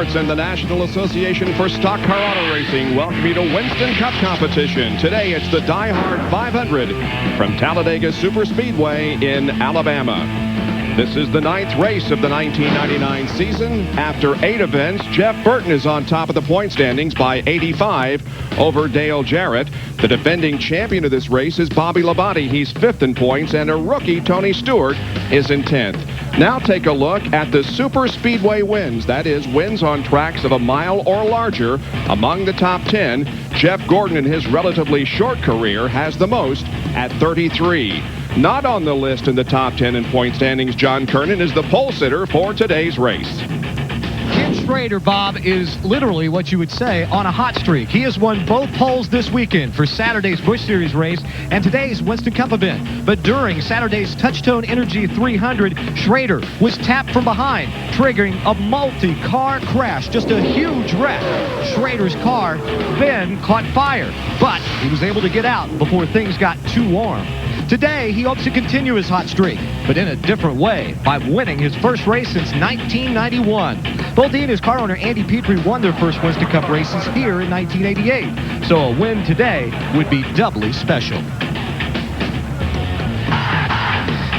Sports and the National Association for Stock Car Auto Racing welcome you to Winston Cup competition. Today it's the DieHard 500 from Talladega Superspeedway in Alabama. This is the 9th race of the 1999 season. After 8 events, Jeff Burton is on top of the point standings by 85 over Dale Jarrett. The defending champion of this race is Bobby Labonte. He's 5th in points, and a rookie, Tony Stewart, is in 10th. Now take a look at the Superspeedway wins. That is, wins on tracks of a mile or larger. Among the top 10, Jeff Gordon in his relatively short career has the most at 33. Not on the list in the top 10 in point standings, John Kernan is the pole sitter for today's race. Ken Schrader, Bob, is literally what you would say on a hot streak. He has won both poles this weekend for Saturday's Busch Series race and today's Winston Cup event. But during Saturday's Touchstone Energy 300, Schrader was tapped from behind, triggering a multi-car crash. Just a huge wreck. Schrader's car then caught fire, but he was able to get out before things got too warm. Today, he hopes to continue his hot streak, but in a different way, by winning his first race since 1991. Both he and his car owner, Andy Petrie, won their first Winston Cup races here in 1988. So a win today would be doubly special.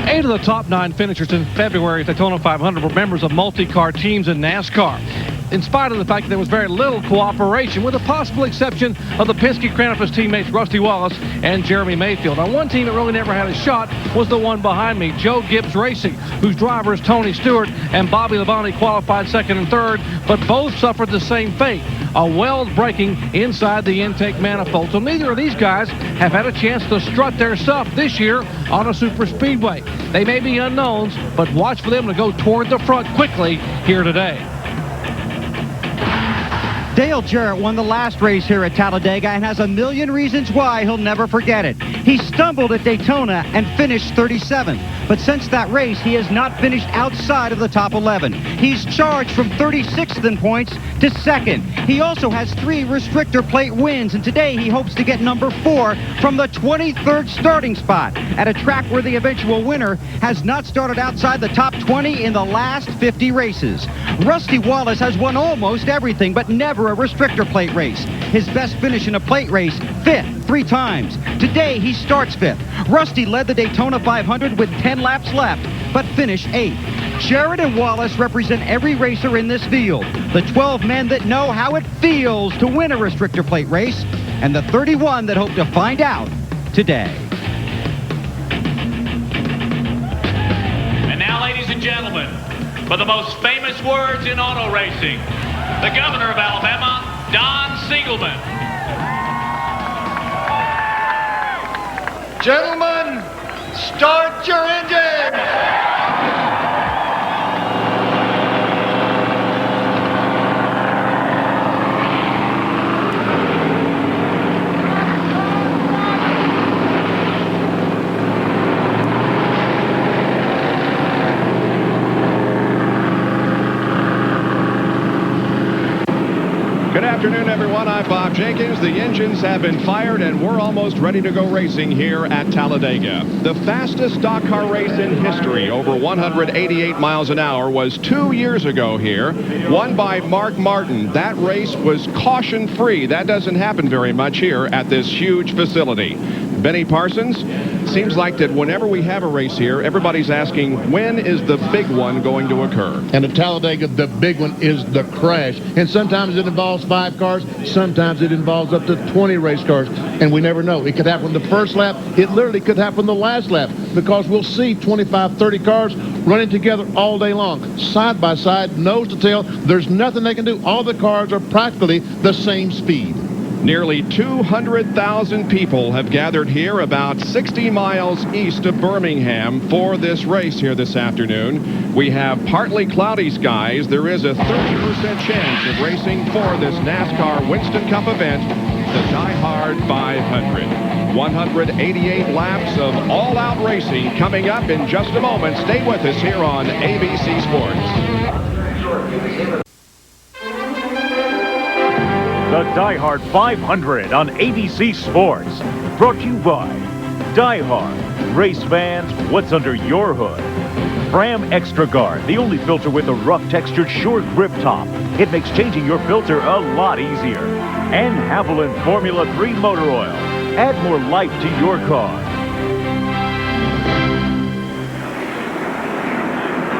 8 of the top 9 finishers in February's Daytona 500 were members of multi-car teams in NASCAR. In spite of the fact that there was very little cooperation, with the possible exception of the Penske-Cranafis teammates Rusty Wallace and Jeremy Mayfield. Now, one team that really never had a shot was the one behind me, Joe Gibbs Racing, whose drivers Tony Stewart and Bobby Labonte qualified 2nd and 3rd, but both suffered the same fate, a weld breaking inside the intake manifold. So neither of these guys have had a chance to strut their stuff this year on a super speedway. They may be unknowns, but watch for them to go toward the front quickly here today. Dale Jarrett won the last race here at Talladega and has a million reasons why he'll never forget it. He stumbled at Daytona and finished 37th, but since that race, he has not finished outside of the top 11. He's charged from 36th in points to 2nd. He also has 3 restrictor plate wins, and today he hopes to get number 4 from the 23rd starting spot at a track where the eventual winner has not started outside the top 20 in the last 50 races. Rusty Wallace has won almost everything, but never a restrictor plate race. His best finish in a plate race, 5th 3 times. Today, he starts 5th. Rusty led the Daytona 500 with 10 laps left, but finished 8th. Jarrett and Wallace represent every racer in this field. The 12 men that know how it feels to win a restrictor plate race, and the 31 that hope to find out today. And now, ladies and gentlemen, for the most famous words in auto racing, the governor of Alabama, Don Siegelman. Gentlemen, start your engines! Good afternoon, everyone. I'm Bob Jenkins. The engines have been fired, and we're almost ready to go racing here at Talladega. The fastest stock car race in history, over 188 miles an hour, was 2 years ago here, won by Mark Martin. That race was caution-free. That doesn't happen very much here at this huge facility. Benny Parsons, seems like that whenever we have a race here, everybody's asking, when is the big one going to occur? And at Talladega, the big one is the crash. And sometimes it involves 5 cars. Sometimes it involves up to 20 race cars. And we never know. It could happen the first lap. It literally could happen the last lap, because we'll see 25, 30 cars running together all day long, side by side, nose to tail. There's nothing they can do. All the cars are practically the same speed. Nearly 200,000 people have gathered here about 60 miles east of Birmingham for this race here this afternoon. We have partly cloudy skies. There is a 30% chance of racing for this NASCAR Winston Cup event, the DieHard 500. 188 laps of all-out racing coming up in just a moment. Stay with us here on ABC Sports. The DieHard 500 on ABC Sports. Brought to you by DieHard. Race fans, what's under your hood? Fram Extra Guard, the only filter with a rough textured short grip top. It makes changing your filter a lot easier. And Haviland Formula 3 motor oil. Add more life to your car.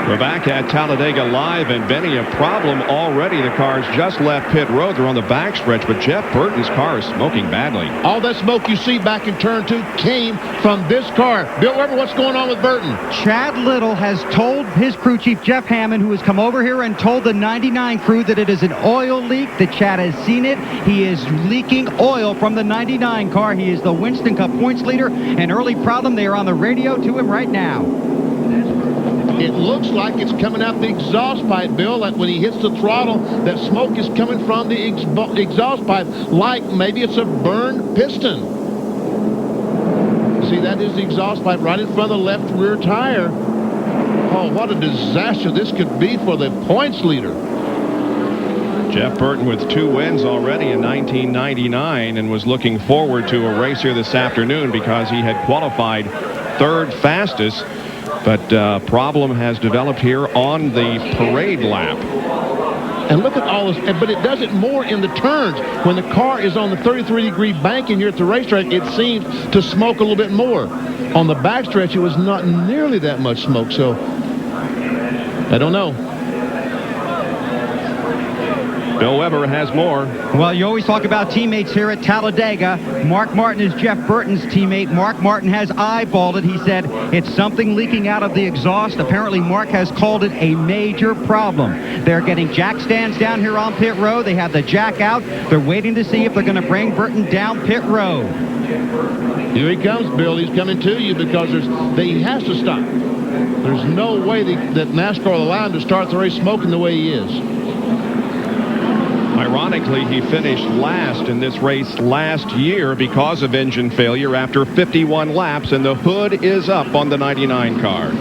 We're back at Talladega Live, and Benny, a problem already. The cars just left pit road. They're on the backstretch, but Jeff Burton's car is smoking badly. All that smoke you see back in turn 2 came from this car. Bill Weber, what's going on with Burton? Chad Little has told his crew chief, Jeff Hammond, who has come over here and told the 99 crew that it is an oil leak, that Chad has seen it. He is leaking oil from the 99 car. He is the Winston Cup points leader. An early problem. They are on the radio to him right now. It looks like it's coming out the exhaust pipe, Bill. Like when he hits the throttle, that smoke is coming from the exhaust pipe, like maybe it's a burned piston. See, that is the exhaust pipe right in front of the left rear tire. Oh, what a disaster this could be for the points leader. Jeff Burton with 2 wins already in 1999 and was looking forward to a race here this afternoon because he had qualified 3rd fastest. But problem has developed here on the parade lap. And look at all this, but it does it more in the turns. When the car is on the 33-degree bank and you're at the racetrack, it seems to smoke a little bit more. On the backstretch, it was not nearly that much smoke, so I don't know. Bill Weber has more. Well, you always talk about teammates here at Talladega. Mark Martin is Jeff Burton's teammate. Mark Martin has eyeballed it. He said it's something leaking out of the exhaust. Apparently, Mark has called it a major problem. They're getting jack stands down here on pit road. They have the jack out. They're waiting to see if they're going to bring Burton down pit road. Here he comes, Bill. He's coming to you because he has to stop. There's no way that NASCAR will allow him to start the race smoking the way he is. Ironically, he finished last in this race last year because of engine failure after 51 laps, and the hood is up on the 99 car.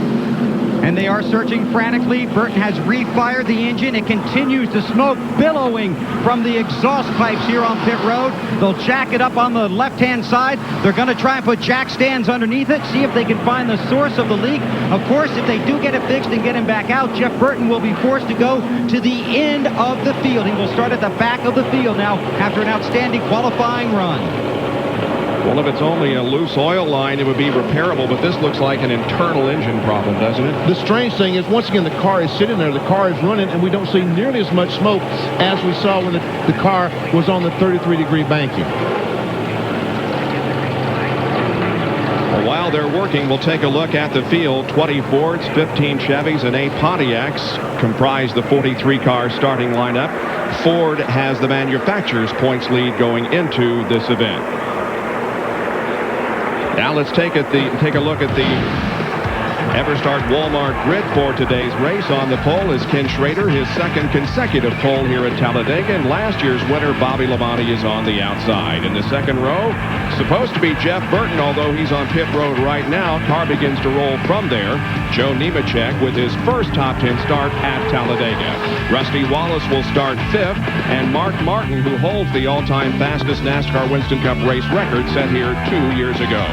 And they are searching frantically. Burton has refired the engine. It continues to smoke, billowing from the exhaust pipes here on pit road. They'll jack it up on the left-hand side. They're going to try and put jack stands underneath it, see if they can find the source of the leak. Of course, if they do get it fixed and get him back out, Jeff Burton will be forced to go to the end of the field. He will start at the back of the field now after an outstanding qualifying run. Well, if it's only a loose oil line, it would be repairable, but this looks like an internal engine problem, doesn't it? The strange thing is, once again, the car is sitting there, the car is running, and we don't see nearly as much smoke as we saw when the car was on the 33-degree banking. Well, while they're working, we'll take a look at the field. 20 Fords, 15 Chevys, and 8 Pontiacs comprise the 43-car starting lineup. Ford has the manufacturer's points lead going into this event. Now let's take a look at the Everstart Walmart grid for today's race. On the pole is Ken Schrader, his 2nd consecutive pole here at Talladega, and last year's winner Bobby Labonte is on the outside. In the 2nd row, supposed to be Jeff Burton, although he's on pit road right now. Car begins to roll from there. Joe Nemechek with his first top 10 start at Talladega. Rusty Wallace will start 5th, and Mark Martin, who holds the all-time fastest NASCAR Winston Cup race record set here 2 years ago.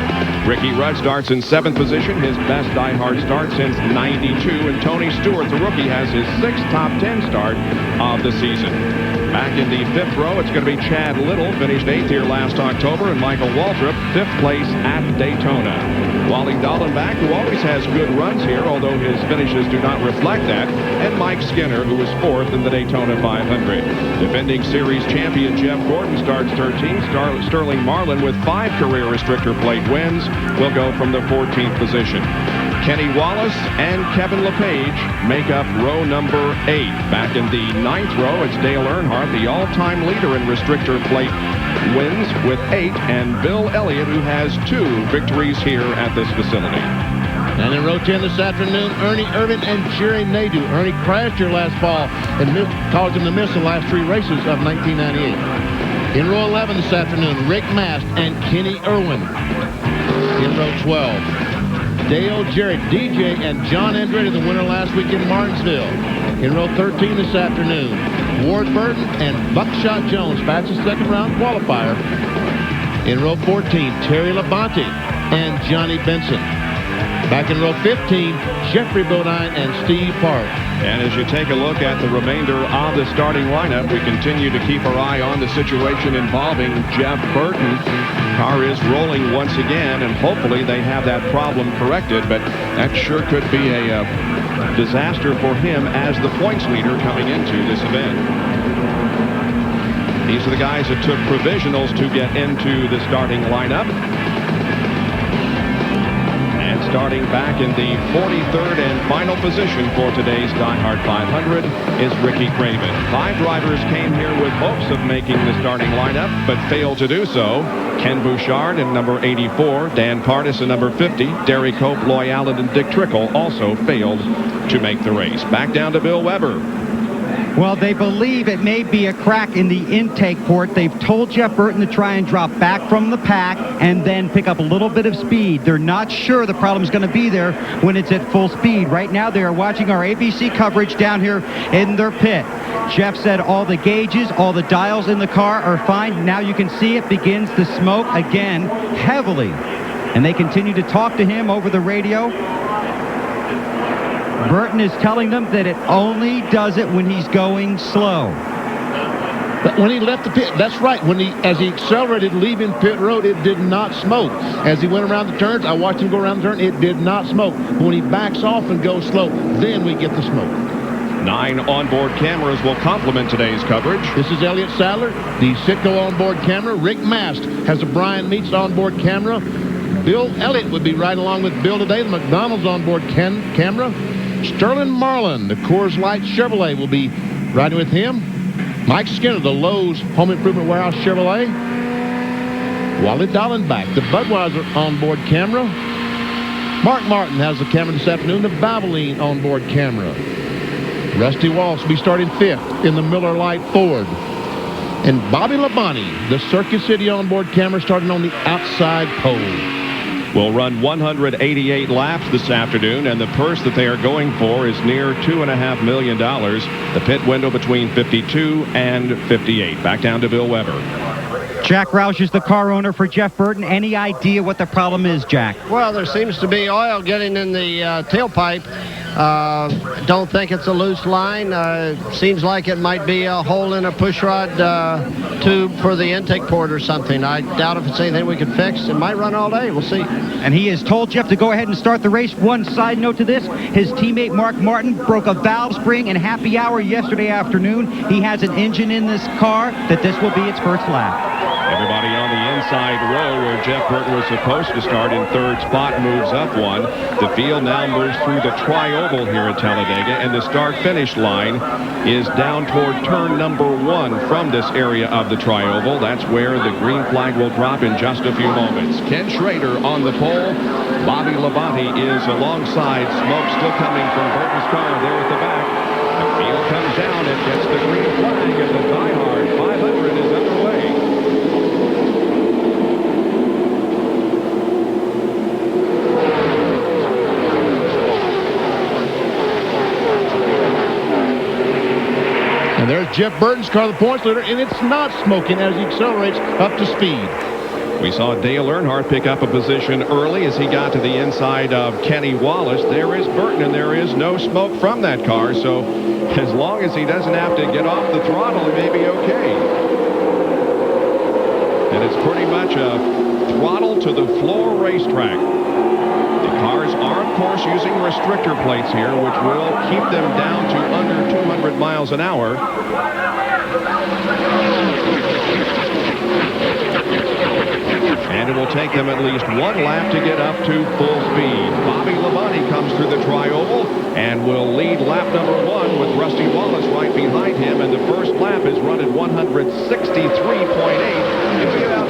Ricky Rudd starts in 7th position, his best DieHard start since '92, and Tony Stewart, the rookie, has his 6th top 10 start of the season. Back in the 5th row, it's going to be Chad Little, finished 8th here last October, and Michael Waltrip, 5th place at Daytona. Wally Dallenbach, who always has good runs here, although his finishes do not reflect that, and Mike Skinner, who is 4th in the Daytona 500. Defending series champion Jeff Gordon starts 13th. Sterling Marlin, with 5 career restrictor plate wins, will go from the 14th position. Kenny Wallace and Kevin LePage make up row number 8. Back in the 9th row, it's Dale Earnhardt, the all-time leader in restrictor plate wins with 8, and Bill Elliott, who has 2 victories here at this facility. And in row 10 this afternoon, Ernie Irvin and Jerry Nadeau. Ernie crashed here last fall and caused him to miss the last 3 races of 1998. In row 11 this afternoon, Rick Mast and Kenny Irwin. In row 12, Dale Jarrett, DJ, and John Andretti, the winner last week in Martinsville. In row 13 this afternoon, Ward Burton and Buckshot Jones, fastest 2nd round qualifier. In row 14, Terry Labonte and Johnny Benson. Back in row 15, Jeffrey Bodine and Steve Park. And as you take a look at the remainder of the starting lineup, we continue to keep our eye on the situation involving Jeff Burton. Car is rolling once again, and hopefully they have that problem corrected, but that sure could be a disaster for him as the points leader coming into this event. These are the guys that took provisionals to get into the starting lineup. And starting back in the 43rd and final position for today's DieHard 500 is Ricky Craven. 5 drivers came here with hopes of making the starting lineup, but failed to do so. Ken Bouchard in number 84, Dan Partis in number 50, Derry Cope, Loy Allen, and Dick Trickle also failed to make the race. Back down to Bill Weber. Well, they believe it may be a crack in the intake port. They've told Jeff Burton to try and drop back from the pack and then pick up a little bit of speed. They're not sure the problem's going to be there when it's at full speed. Right now, they are watching our ABC coverage down here in their pit. Jeff said all the gauges, all the dials in the car are fine. Now you can see it begins to smoke again heavily. And they continue to talk to him over the radio. Burton is telling them that it only does it when he's going slow. But when he left the pit, that's right. As he accelerated leaving pit road, it did not smoke. As he went around the turns, I watched him go around the turn, it did not smoke. But when he backs off and goes slow, then we get the smoke. 9 onboard cameras will complement today's coverage. This is Elliott Sadler, the Citgo onboard camera. Rick Mast has a Brian Meats onboard camera. Bill Elliott would be right along with Bill today, the McDonald's onboard camera. Sterling Marlin, the Coors Light Chevrolet, will be riding with him. Mike Skinner, the Lowe's Home Improvement Warehouse Chevrolet. Wally Dallenbach, the Budweiser onboard camera. Mark Martin has the camera this afternoon, the Valvoline onboard camera. Rusty Wallace will be starting 5th in the Miller Lite Ford. And Bobby Labonte, the Circuit City onboard camera, starting on the outside pole. Will run 188 laps this afternoon, and the purse that they are going for is near $2.5 million. The pit window between 52 and 58. Back down to Bill Weber. Jack Roush is the car owner for Jeff Burton. Any idea what the problem is, Jack? Well, there seems to be oil getting in the tailpipe. Don't think it's a loose line. Seems like it might be a hole in a pushrod tube for the intake port or something. I doubt if it's anything we can fix. It might run all day. We'll see. And he has told Jeff to go ahead and start the race. One side note to this, his teammate Mark Martin broke a valve spring in happy hour yesterday afternoon. He has an engine in this car that this will be its first lap. Everybody on the inside row where Jeff Burton was supposed to start in 3rd spot moves up one. The field now moves through the tri-oval here at Talladega, and the start-finish line is down toward turn number 1 from this area of the tri-oval. That's where the green flag will drop in just a few moments. Ken Schrader on the pole. Bobby Labonte is alongside. Smoke still coming from Burton's car there at the back. The field comes down and gets the green flag, and the DieHard 500 is underway. And there's Jeff Burton's car, the points leader, and it's not smoking as he accelerates up to speed. We saw Dale Earnhardt pick up a position early as he got to the inside of Kenny Wallace. There is Burton, and there is no smoke from that car, so as long as he doesn't have to get off the throttle, he may be okay. And it's pretty much a throttle to the floor racetrack. The cars are, of course, using restrictor plates here, which will keep them down to under 200 miles an hour. And it will take them at least 1 lap to get up to full speed. Bobby Labonte comes through the tri-oval and will lead lap number 1 with Rusty Wallace right behind him. And the first lap is run at 163.8. It'll be about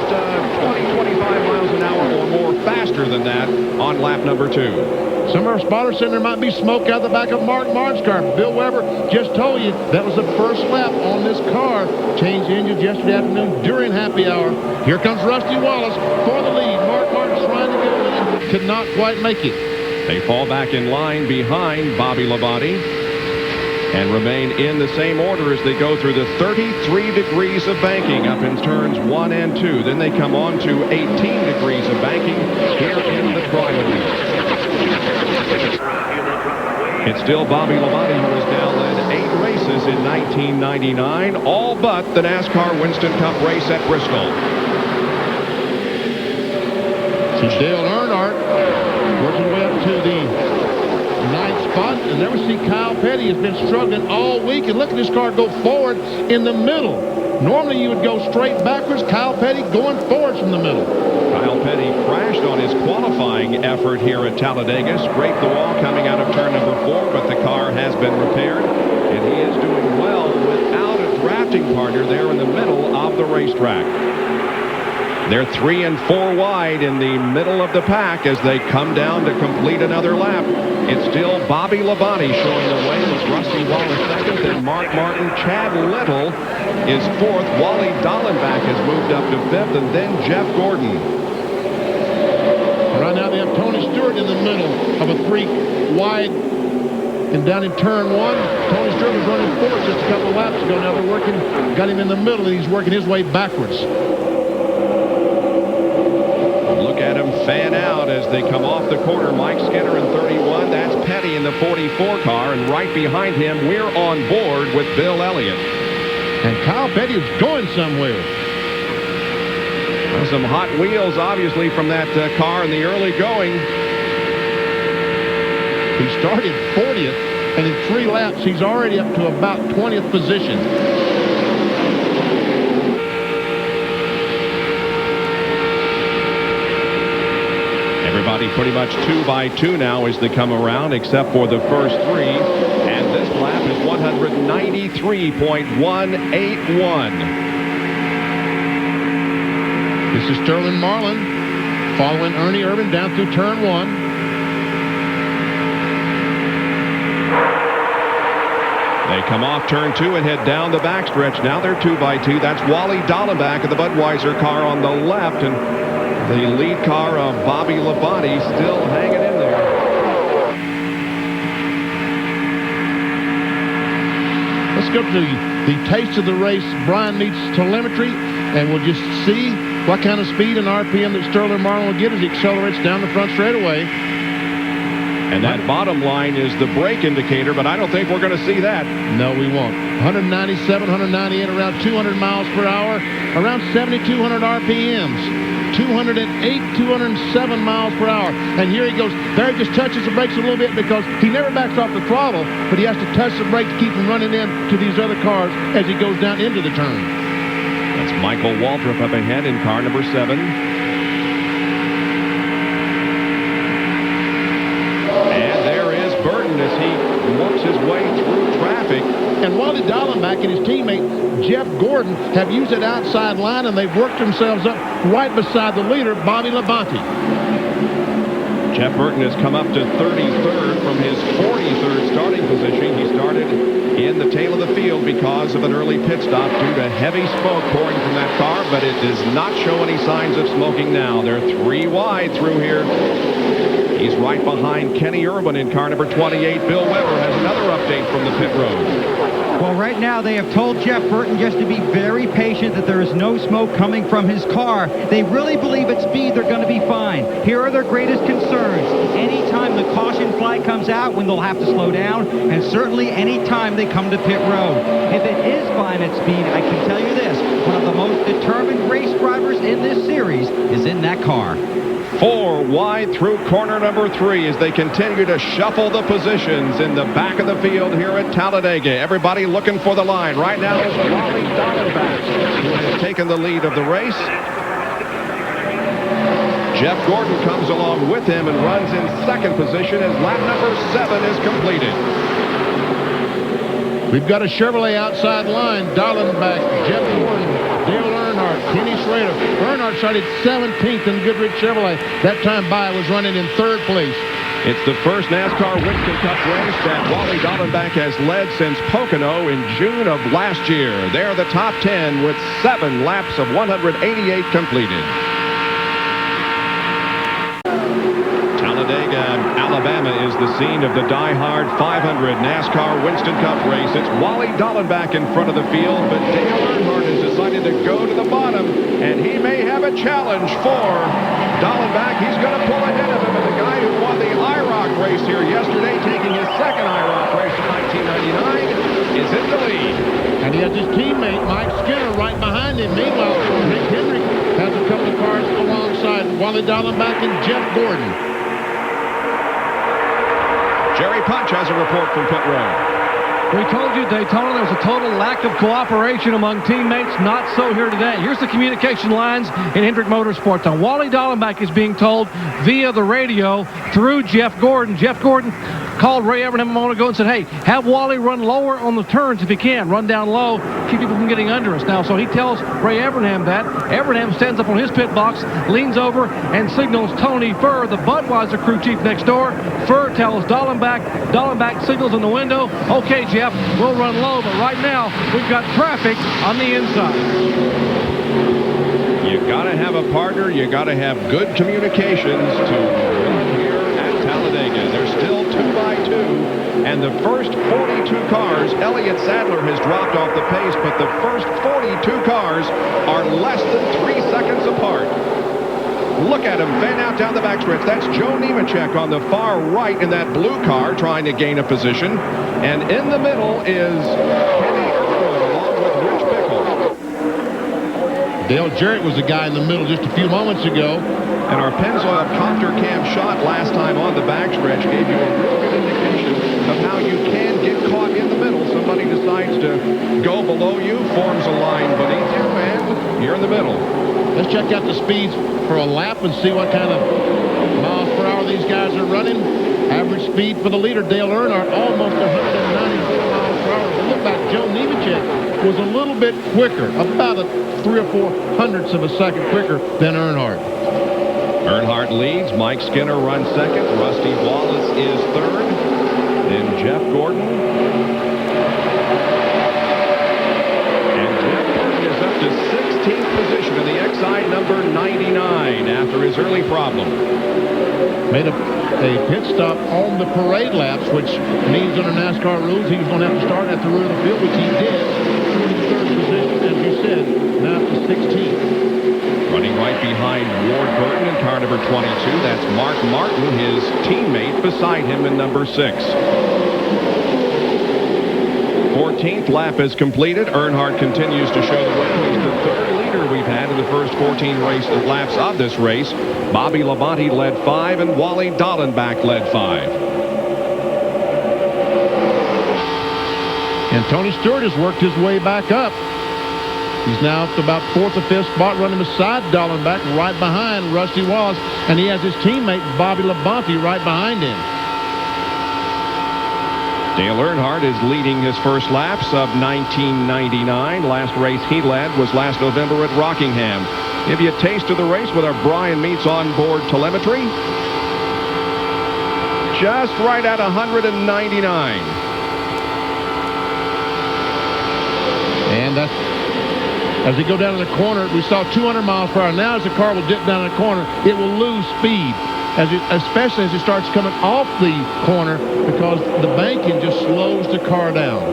20-25 miles an hour or more faster than that on lap number 2. Some of our spotters said there might be smoke out the back of Mark Martin's car. Bill Weber just told you that was the first lap on this car. Changed engines yesterday afternoon during happy hour. Here comes Rusty Wallace for the lead. Mark Martin's trying to get a lead. Could not quite make it. They fall back in line behind Bobby Labonte and remain in the same order as they go through the 33 degrees of banking up in turns 1 and 2. Then they come on to 18 degrees of banking here in the tri-oval. It's still Bobby Labonte, who has now led 8 races in 1999, all but the NASCAR Winston Cup race at Bristol. See Dale Earnhardt working way up to the 9th spot. And there we see Kyle Petty has been struggling all week. And look at this car go forward in the middle. Normally you would go straight backwards. Kyle Petty going forward from the middle. Kyle Petty crashed on his qualifying effort here at Talladega. Scraped the wall coming out of turn number 4, but the car has been repaired. And he is doing well without a drafting partner there in the middle of the racetrack. They're 3 and 4 wide in the middle of the pack as they come down to complete another lap. It's still Bobby Labonte showing the way with Rusty Wallace second, then Mark Martin. Chad Little is 4th. Wally Dallenbach has moved up to 5th, and then Jeff Gordon. Right now they have Tony Stewart in the middle of a 3 wide. And down in turn 1, Tony Stewart was running 4th just a couple of laps ago. Now they're working, got him in the middle, and he's working his way backwards. Look at him fan out as they come off the corner. Mike Skinner in 31. That's Petty in the 44 car. And right behind him, we're on board with Bill Elliott. And Kyle Petty is going somewhere. Some hot wheels, obviously, from that car in the early going. He started 40th, and in 3 laps, he's already up to about 20th position. Everybody pretty much 2 by 2 now as they come around, except for the first 3. And this lap is 193.181. This is Sterling Marlin following Ernie Irvan down through turn 1. They come off turn 2 and head down the backstretch. Now they're 2 by 2. That's Wally Dallenbach of the Budweiser car on the left. And the lead car of Bobby Labonte still hanging in there. Let's go to the taste of the race. Brian needs telemetry, and we'll just see what kind of speed and RPM that Sterling Marlin will get as he accelerates down the front straightaway. And that bottom line is the brake indicator, but I don't think we're going to see that. No, we won't. 197, 198, around 200 miles per hour, around 7,200 RPMs. 208, 207 miles per hour. And here he goes. There he just touches the brakes a little bit because he never backs off the throttle, but he has to touch the brake to keep him running in to these other cars as he goes down into the turn. That's Michael Waltrip up ahead in car number 7. And there is Burton as he works his way through traffic. And Wally Dallenbach and his teammate Jeff Gordon have used that outside line, and they've worked themselves up right beside the leader, Bobby Labonte. Jeff Burton has come up to 33rd from his 43rd starting position. He started in the tail of the field because of an early pit stop due to heavy smoke pouring from that car, but it does not show any signs of smoking now. They're 3 wide through here. He's right behind Kenny Irwin in car number 28. Bill Weber has another update from the pit road. Well, right now they have told Jeff Burton just to be very patient, that there is no smoke coming from his car. They really believe at speed they're going to be fine. Here are their greatest concerns. Anytime the caution flag comes out, when they'll have to slow down, and certainly anytime they come to pit road. If it is fine at speed, I can tell you this, one of the most determined race drivers in this series is in that car. 4 wide through corner number 3 as they continue to shuffle the positions in the back of the field here at Talladega. Everybody looking for the line. Right now is Wally Dallenbach, who has taken the lead of the race. Jeff Gordon comes along with him and runs in second position as lap number 7 is completed. We've got a Chevrolet outside line. Dallenbach, Jeff Gordon, Dale Earnhardt, Kenny Schrader. Earnhardt started 17th in Goodrich Chevrolet. That time by was running in 3rd place. It's the first NASCAR Winston Cup race that Wally Dallenbach has led since Pocono in June of last year. They're the top 10 with 7 laps of 188 completed. Talladega, Alabama is the scene of the DieHard 500 NASCAR Winston Cup race. It's Wally Dallenbach in front of the field, but Dale Earnhardt has decided to go to the bottom, and he may have a challenge for Dallenbach. He's going to pull ahead of him, and the guy who won the IROC race here yesterday, taking his second IROC race of 1999, is in the lead. And he has his teammate, Mike Skinner, right behind him. Meanwhile, Rick Hendrick has a couple of cars alongside Wally Dallenbach and Jeff Gordon. Jerry Punch has a report from pit road. We told you, Daytona, there was a total lack of cooperation among teammates. Not so here today. Here's the communication lines in Hendrick Motorsports. Now, Wally Dallenbach is being told via the radio through Jeff Gordon. Jeff Gordon called Ray Evernham a moment ago and said, hey, have Wally run lower on the turns if he can. Run down low, keep people from getting under us. Now, so he tells Ray Evernham that. Evernham stands up on his pit box, leans over, and signals Tony Furr, the Budweiser crew chief next door. Furr tells Dallenbach. Dallenbach signals in the window. Okay, Jeff, we'll run low, but right now we've got traffic on the inside. You got to have a partner. You got to have good communications to run here at Talladega. They're still 2x2, and the first 42 cars, Elliott Sadler has dropped off the pace, but the first 42 cars are less than 3 seconds apart. Look at him fan out down the backstretch. That's Joe Nemechek on the far right in that blue car trying to gain a position. And in the middle is Kenny Irwin along with Rich Bickle. Dale Jarrett was the guy in the middle just a few moments ago. And our Pennzoil copter cam shot last time on the backstretch gave you a real good indication of how you can get caught in the middle. Somebody decides to go below you, forms a line beneath you, and you're in the middle. Let's check out the speeds for a lap and see what kind of miles per hour these guys are running. Average speed for the leader, Dale Earnhardt, almost 194 miles per hour. But look back, Joe Nemechek was a little bit quicker, about 3 or 4 hundredths of a second quicker than Earnhardt. Earnhardt leads. Mike Skinner runs second. Rusty Wallace is third. Then Jeff Gordon. And Jeff Gordon is up to 16th position in the XI number 99 after his early problem. Made a pit stop on the parade laps, which means under NASCAR rules he was going to have to start at the rear of the field, which he did. 43rd position, as you said, now to 16th. Running right behind Ward Burton in car number 22. That's Mark Martin, his teammate beside him in number 6. 14th lap is completed. Earnhardt continues to show the way. He's the third leader we've had in the first 14 laps of this race. Bobby Labonte led 5, and Wally Dallenbach led 5. And Tony Stewart has worked his way back up. He's now up to about 4th or 5th spot, running beside Dallenbach, right behind Rusty Wallace, and he has his teammate Bobby Labonte right behind him. Dale Earnhardt is leading his first laps of 1999. Last race he led was last November at Rockingham. Give you a taste of the race with our Brian Meats onboard telemetry. Just right at 199. And that's, as they go down to the corner, we saw 200 miles per hour. Now as the car will dip down the corner, it will lose speed, especially as it starts coming off the corner, because the banking just slows the car down.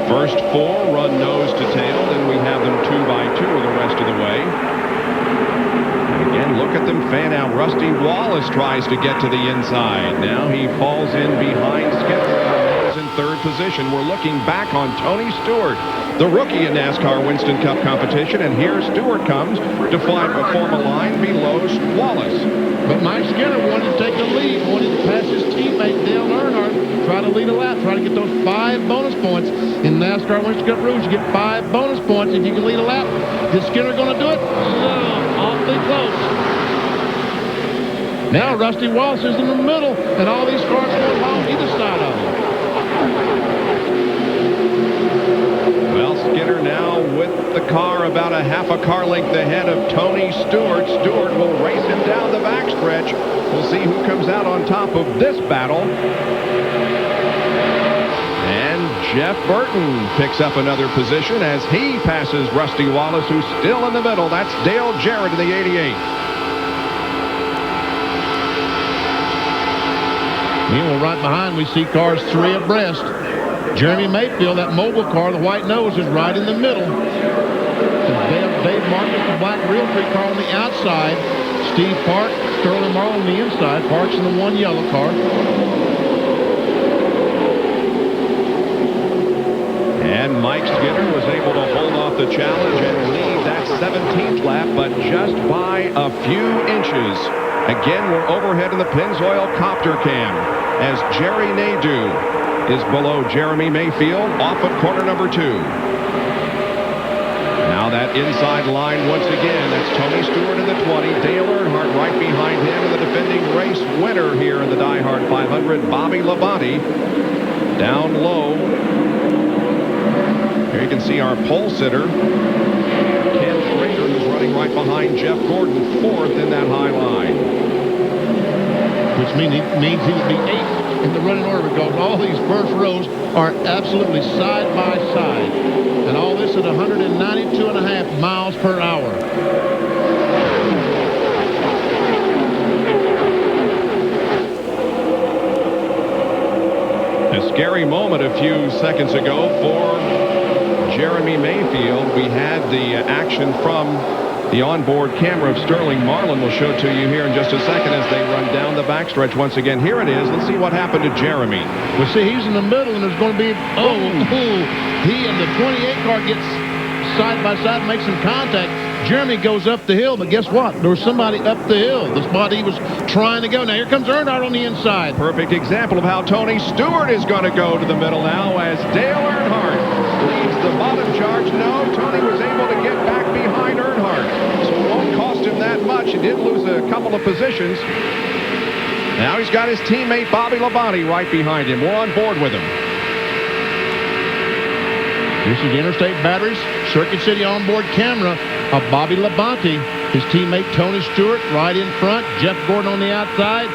First 4 run nose to tail, then we have them 2x2 the rest of the way. And again, look at them fan out. Rusty Wallace tries to get to the inside. Now he falls in behind Skinner. In 3rd position. We're looking back on Tony Stewart, the rookie in NASCAR Winston Cup competition, and here Stewart comes to form a line below Wallace. But Mike Skinner wanted to take the lead, wanted to pass his teammate Dale Earnhardt, try to lead a lap, try to get those 5 bonus points. In NASCAR Winston Cup rules, you get 5 bonus points if you can lead a lap. Is Skinner going to do it? No, awfully close. Now Rusty Wallace is in the middle, and all these cars going along either side of him. Well, Skinner now with the car about a half a car length ahead of Tony Stewart. Stewart will race him down the backstretch. We'll see who comes out on top of this battle. And Jeff Burton picks up another position as he passes Rusty Wallace, who's still in the middle. That's Dale Jarrett in the 88. Meanwhile, right behind, we see cars 3 abreast. Jeremy Mayfield, that mobile car, the white nose, is right in the middle. Dave Marcus, the black Realtree car on the outside. Steve Park, Sterling Marlowe on the inside. Park's in the 1 yellow car. And Mike Skinner was able to hold off the challenge and lead that 17th lap, but just by a few inches. Again, we're overhead in the Pennzoil copter cam as Jerry Nadeau is below Jeremy Mayfield off of corner number 2. Now that inside line once again, that's Tony Stewart in the 20, Dale Earnhardt right behind him, and the defending race winner here in the DieHard 500, Bobby Labonte, down low. Here you can see our pole sitter, Ken Schrader, who's running right behind Jeff Gordon, 4th in that high line. Which means he would be 8th in the running order because all these first rows are absolutely side by side. And all this at 192.5 miles per hour. A scary moment a few seconds ago for Jeremy Mayfield. We had the action from the onboard camera of Sterling Marlin. We'll show to you here in just a second as they run down the backstretch once again. Here it is. Let's see what happened to Jeremy. Well, see, he's in the middle, and there's going to be, he and the 28 car gets side by side, makes some contact. Jeremy goes up the hill, but guess what? There was somebody up the hill, the spot he was trying to go. Now, here comes Earnhardt on the inside. Perfect example of how Tony Stewart is going to go to the middle now as Dale Earnhardt leads the bottom charge. No, Tony was able to get back behind Earnhardt, so it won't cost him that much. He did lose a couple of positions. Now he's got his teammate Bobby Labonte right behind him. We're on board with him. This is the Interstate Batteries Circuit City onboard camera of Bobby Labonte. His teammate Tony Stewart right in front. Jeff Gordon on the outside.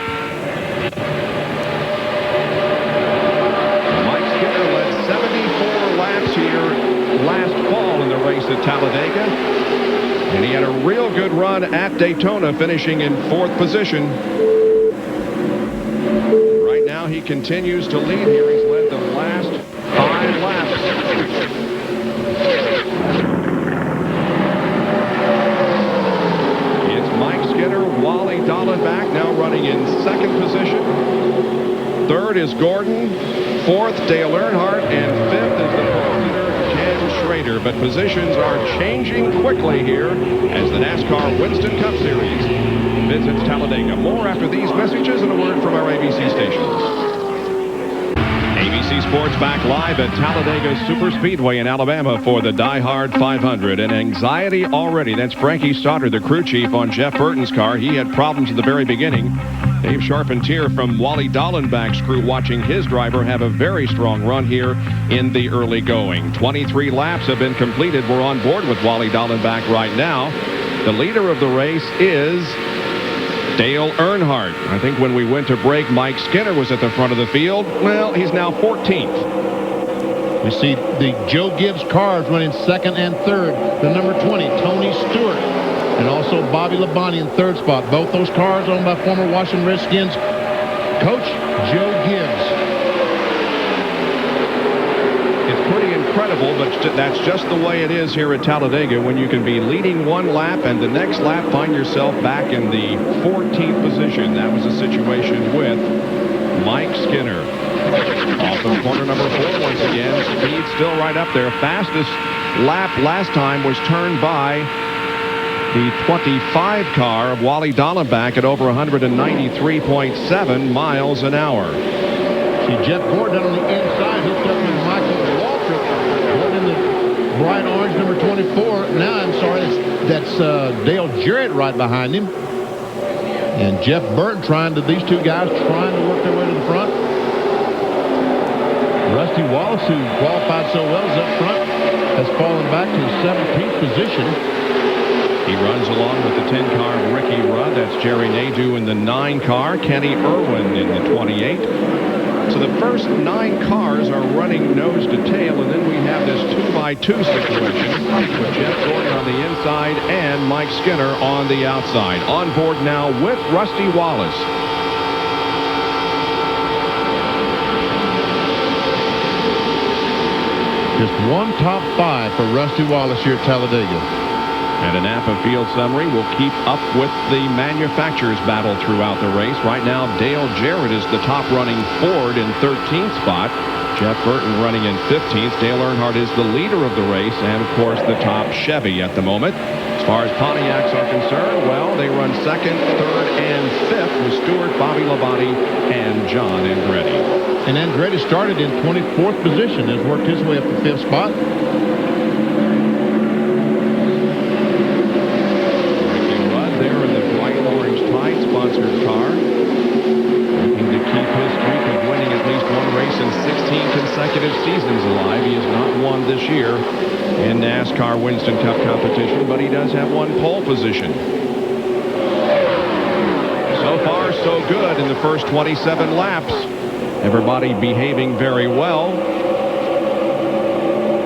Mike Skinner led 74 laps here last fall in the race at Talladega. And he had a real good run at Daytona, finishing in 4th position. Right now he continues to lead here. He's led the last 5 laps. It's Mike Skinner, Wally Dallenbach now running in 2nd position. 3rd is Gordon. 4th, Dale Earnhardt. And 5th is the pole sitter, Ken Schrader. But positions are changing quickly here as the NASCAR Winston Cup Series visits Talladega. More after these messages and a word from our ABC stations. ABC Sports back live at Talladega Superspeedway in Alabama for the DieHard 500. And anxiety already. That's Frankie Stoddard, the crew chief on Jeff Burton's car. He had problems at the very beginning. Dave Charpentier from Wally Dallenbach's crew watching his driver have a very strong run here in the early going. 23 laps have been completed. We're on board with Wally Dallenbach right now. The leader of the race is Dale Earnhardt. I think when we went to break, Mike Skinner was at the front of the field. Well, he's now 14th. We see the Joe Gibbs cars running 2nd and 3rd. The number 20, Tony Stewart, and also Bobby Labonte in 3rd spot. Both those cars owned by former Washington Redskins coach Joe Gibbs. It's pretty incredible, but that's just the way it is here at Talladega when you can be leading 1 lap and the next lap find yourself back in the 14th position. That was the situation with Mike Skinner. Off of corner number 4 once again. Speed still right up there. Fastest lap last time was turned by the 25 car of Wally Dallenbach at over 193.7 miles an hour. See Jeff Gordon on the inside hooked up with Michael Waltrip. Gordon in the bright orange number 24. Now I'm sorry, that's Dale Jarrett right behind him. And Jeff Burton these two guys trying to work their way to the front. Rusty Wallace, who qualified so well, is up front, has fallen back to the 17th position. He runs along with the 10 car of Ricky Rudd. That's Jerry Nadeau in the 9 car. Kenny Irwin in the 28. So the first 9 cars are running nose to tail, and then we have this 2x2 situation with Jeff Gordon on the inside and Mike Skinner on the outside. On board now with Rusty Wallace. Just one top 5 for Rusty Wallace here at Talladega. And a Napa field summary will keep up with the manufacturers' battle throughout the race. Right now, Dale Jarrett is the top running Ford in 13th spot. Jeff Burton running in 15th. Dale Earnhardt is the leader of the race, and of course the top Chevy at the moment. As far as Pontiacs are concerned, well, they run second, third, and fifth with Stewart, Bobby Labonte, and John Andretti. And Andretti started in 24th position, has worked his way up to 5th spot. Ricky Rudd there in the bright orange Tide sponsored car. Looking to keep his streak of winning at least one race in 16 consecutive seasons alive. He has not won this year in NASCAR Winston Cup competition, but he does have one pole position. So far, so good in the first 27 laps. Everybody behaving very well.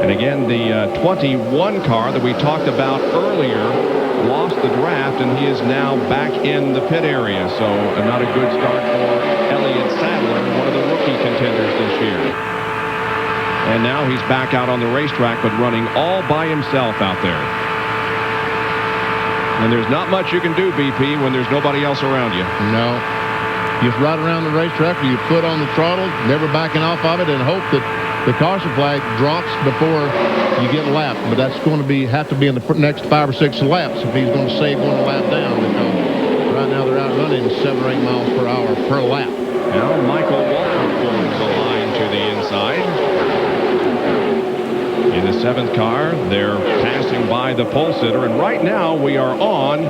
And again, the 21 car that we talked about earlier lost the draft, and he is now back in the pit area. So not a good start for Elliott Sadler, one of the rookie contenders this year. And now he's back out on the racetrack, but running all by himself out there. And there's not much you can do, BP, when there's nobody else around you. No. Just ride around the racetrack with your foot on the throttle, never backing off of it, and hope that the caution flag drops before you get lapped. But that's going to have to be in the next 5 or 6 laps if he's going to save one lap down, because right now they're out running 7 or 8 miles per hour per lap. Now Michael Walker forms a line to the inside. In the 7th car, they're passing by the pole sitter, and right now we are on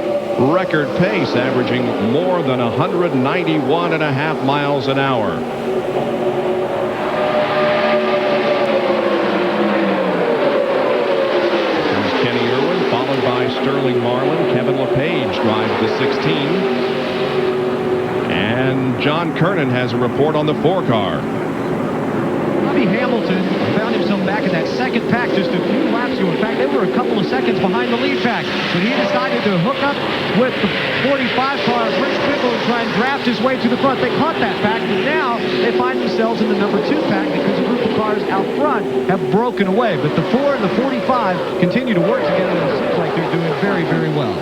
record pace, averaging more than 191.5 miles an hour. Comes Kenny Irwin, followed by Sterling Marlin. Kevin LePage drives the 16. And John Kernan has a report on the 4 car. Bobby Hamilton found himself back in that second pack just a few laps ago. In fact, they were a couple of seconds behind the lead pack. But he decided to hook up with the 45 car, Rich Bickle, and try and draft his way to the front. They caught that pack, but now they find themselves in the number 2 pack because a group of cars out front have broken away. But the 4 and the 45 continue to work together, and it seems like they're doing very, very well.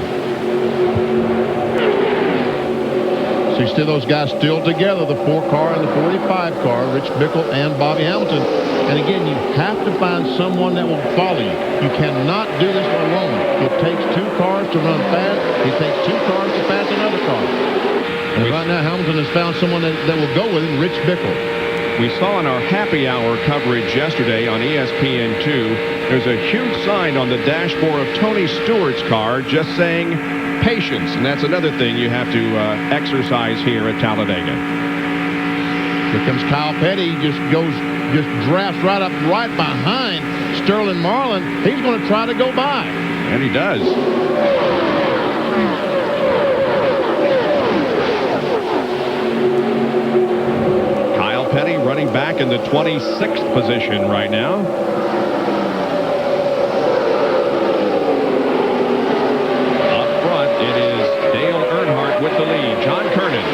So you see those guys still together, the 4 car and the 45 car, Rich Bickle and Bobby Hamilton. And again, you have to find someone that will follow you. You cannot do this alone. It takes 2 cars to run fast. It takes 2 cars to pass another car. And right now, Hamilton has found someone that will go with him, Rich Bickle. We saw in our happy hour coverage yesterday on ESPN2, there's a huge sign on the dashboard of Tony Stewart's car just saying patience, and that's another thing you have to exercise here at Talladega. Here comes Kyle Petty. Just drafts right up right behind Sterling Marlin. He's going to try to go by. And he does. Kyle Petty running back in the 26th position right now. With the lead, John Kernan.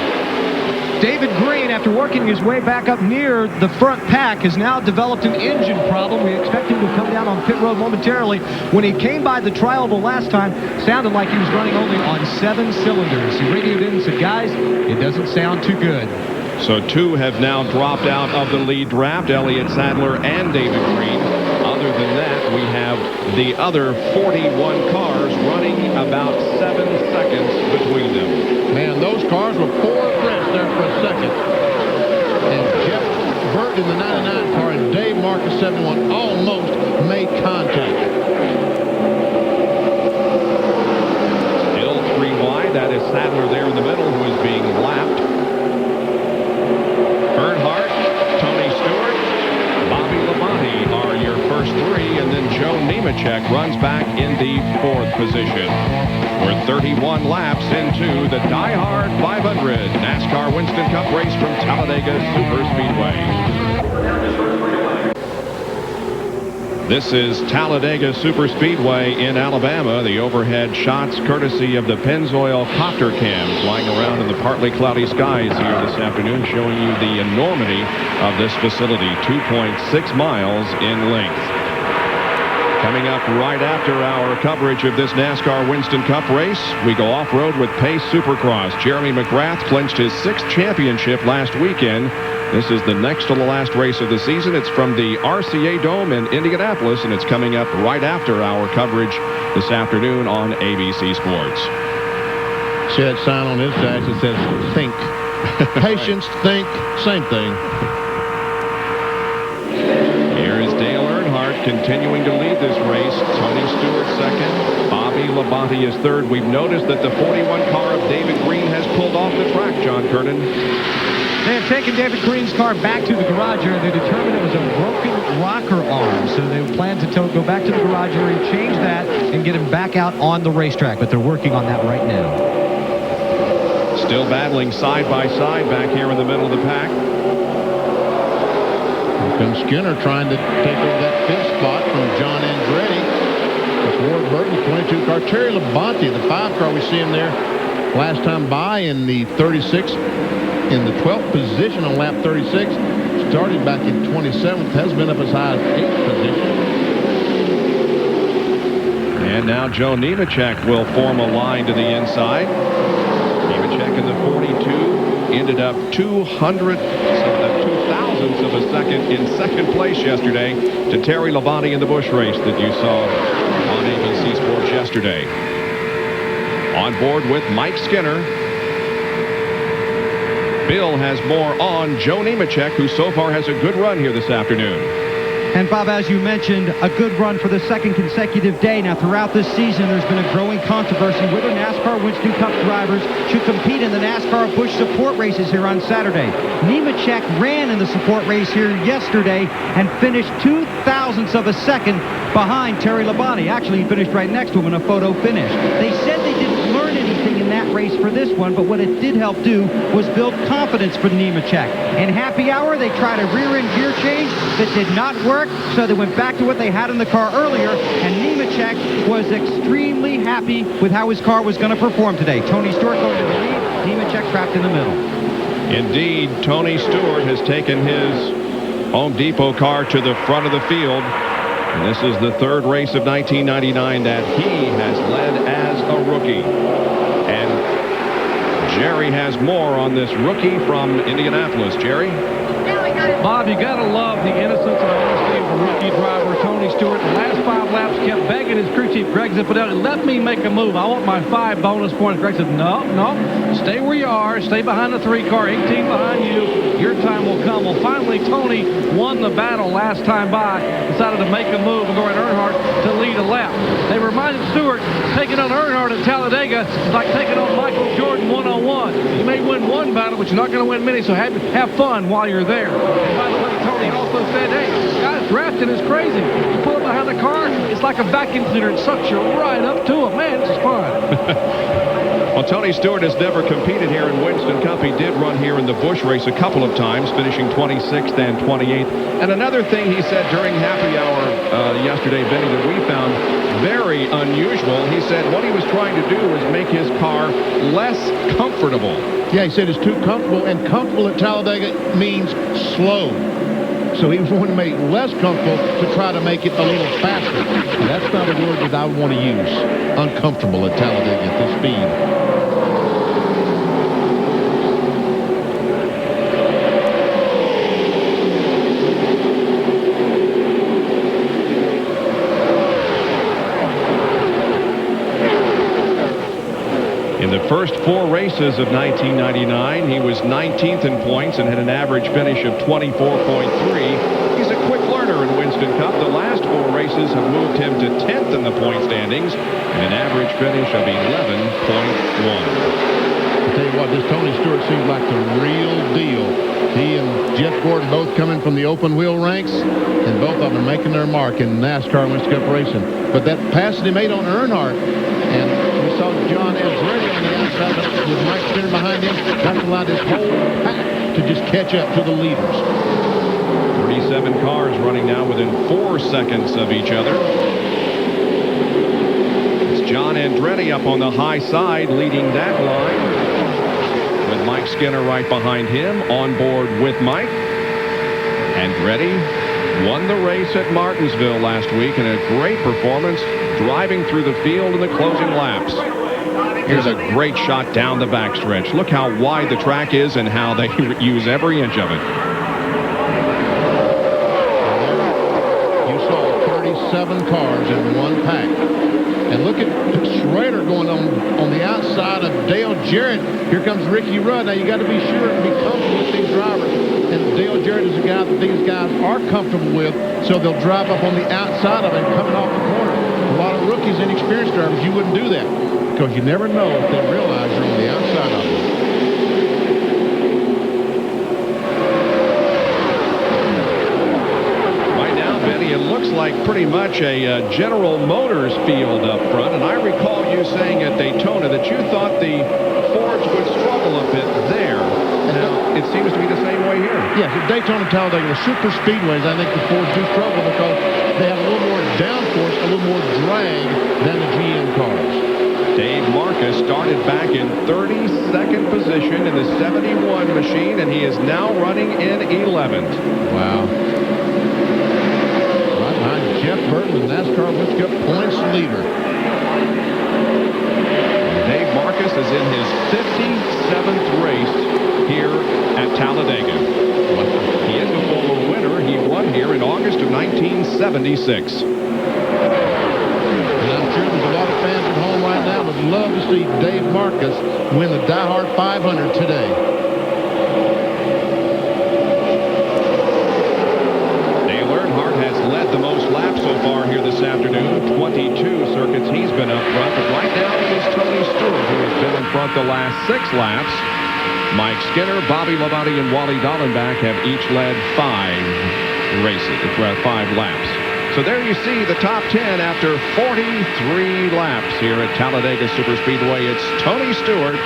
David Green, after working his way back up near the front pack, has now developed an engine problem. We expect him to come down on pit road momentarily. When he came by the trial the last time, sounded like he was running only on 7 cylinders. He radioed in and said, guys, it doesn't sound too good. So 2 have now dropped out of the lead draft, Elliott Sadler and David Green. Other than that, we have the other 41 cars running about 7 seconds between them. Man, those cars were 4 abreast there for a second. And Jeff Burton in the 99 car and Dave Marcus 71 almost made contact. Still 3 wide. That is Sadler there in the middle who is being lapped. Earnhardt, Tony Stewart, Bobby Labonte are your first 3, and then Joe Nemechek runs back in the 4th position. We're 31 laps into the DieHard 500 NASCAR Winston Cup race from Talladega Superspeedway. This is Talladega Superspeedway in Alabama. The overhead shots courtesy of the Pennzoil copter cam flying around in the partly cloudy skies here this afternoon, showing you the enormity of this facility, 2.6 miles in length. Coming up right after our coverage of this NASCAR Winston Cup race, we go off-road with Pace Supercross. Jeremy McGrath clinched his 6th championship last weekend. This is the next to the last race of the season. It's from the RCA Dome in Indianapolis, and it's coming up right after our coverage this afternoon on ABC Sports. See that sign on his dash that says think. Patience, think, same thing. Here is Dale Earnhardt continuing to lead this race. Tony Stewart second. Bobby Labonte is third. We've noticed that the 41 car of David Green has pulled off the track, John Kernan. They have taken David Green's car back to the garage area. They determined it was a broken rocker arm, so they plan to go back to the garage area, change that, and get him back out on the racetrack. But they're working on that right now. Still battling side by side back here in the middle of the pack. Here comes Skinner trying to take over that 5th spot from John Andretti. It's Ward Burton, 22 car. Terry Labonte, the 5 car, we see him there last time by in the 36th, in the 12th position on lap 36. Started back in 27th, has been up as high as 8th position. And now Joe Nemechek will form a line to the inside. Nemechek in the 42 ended up 2/2000ths of a second in second place yesterday to Terry Labonte in the Busch race that you saw on ABC Sports yesterday. On board with Mike Skinner. Bill has more on Joe Nemechek, who so far has a good run here this afternoon. And, Bob, as you mentioned, a good run for the 2nd consecutive day. Now, throughout this season, there's been a growing controversy whether NASCAR Winston Cup drivers should compete in the NASCAR Busch support races here on Saturday. Nemechek ran in the support race here yesterday and finished 0.02 of a second behind Terry Labonte. Actually, he finished right next to him in a photo finish. They said they didn't learn anything in that race for this one, but what it did help do was build confidence for Nemechek. In happy hour, they tried a rear-end gear change that did not work, so they went back to what they had in the car earlier, and Nemechek was extremely happy with how his car was going to perform today. Tony Stewart going to the lead, Nemechek trapped in the middle. Indeed, Tony Stewart has taken his Home Depot car to the front of the field. And this is the 3rd race of 1999 that he has led as a rookie. And Jerry has more on this rookie from Indianapolis. Jerry? Bob, you got to love the innocence and honesty of the rookie driver, Tony Stewart. The last 5 laps kept begging his crew chief, Greg Zipadelli, let me make a move. I want my 5 bonus points. Greg said, no, stay where you are. Stay behind the 3 car, 18 behind you. Your time will come. Well, finally, Tony won the battle last time by, decided to make a move and go around Earnhardt to lead a lap. They reminded Stewart, taking on Earnhardt at Talladega is like taking on Michael Jordan one-on-one. You may win one battle, but you're not going to win many, so have fun while you're there. And by the way, Tony also said, hey, guys, drafting is crazy. You pull it behind the car, it's like a vacuum cleaner. It sucks you right up to it. Man, this is fun. Well, Tony Stewart has never competed here in Winston Cup. He did run here in the Busch race a couple of times, finishing 26th and 28th. And another thing he said during happy hour yesterday, Benny, that we found very unusual, he said what he was trying to do was make his car less comfortable. Yeah, he said it's too comfortable, and comfortable at Talladega means slow. So he was wanting to make it less comfortable to try to make it a little faster. That's not a word that I would want to use. Uncomfortable at Talladega at this speed. In the first 4 races of 1999, he was 19th in points and had an average finish of 24.3. He's a quick learner in Winston Cup. The last 4 races have moved him to 10th in the point standings and an average finish of 11.1. I'll tell you what, this Tony Stewart seems like the real deal. He and Jeff Gordon both coming from the open wheel ranks, and both of them making their mark in NASCAR Winston Cup racing. But that pass that he made on Earnhardt, and we saw John Andretti on the outside with Mike Skinner behind him, that's allowed this whole pack to just catch up to the leaders. 37 cars running now within 4 seconds of each other. It's John Andretti up on the high side leading that line, with Mike Skinner right behind him, on board with Mike. Andretti Won the race at Martinsville last week in a great performance driving through the field in the closing laps. Here's a great shot down the backstretch. Look how wide the track is and how they use every inch of it. You saw 37 cars in one pack. And look at Schrader going on the outside of Dale Jarrett. Here comes Ricky Rudd. Now, you got to be sure and be comfortable with these drivers. And Dale Jarrett is a guy that these guys are comfortable with, so they'll drive up on the outside of it coming off the corner. A lot of rookies, inexperienced drivers, you wouldn't do that because you never know if they realize you're on the outside of it. It looks like pretty much a General Motors field up front, and I recall you saying at Daytona that you thought the Fords would struggle a bit there. Now, it seems to be the same way here. Yes, at Daytona, Talladega, the super speedways, I think the Fords do struggle because they have a little more downforce, a little more drag than the GM cars. Dave Marcus started back in 32nd position in the 71 machine, and he is now running in 11th. Wow. Jeff Burton, the NASCAR Whiskey Cup points leader. Dave Marcus is in his 57th race here at Talladega. He is a former winner. He won here in August of 1976. And I'm sure there's a lot of fans at home right now would love to see Dave Marcus win the DieHard 500 today. The most laps so far here this afternoon, 22 circuits he's been up front, but right now it is Tony Stewart who has been in front the last 6 laps. Mike Skinner, Bobby Labonte, and Wally Dallenbach have each led 5 laps. So there you see the top 10 after 43 laps here at Talladega Superspeedway. It's Tony Stewart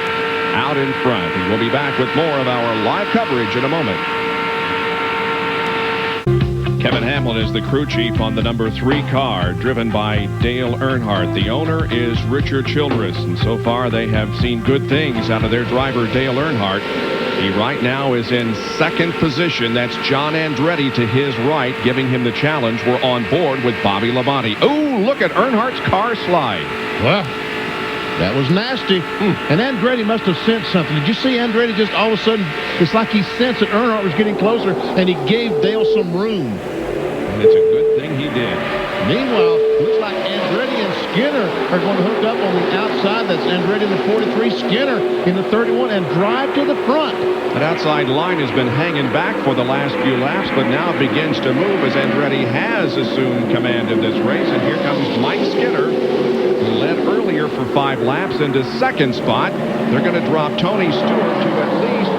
out in front. And we'll be back with more of our live coverage in a moment. Kevin Hamlin is the crew chief on the number 3 car, driven by Dale Earnhardt. The owner is Richard Childress, and so far they have seen good things out of their driver, Dale Earnhardt. He right now is in 2nd position. That's John Andretti to his right, giving him the challenge. We're on board with Bobby Labonte. Oh, look at Earnhardt's car slide. Well, that was nasty. And Andretti must have sensed something. Did you see Andretti just all of a sudden, it's like he sensed that Earnhardt was getting closer, and he gave Dale some room. And it's a good thing he did. Meanwhile, it looks like Andretti and Skinner are going to hook up on the outside. That's Andretti in the 43, Skinner in the 31, and drive to the front. That outside line has been hanging back for the last few laps, but now begins to move as Andretti has assumed command of this race. And here comes Mike Skinner, who led earlier for 5 laps into 2nd spot. They're going to drop Tony Stewart to at least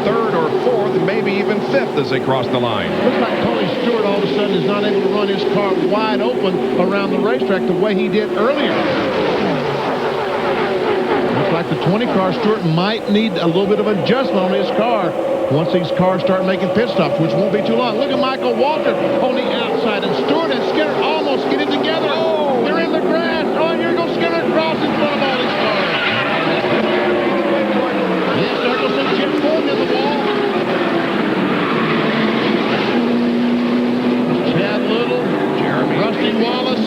3rd or 4th, maybe even 5th as they cross the line. Looks like Tony Stewart all of a sudden is not able to run his car wide open around the racetrack the way he did earlier. Looks like the 20 car Stewart might need a little bit of adjustment on his car once these cars start making pit stops, which won't be too long. Look at Michael Walker on the outside, and Stewart and Skinner almost getting together. Oh, they're in the grass. Oh, and here goes Skinner across in front of all these cars. Yes, there goes some Jim Ford in the wall. Chad Little, Rusty Wallace.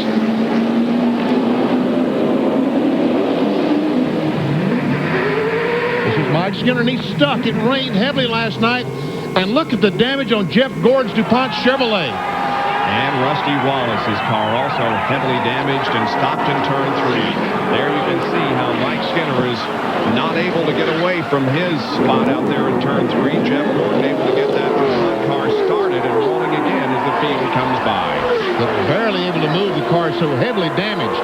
This is Mike Skinner, and he's stuck. It rained heavily last night. And look at the damage on Jeff Gordon's DuPont Chevrolet. And Rusty Wallace's car also heavily damaged and stopped in turn 3. There you can see how Mike Skinner is not able to get away from his spot out there in turn 3. Jeff Gordon able to get that car started and rolling again as the field comes by. But barely able to move the car, so heavily damaged.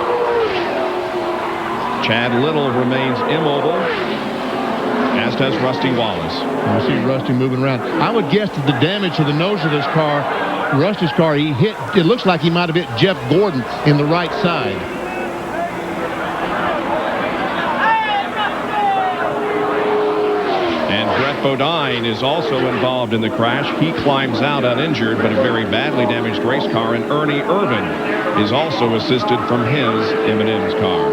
Chad Little remains immobile, as does Rusty Wallace. You see Rusty moving around. I would guess that the damage to the nose of this car, Rusty's car, he hit, it looks like he might have hit Jeff Gordon in the right side. And Brett Bodine is also involved in the crash. He climbs out uninjured, but a very badly damaged race car. And Ernie Irvin is also assisted from his M&M's car.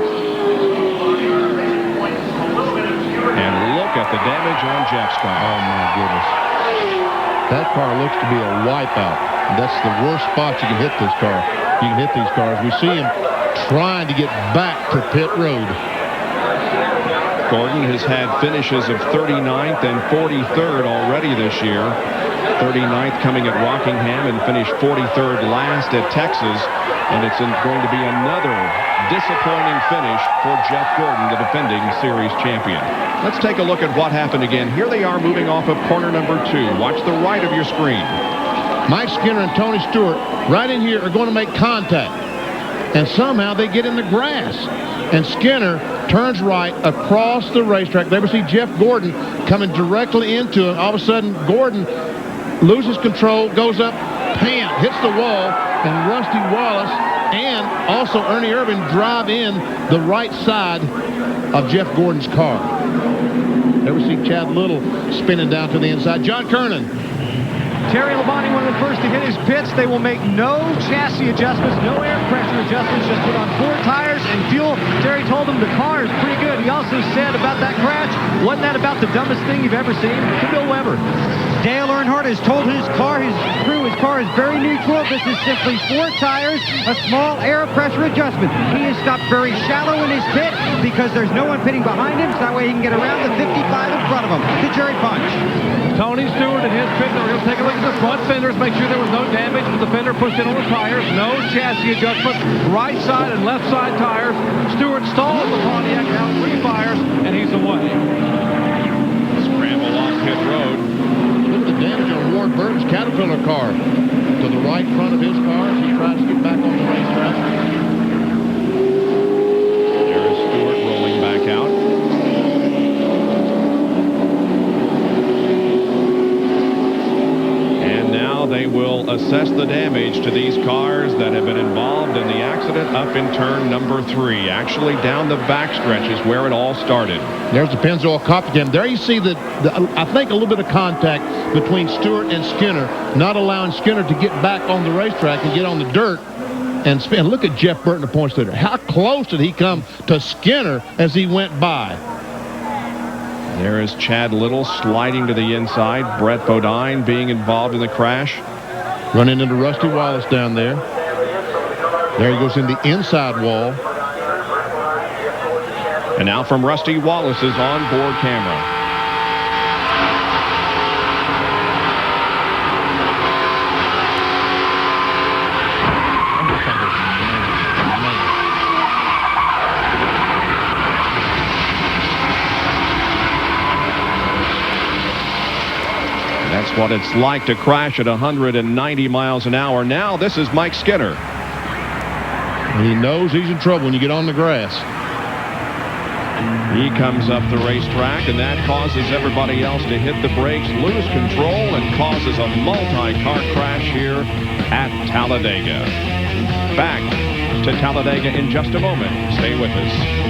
And look at the damage on Jeff's car. Oh, my goodness. That car looks to be a wipeout. That's the worst spot you can hit this car. You can hit these cars. We see him trying to get back to pit road. Gordon has had finishes of 39th and 43rd already this year. 39th coming at Rockingham and finished 43rd last at Texas. And it's going to be another disappointing finish for Jeff Gordon, the defending series champion. Let's take a look at what happened again. Here they are moving off of corner number 2. Watch the right of your screen. Mike Skinner and Tony Stewart right in here are going to make contact. And somehow they get in the grass. And Skinner turns right across the racetrack. There we see Jeff Gordon coming directly into it. All of a sudden, Gordon loses control, goes up, pam, hits the wall, and Rusty Wallace and also Ernie Irvin drive in the right side of Jeff Gordon's car. There we see Chad Little spinning down to the inside. John Kernan. Terry Labonte, one of the first to hit his pits. They will make no chassis adjustments, no air pressure adjustments, just put on 4 tires and fuel. Terry told him the car is pretty good. He also said about that crash, wasn't that about the dumbest thing you've ever seen? To Bill Weber. Dale Earnhardt has told his car is very neutral. This is simply 4 tires, a small air pressure adjustment. He has stopped very shallow in his pit because there's no one pitting behind him, so that way he can get around the 55 in front of him. The Jerry Punch. Tony Stewart and his pit. We're going to take a look at the front fenders, make sure there was no damage with the fender pushed in on the tires. No chassis adjustment. Right side and left side tires. Stewart stalls the Pontiac, now 3 fires, and he's away. Scramble off pit road. Look at the damage on Ward Burton's Caterpillar car. To the right front of his car as he tries to get back on the racetrack. There is Stewart rolling back out. And now they will assess the damage to these cars that have been involved in the accident up in turn number 3. Actually down the backstretch is where it all started. There's the Pennzoil copy cam. There you see I think a little bit of contact between Stewart and Skinner, not allowing Skinner to get back on the racetrack and get on the dirt and spin. Look at Jeff Burton, the points leader. How close did he come to Skinner as he went by? There is Chad Little sliding to the inside. Brett Bodine being involved in the crash. Running into Rusty Wallace down there. There he goes in the inside wall. And now from Rusty Wallace's onboard camera. That's what it's like to crash at 190 miles an hour. Now this is Mike Skinner. And he knows he's in trouble when you get on the grass. He comes up the racetrack, and that causes everybody else to hit the brakes, lose control, and causes a multi-car crash here at Talladega. Back to Talladega in just a moment. Stay with us.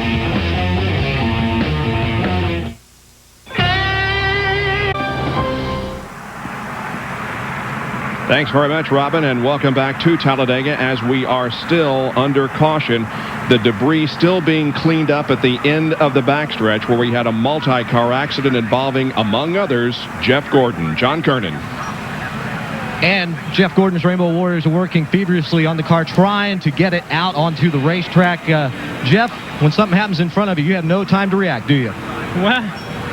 Thanks very much, Robin, and welcome back to Talladega as we are still under caution. The debris still being cleaned up at the end of the backstretch where we had a multi-car accident involving, among others, Jeff Gordon. John Kernan. And Jeff Gordon's Rainbow Warriors are working feverishly on the car, trying to get it out onto the racetrack. Jeff, when something happens in front of you, you have no time to react, do you? Well,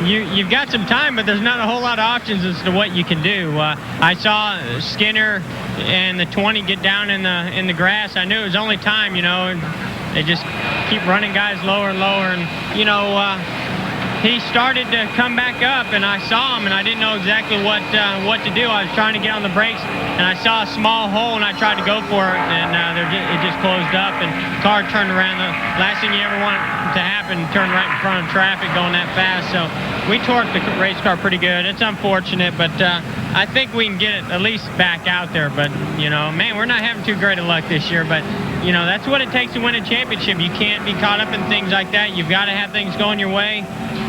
you've got some time, but there's not a whole lot of options as to what you can do. I saw Skinner and the 20 get down in the grass. I knew it was only time, you know, and they just keep running guys lower and lower. And, you know, he started to come back up, and I saw him, and I didn't know exactly what to do. I was trying to get on the brakes, and I saw a small hole, and I tried to go for it, and it just closed up, and the car turned around. The last thing you ever want to happen, turn right in front of traffic going that fast. So we torqued the race car pretty good. It's unfortunate, but I think we can get it at least back out there. But, you know, man, we're not having too great of luck this year, but, you know, that's what it takes to win a championship. You can't be caught up in things like that. You've got to have things going your way.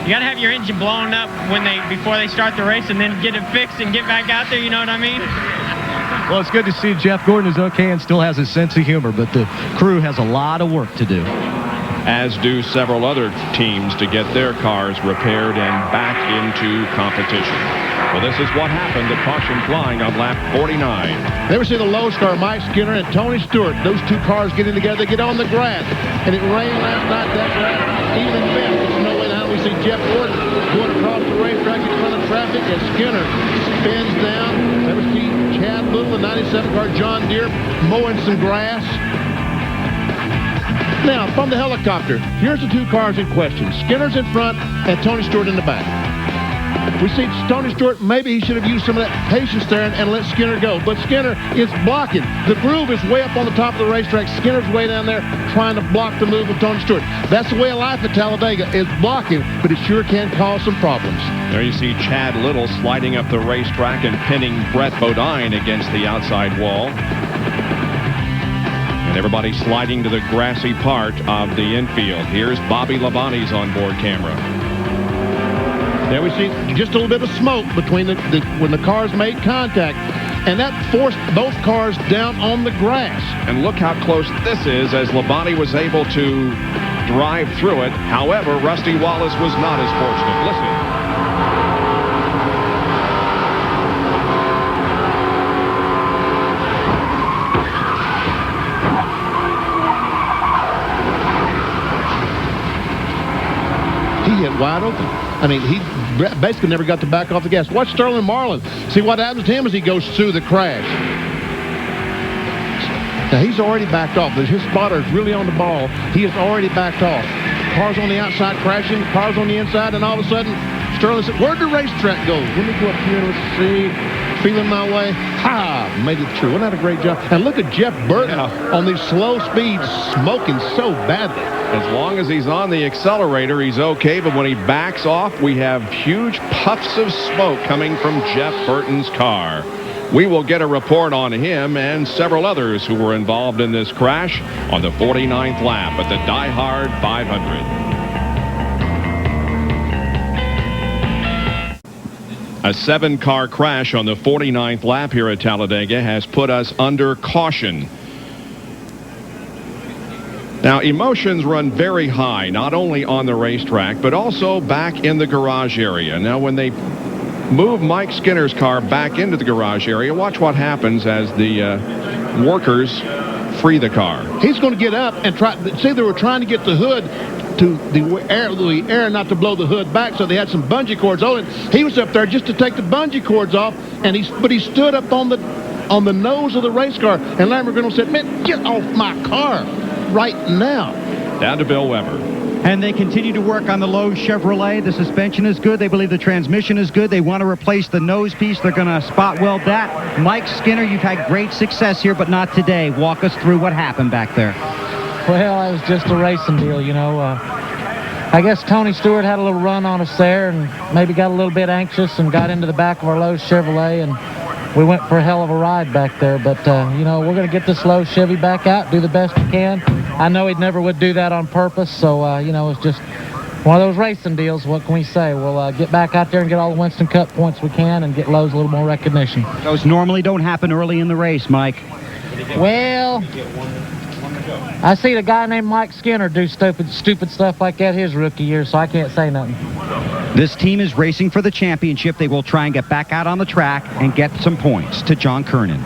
You got to have your engine blown up before they start the race and then get it fixed and get back out there, you know what I mean? Well, it's good to see Jeff Gordon is okay and still has his sense of humor, but the crew has a lot of work to do. as do several other teams to get their cars repaired and back into competition. Well, this is what happened. The caution flying on lap 49. Never see the Lowe's car, Mike Skinner and Tony Stewart. Those two cars getting together. They get on the grass. And it rained last night. That grass even bent. There's no way now we see Jeff Burton going across the racetrack in front of traffic as Skinner spins down. Never see Chad Little, the 97 car John Deere, mowing some grass. Now, from the helicopter, here's the two cars in question. Skinner's in front and Tony Stewart in the back. We see Tony Stewart, maybe he should have used some of that patience there and let Skinner go. But Skinner is blocking. The groove is way up on the top of the racetrack. Skinner's way down there trying to block the move of Tony Stewart. That's the way of life at Talladega, is blocking, but it sure can cause some problems. There you see Chad Little sliding up the racetrack and pinning Brett Bodine against the outside wall. And everybody sliding to the grassy part of the infield. Here's Bobby Labonte's onboard camera. There we see just a little bit of smoke between when the cars made contact, and that forced both cars down on the grass. And look how close this is as Labonte was able to drive through it. However, Rusty Wallace was not as fortunate. Listen. He hit wide open. I mean, he basically never got to back off the gas. Watch Sterling Marlin. See what happens to him as he goes through the crash. Now, he's already backed off. His spotter is really on the ball. He has already backed off. Cars on the outside crashing, cars on the inside, and all of a sudden, Sterling said, where'd the racetrack go? Let me go up here. Let's see. Feeling my way. Ha! Made it through. Wasn't that a great job? And look at Jeff Burton on these slow speeds, smoking so badly. As long as he's on the accelerator, he's okay. But when he backs off, we have huge puffs of smoke coming from Jeff Burton's car. We will get a report on him and several others who were involved in this crash on the 49th lap at the DieHard 500. A 7-car crash on the 49th lap here at Talladega has put us under caution. Now, emotions run very high, not only on the racetrack, but also back in the garage area. Now, when they move Mike Skinner's car back into the garage area, watch what happens as the workers free the car. He's going to get up and try. See, they were trying to get the hood to the air not to blow the hood back, so they had some bungee cords on it. He was up there just to take the bungee cords off, and he stood up on the nose of the race car, and Larry McGrinnell said, man, get off my car right now. Down to Bill Weber. And they continue to work on the Lowe's Chevrolet. The suspension is good. They believe the transmission is good. They want to replace the nose piece. They're going to spot weld that. Mike Skinner, you've had great success here, but not today. Walk us through what happened back there. Well, it was just a racing deal, you know. I guess Tony Stewart had a little run on us there and maybe got a little bit anxious and got into the back of our Lowe's Chevrolet, and we went for a hell of a ride back there. But, you know, we're going to get this Lowe's Chevy back out, do the best we can. I know he never would do that on purpose, so, you know, it's just one of those racing deals. What can we say? We'll get back out there and get all the Winston Cup points we can and get Lowe's a little more recognition. Those normally don't happen early in the race, Mike. Well, I see a guy named Mike Skinner do stupid stuff like that his rookie year, so I can't say nothing. This team is racing for the championship. They will try and get back out on the track and get some points. To John Kernan.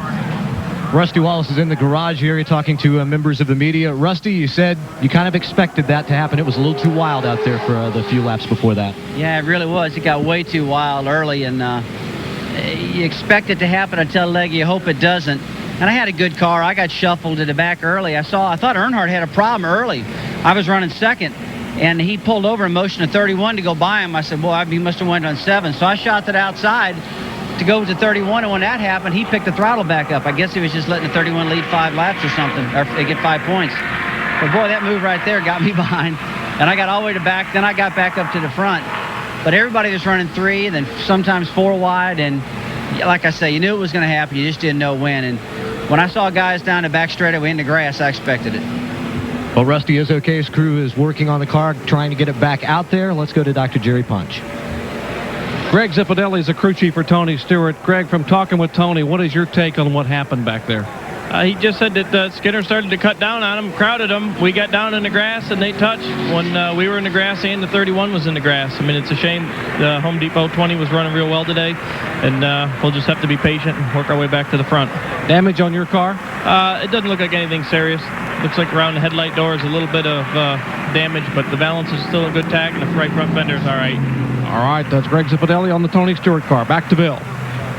Rusty Wallace is in the garage area talking to members of the media. Rusty, you said you kind of expected that to happen. It was a little too wild out there for the few laps before that. Yeah, it really was. It got way too wild early, and you expect it to happen at Talladega. You hope it doesn't. And I had a good car. I got shuffled to the back early. I thought Earnhardt had a problem early. I was running second, and he pulled over and motioned to 31 to go by him. I said, boy, he must have went on 7. So I shot to the outside to go to 31, and when that happened, he picked the throttle back up. I guess he was just letting the 31 lead 5 laps or something, or they get 5 points. But boy, that move right there got me behind, and I got all the way to back. Then I got back up to the front. But everybody was running 3, and then sometimes 4 wide, and like I say, you knew it was going to happen. You just didn't know when. And when I saw guys down the back straightaway in the grass, I expected it. Well, Rusty is okay. His crew is working on the car, trying to get it back out there. Let's go to Dr. Jerry Punch. Greg Zippodelli is a crew chief for Tony Stewart. Greg, from talking with Tony, what is your take on what happened back there? He just said that Skinner started to cut down on him, crowded him. We got down in the grass, and they touched when we were in the grass and the 31 was in the grass. I mean, it's a shame the Home Depot 20 was running real well today, and we'll just have to be patient and work our way back to the front. Damage on your car? It doesn't look like anything serious. Looks like around the headlight doors a little bit of damage, but the balance is still a good tag, and the right front fender is all right. All right, that's Greg Zipadelli on the Tony Stewart car. Back to Bill.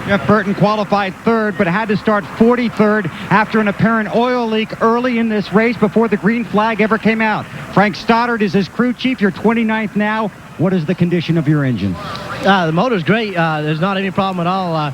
Jeff Burton qualified third, but had to start 43rd after an apparent oil leak early in this race before the green flag ever came out. Frank Stoddard is his crew chief. You're 29th now. What is the condition of your engine? The motor's great. There's not any problem at all.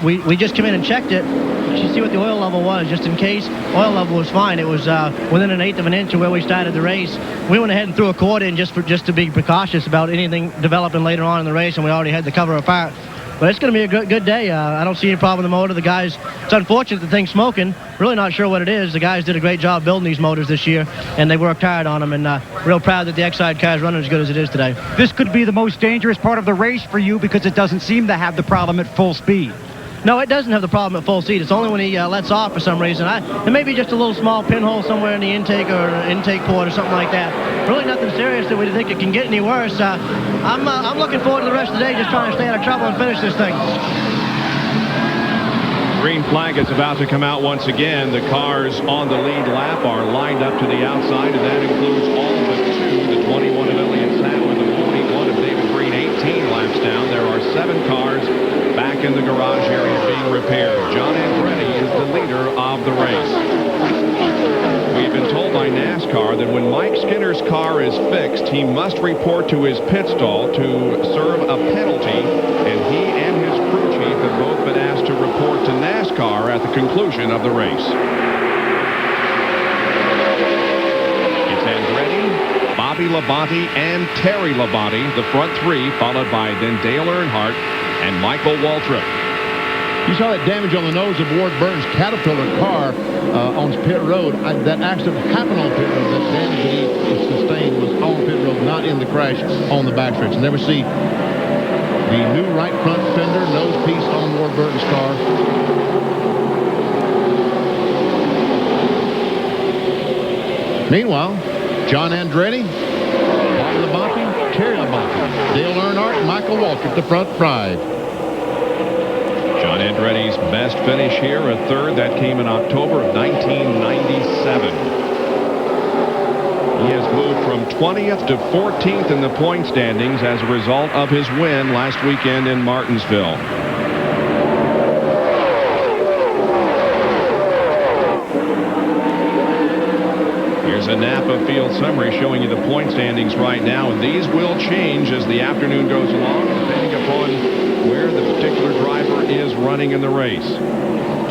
We just came in and checked it to see what the oil level was, just in case. Oil level was fine. It was within 1/8 of an inch of where we started the race. We went ahead and threw a cord in just to be precautious about anything developing later on in the race, and we already had the cover apart. But it's going to be a good day. I don't see any problem with the motor. The guys, it's unfortunate the thing's smoking. Really not sure what it is. The guys did a great job building these motors this year, and they worked hard on them, and real proud that the X-Side car is running as good as it is today. This could be the most dangerous part of the race for you because it doesn't seem to have the problem at full speed. No, it doesn't have the problem at full speed. It's only when he lets off for some reason. It may be just a little small pinhole somewhere in the intake or intake port or something like that. Really nothing serious that we think it can get any worse. I'm looking forward to the rest of the day, just trying to stay out of trouble and finish this thing. Green flag is about to come out once again. The cars on the lead lap are lined up to the outside, and that includes all but two. The 21 of Elliott Sadler, the 41 of David Green, 18 laps down. There are 7 cars back in the garage area being repaired. John Andretti is the leader of the race. We've been told by NASCAR that when Mike Skinner's car is fixed, he must report to his pit stall to serve a penalty, and he and his crew chief have both been asked to report to NASCAR at the conclusion of the race. It's Andretti, Bobby Labonte, and Terry Labonte, the front 3, followed by then Dale Earnhardt and Michael Waltrip. You saw that damage on the nose of Ward Burton's Caterpillar car on pit road. That accident happened on pit road. That damage that he sustained was on pit road, not in the crash on the backstretch. And there we see the new right front fender nose piece on Ward Burton's car. Meanwhile, John Andretti, Bobby Labonte, Terry Labonte, Dale Earnhardt, and Michael Waltrip, the front 5. John Andretti's best finish here, a third. That came in October of 1997. He has moved from 20th to 14th in the point standings as a result of his win last weekend in Martinsville. Here's a Napa field summary showing you the point standings right now, and these will change as the afternoon goes along, depending upon where the particular driver is running in the race.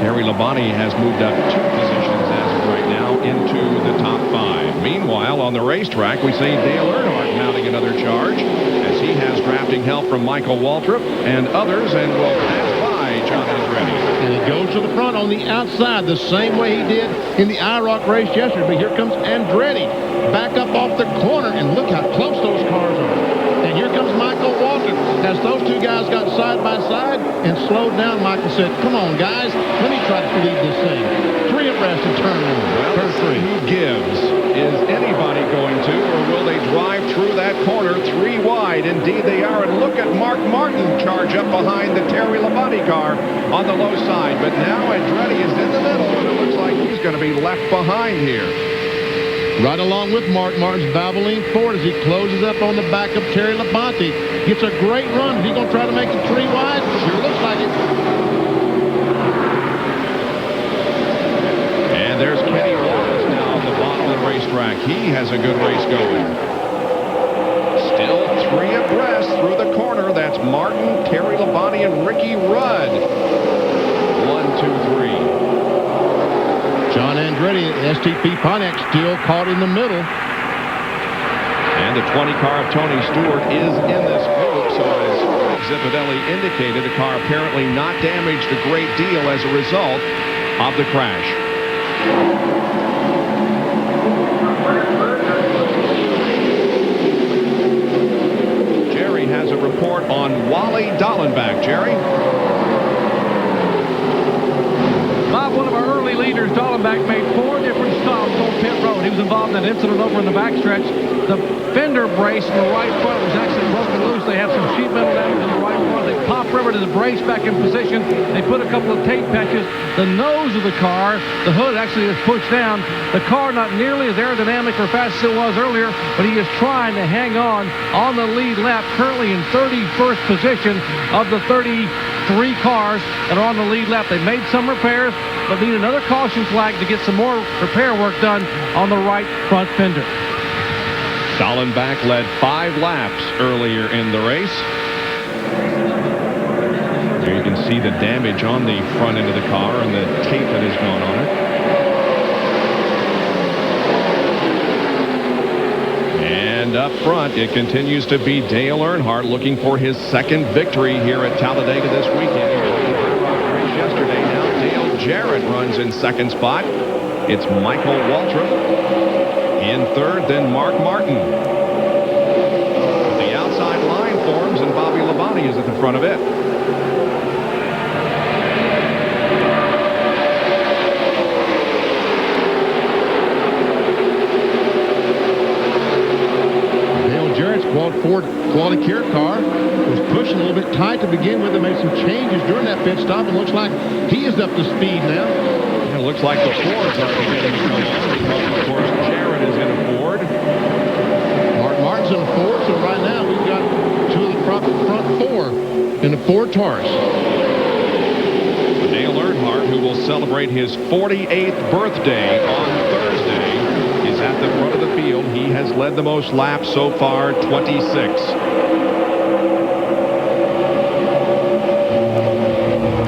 Terry Labonte has moved up 2 positions as of right now into the top 5. Meanwhile, on the racetrack, we see Dale Earnhardt mounting another charge as he has drafting help from Michael Waltrip and others, and will pass by John Andretti. And he goes to the front on the outside the same way he did in the IROC race yesterday. But here comes Andretti back up off the corner, and look how close those cars are. And here comes Michael Waltrip. As those 2 guys got side by side and slowed down, Michael said, "Come on, guys, let me try to lead this thing." 3 abreast in turn 1. Well, Turn 3. Who gives? Is anybody going to, or will they drive through that corner 3 wide? Indeed they are, and look at Mark Martin charge up behind the Terry Labonte car on the low side. But now Andretti is in the middle, and it looks like he's going to be left behind here. Right along with Mark Martin's Valvoline Ford as he closes up on the back of Terry Labonte. Gets a great run. Is he going to try to make it 3 wide? Sure looks like it. And there's Kenny Wallace now on the bottom of the racetrack. He has a good race going. Still 3 abreast through the corner. That's Martin, Terry Labonte, and Ricky Rudd. 1, 2, 3. John Andretti, STP Pontiac, still caught in the middle. And the 20 car of Tony Stewart is in this group, so as Zipadelli indicated, the car apparently not damaged a great deal as a result of the crash. Jerry has a report on Wally Dallenbach. Jerry? Bob, one of our early leaders Junior Stollenbach made 4 different stops on pit road. He was involved in an incident over in the backstretch. The fender brace in the right front was actually broken loose. They have some sheet metal damage in the right front. They popped riveted the brace back in position. They put a couple of tape patches. The nose of the car, the hood actually is pushed down. The car not nearly as aerodynamic or fast as it was earlier, but he is trying to hang on the lead lap, currently in 31st position of the 33 cars that are on the lead lap. They made some repairs, but need another caution flag to get some more repair work done on the right front fender. Stollenbach led 5 laps earlier in the race. There you can see the damage on the front end of the car and the tape that has gone on it. And up front, it continues to be Dale Earnhardt looking for his second victory here at Talladega this weekend. Yesterday, now Dale Jarrett runs in second spot. It's Michael Waltrip in third, then Mark Martin. The outside line forms, and Bobby Labonte is at the front of it. Ford quality care car was pushing a little bit tight to begin with. They made some changes during that pit stop, and looks like he is up to speed now. It looks like the Fords are beginning to come on, because of course Jarrett is in a Ford. Mark Martin's in a Ford, so right now we've got 2 of the front 4 in the Ford Taurus. Dale Earnhardt, who will celebrate his 48th birthday on Thursday, is at the front of the field. He has led the most laps so far, 26.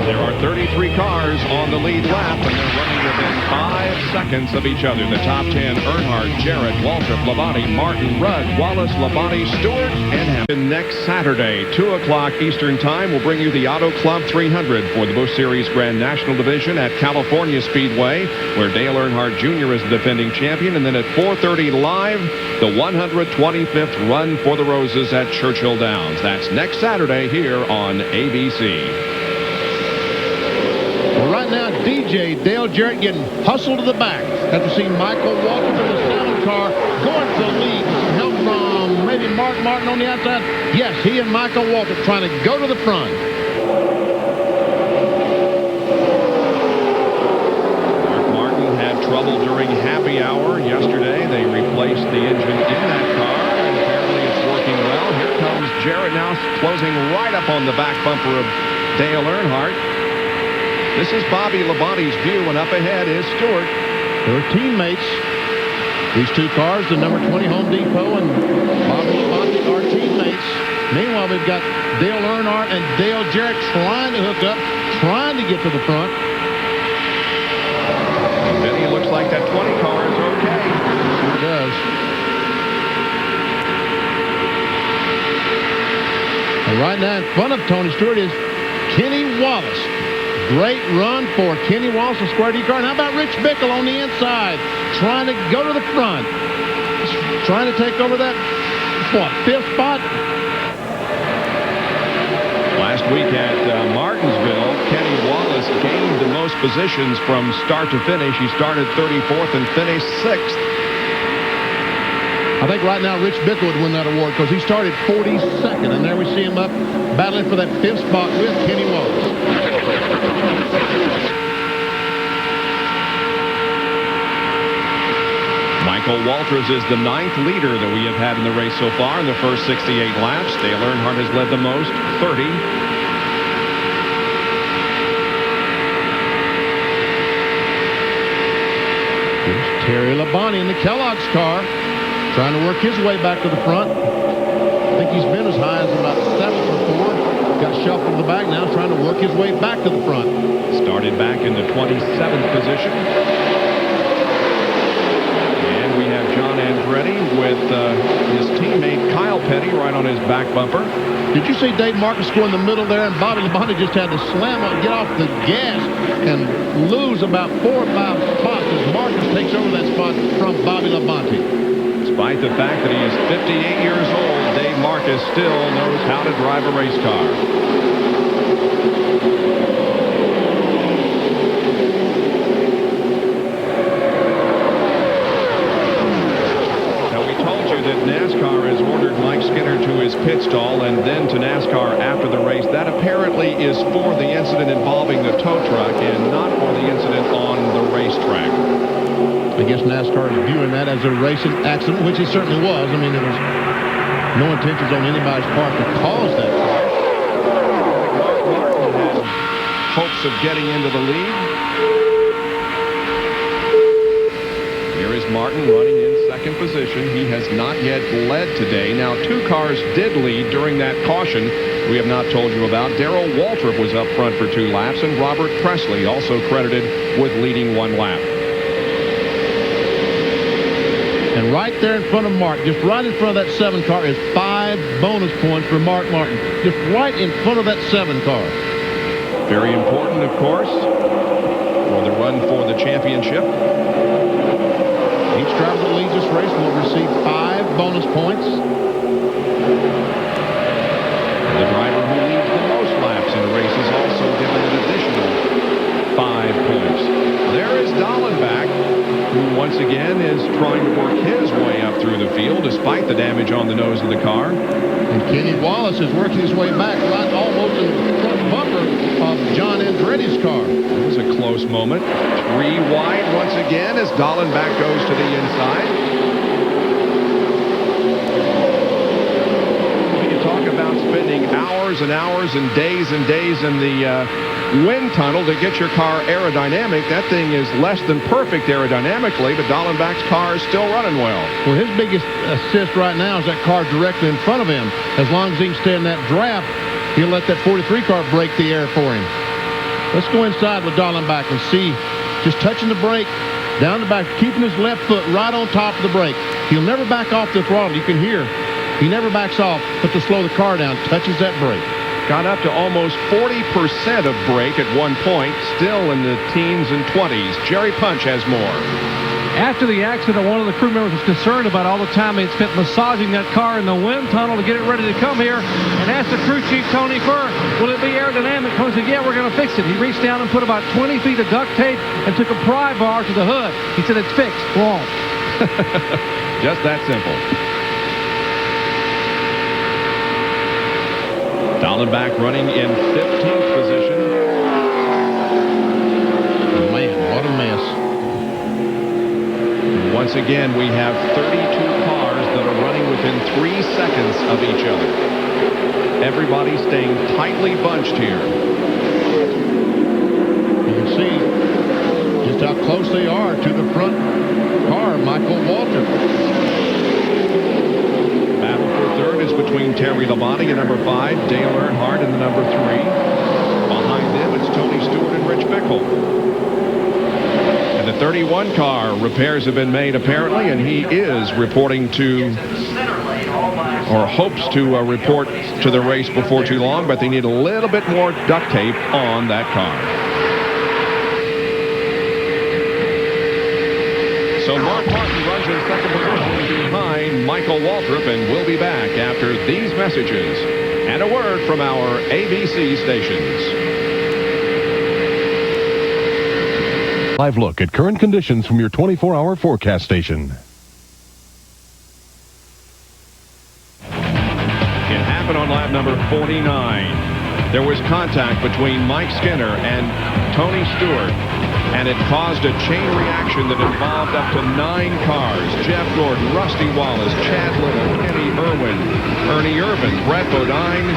There are 33 cars on the lead lap, and they're running within 5 seconds of each other. The top 10, Earnhardt, Jarrett, Waltrip, Labonte, Martin, Rudd, Wallace, Labonte, Stewart, and Hamilton. Next Saturday, 2 o'clock Eastern Time, we'll bring you the Auto Club 300 for the Busch Series Grand National Division at California Speedway, where Dale Earnhardt Jr. is the defending champion. And then at 4:30 live, the 125th Run for the Roses at Churchill Downs. That's next Saturday here on ABC. Well, right now, DJ Dale Jarrett getting hustled to the back after seeing Michael Waltrip in the 7 car going to the lead with some help from maybe Mark Martin on the outside. Yes, he and Michael Waltrip trying to go to the front. Mark Martin had trouble during happy hour yesterday. They replaced the engine in that car, and apparently it's working well. Here comes Jarrett now closing right up on the back bumper of Dale Earnhardt. This is Bobby Labonte's view, and up ahead is Stewart. They're teammates. These 2 cars, the number 20 Home Depot and Bobby Labonte, are teammates. Meanwhile, we've got Dale Earnhardt and Dale Jarrett trying to hook up, trying to get to the front. And Benny, looks like that 20 car is okay. Sure does. And right now in front of Tony Stewart is Kenny Wallace. Great run for Kenny Wallace, a Square D car. And how about Rich Bickle on the inside, trying to go to the front, trying to take over that, 5th spot? Last week at Martinsville, Kenny Wallace gained the most positions from start to finish. He started 34th and finished 6th. I think right now Rich Bickle would win that award because he started 42nd, and there we see him up battling for that 5th spot with Kenny Wallace. Michael Walters is the 9th leader that we have had in the race so far in the first 68 laps. Dale Earnhardt has led the most, 30. Here's Terry Labonte in the Kellogg's car, trying to work his way back to the front. I think he's been as high as about 7th before. Got shuffled to the back now, trying to work his way back to the front. Started back in the 27th position. And we have John Andretti with his teammate Kyle Petty right on his back bumper. Did you see Dave Marcus go in the middle there, and Bobby Labonte just had to slam up, get off the gas, and lose about 4 or 5 spots as Marcus takes over that spot from Bobby Labonte. Despite the fact that he is 58 years old, Dave Marcus still knows how to drive a race car. guess NASCAR is viewing that as a racing accident, which it certainly was. I mean, there was no intentions on anybody's part to cause that crash. Martin had hopes of getting into the lead. Here is Martin running in second position. He has not yet led today. Now, 2 cars did lead during that caution we have not told you about. Darrell Waltrip was up front for 2 laps, and Robert Presley also credited with leading 1 lap. And right there in front of Mark, just right in front of that 7 car, is 5 bonus points for Mark Martin. Just right in front of that 7 car. Very important, of course, for the run for the championship. Each driver that leads this race will receive 5 bonus points. The driver who leads the most laps in a race is also given an additional 5 points. There is Dallenbach, who once again is trying to work his way up through the field despite the damage on the nose of the car. And Kenny Wallace is working his way back right almost in the front bumper of John Andretti's car. It was a close moment. 3 wide once again as Dallenbach goes to the inside. When you talk about spending hours and hours and days in the wind tunnel to get your car aerodynamic, that thing is less than perfect aerodynamically, but Dallenbach's car is still running well. Well, his biggest assist right now is that car directly in front of him. As long as he can stay in that draft, he'll let that 43 car break the air for him. Let's go inside with Dallenbach and see, just touching the brake, down the back, keeping his left foot right on top of the brake. He'll never back off the throttle. You can hear he never backs off, but to slow the car down, touches that brake. Got up to almost 40% of brake at one point, still in the teens and 20s. Jerry Punch has more. After the accident, one of the crew members was concerned about all the time they'd spent massaging that car in the wind tunnel to get it ready to come here, and asked the crew chief, Tony Furr, will it be aerodynamic? Tony said, yeah, we're going to fix it. He reached down and put about 20 feet of duct tape and took a pry bar to the hood. He said, it's fixed. Go on. Just that simple. Dallenbach running in 15th position. Man, what a mess. Once again, we have 32 cars that are running within 3 seconds of each other. Everybody staying tightly bunched here. You can see just how close they are to the front car, Michael Waltrip. Battle for third is between Terry Labonte and number 5, Dale Earnhardt in the number 3. Behind them, it's Tony Stewart and Rich Bickle. And the 31 car, repairs have been made apparently, and he is reporting to, or hopes to report to the race before too long, but they need a little bit more duct tape on that car. So Mark Martin runs in second position behind Michael Waltrip, and we'll be back after these messages and a word from our ABC stations. Live look at current conditions from your 24-hour forecast station. It happened on lap number 49. There was contact between Mike Skinner and Tony Stewart, and it caused a chain reaction that involved up to 9 cars. Jeff Gordon, Rusty Wallace, Chad Little, Kenny Irwin, Ernie Irvin, Brett Bodine,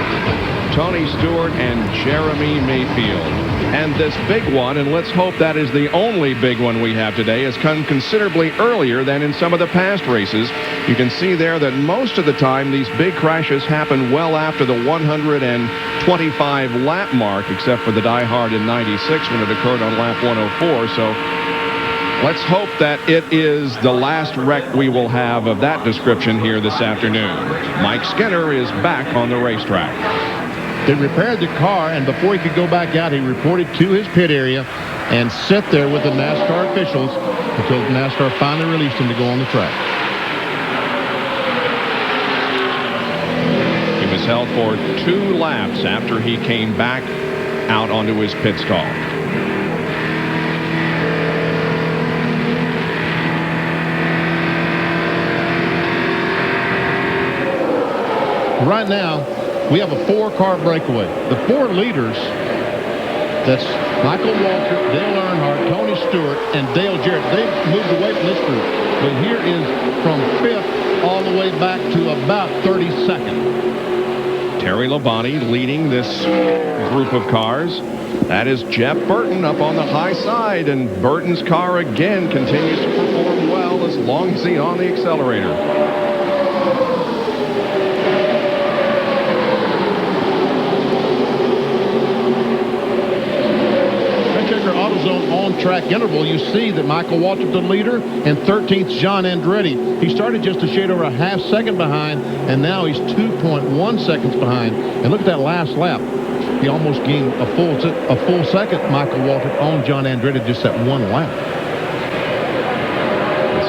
Tony Stewart, and Jeremy Mayfield. And this big one, and let's hope that is the only big one we have today, has come considerably earlier than in some of the past races. You can see there that most of the time these big crashes happen well after the 125 lap mark, except for the DieHard in 96 when it occurred on lap 104. So let's hope that it is the last wreck we will have of that description here this afternoon. Mike Skinner is back on the racetrack. They repaired the car, and before he could go back out, he reported to his pit area and sat there with the NASCAR officials until NASCAR finally released him to go on the track. He was held for 2 laps after he came back out onto his pit stall. Right now, we have a 4-car breakaway. The 4 leaders, that's Michael Waltrip, Dale Earnhardt, Tony Stewart and Dale Jarrett, they've moved away from this group. But here is from 5th all the way back to about 32nd. Terry Labonte leading this group of cars. That is Jeff Burton up on the high side, and Burton's car again continues to perform well as long as he's on the accelerator. AutoZone on-track interval, you see that Michael Waltrip the leader, and 13th John Andretti. He started just a shade over a half second behind, and now he's 2.1 seconds behind. And look at that last lap. He almost gained a full second, Michael Waltrip, on John Andretti, just that one lap.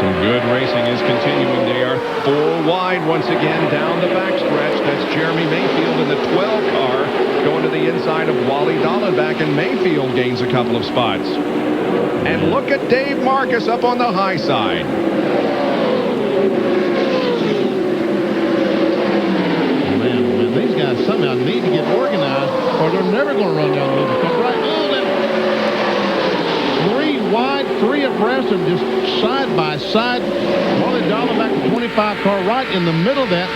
Some good racing is continuing. They are 4 wide once again down the backstretch. That's Jeremy Mayfield in the 12 car going to the inside of Wally Dallenbach, and Mayfield gains a couple of spots. And look at Dave Marcus up on the high side. Man, these guys somehow need to get organized, or they're never going to run down the middle. Right, three wide, 3 abreast, and just side by side. Wally Dallenbach, the 25 car, right in the middle of that.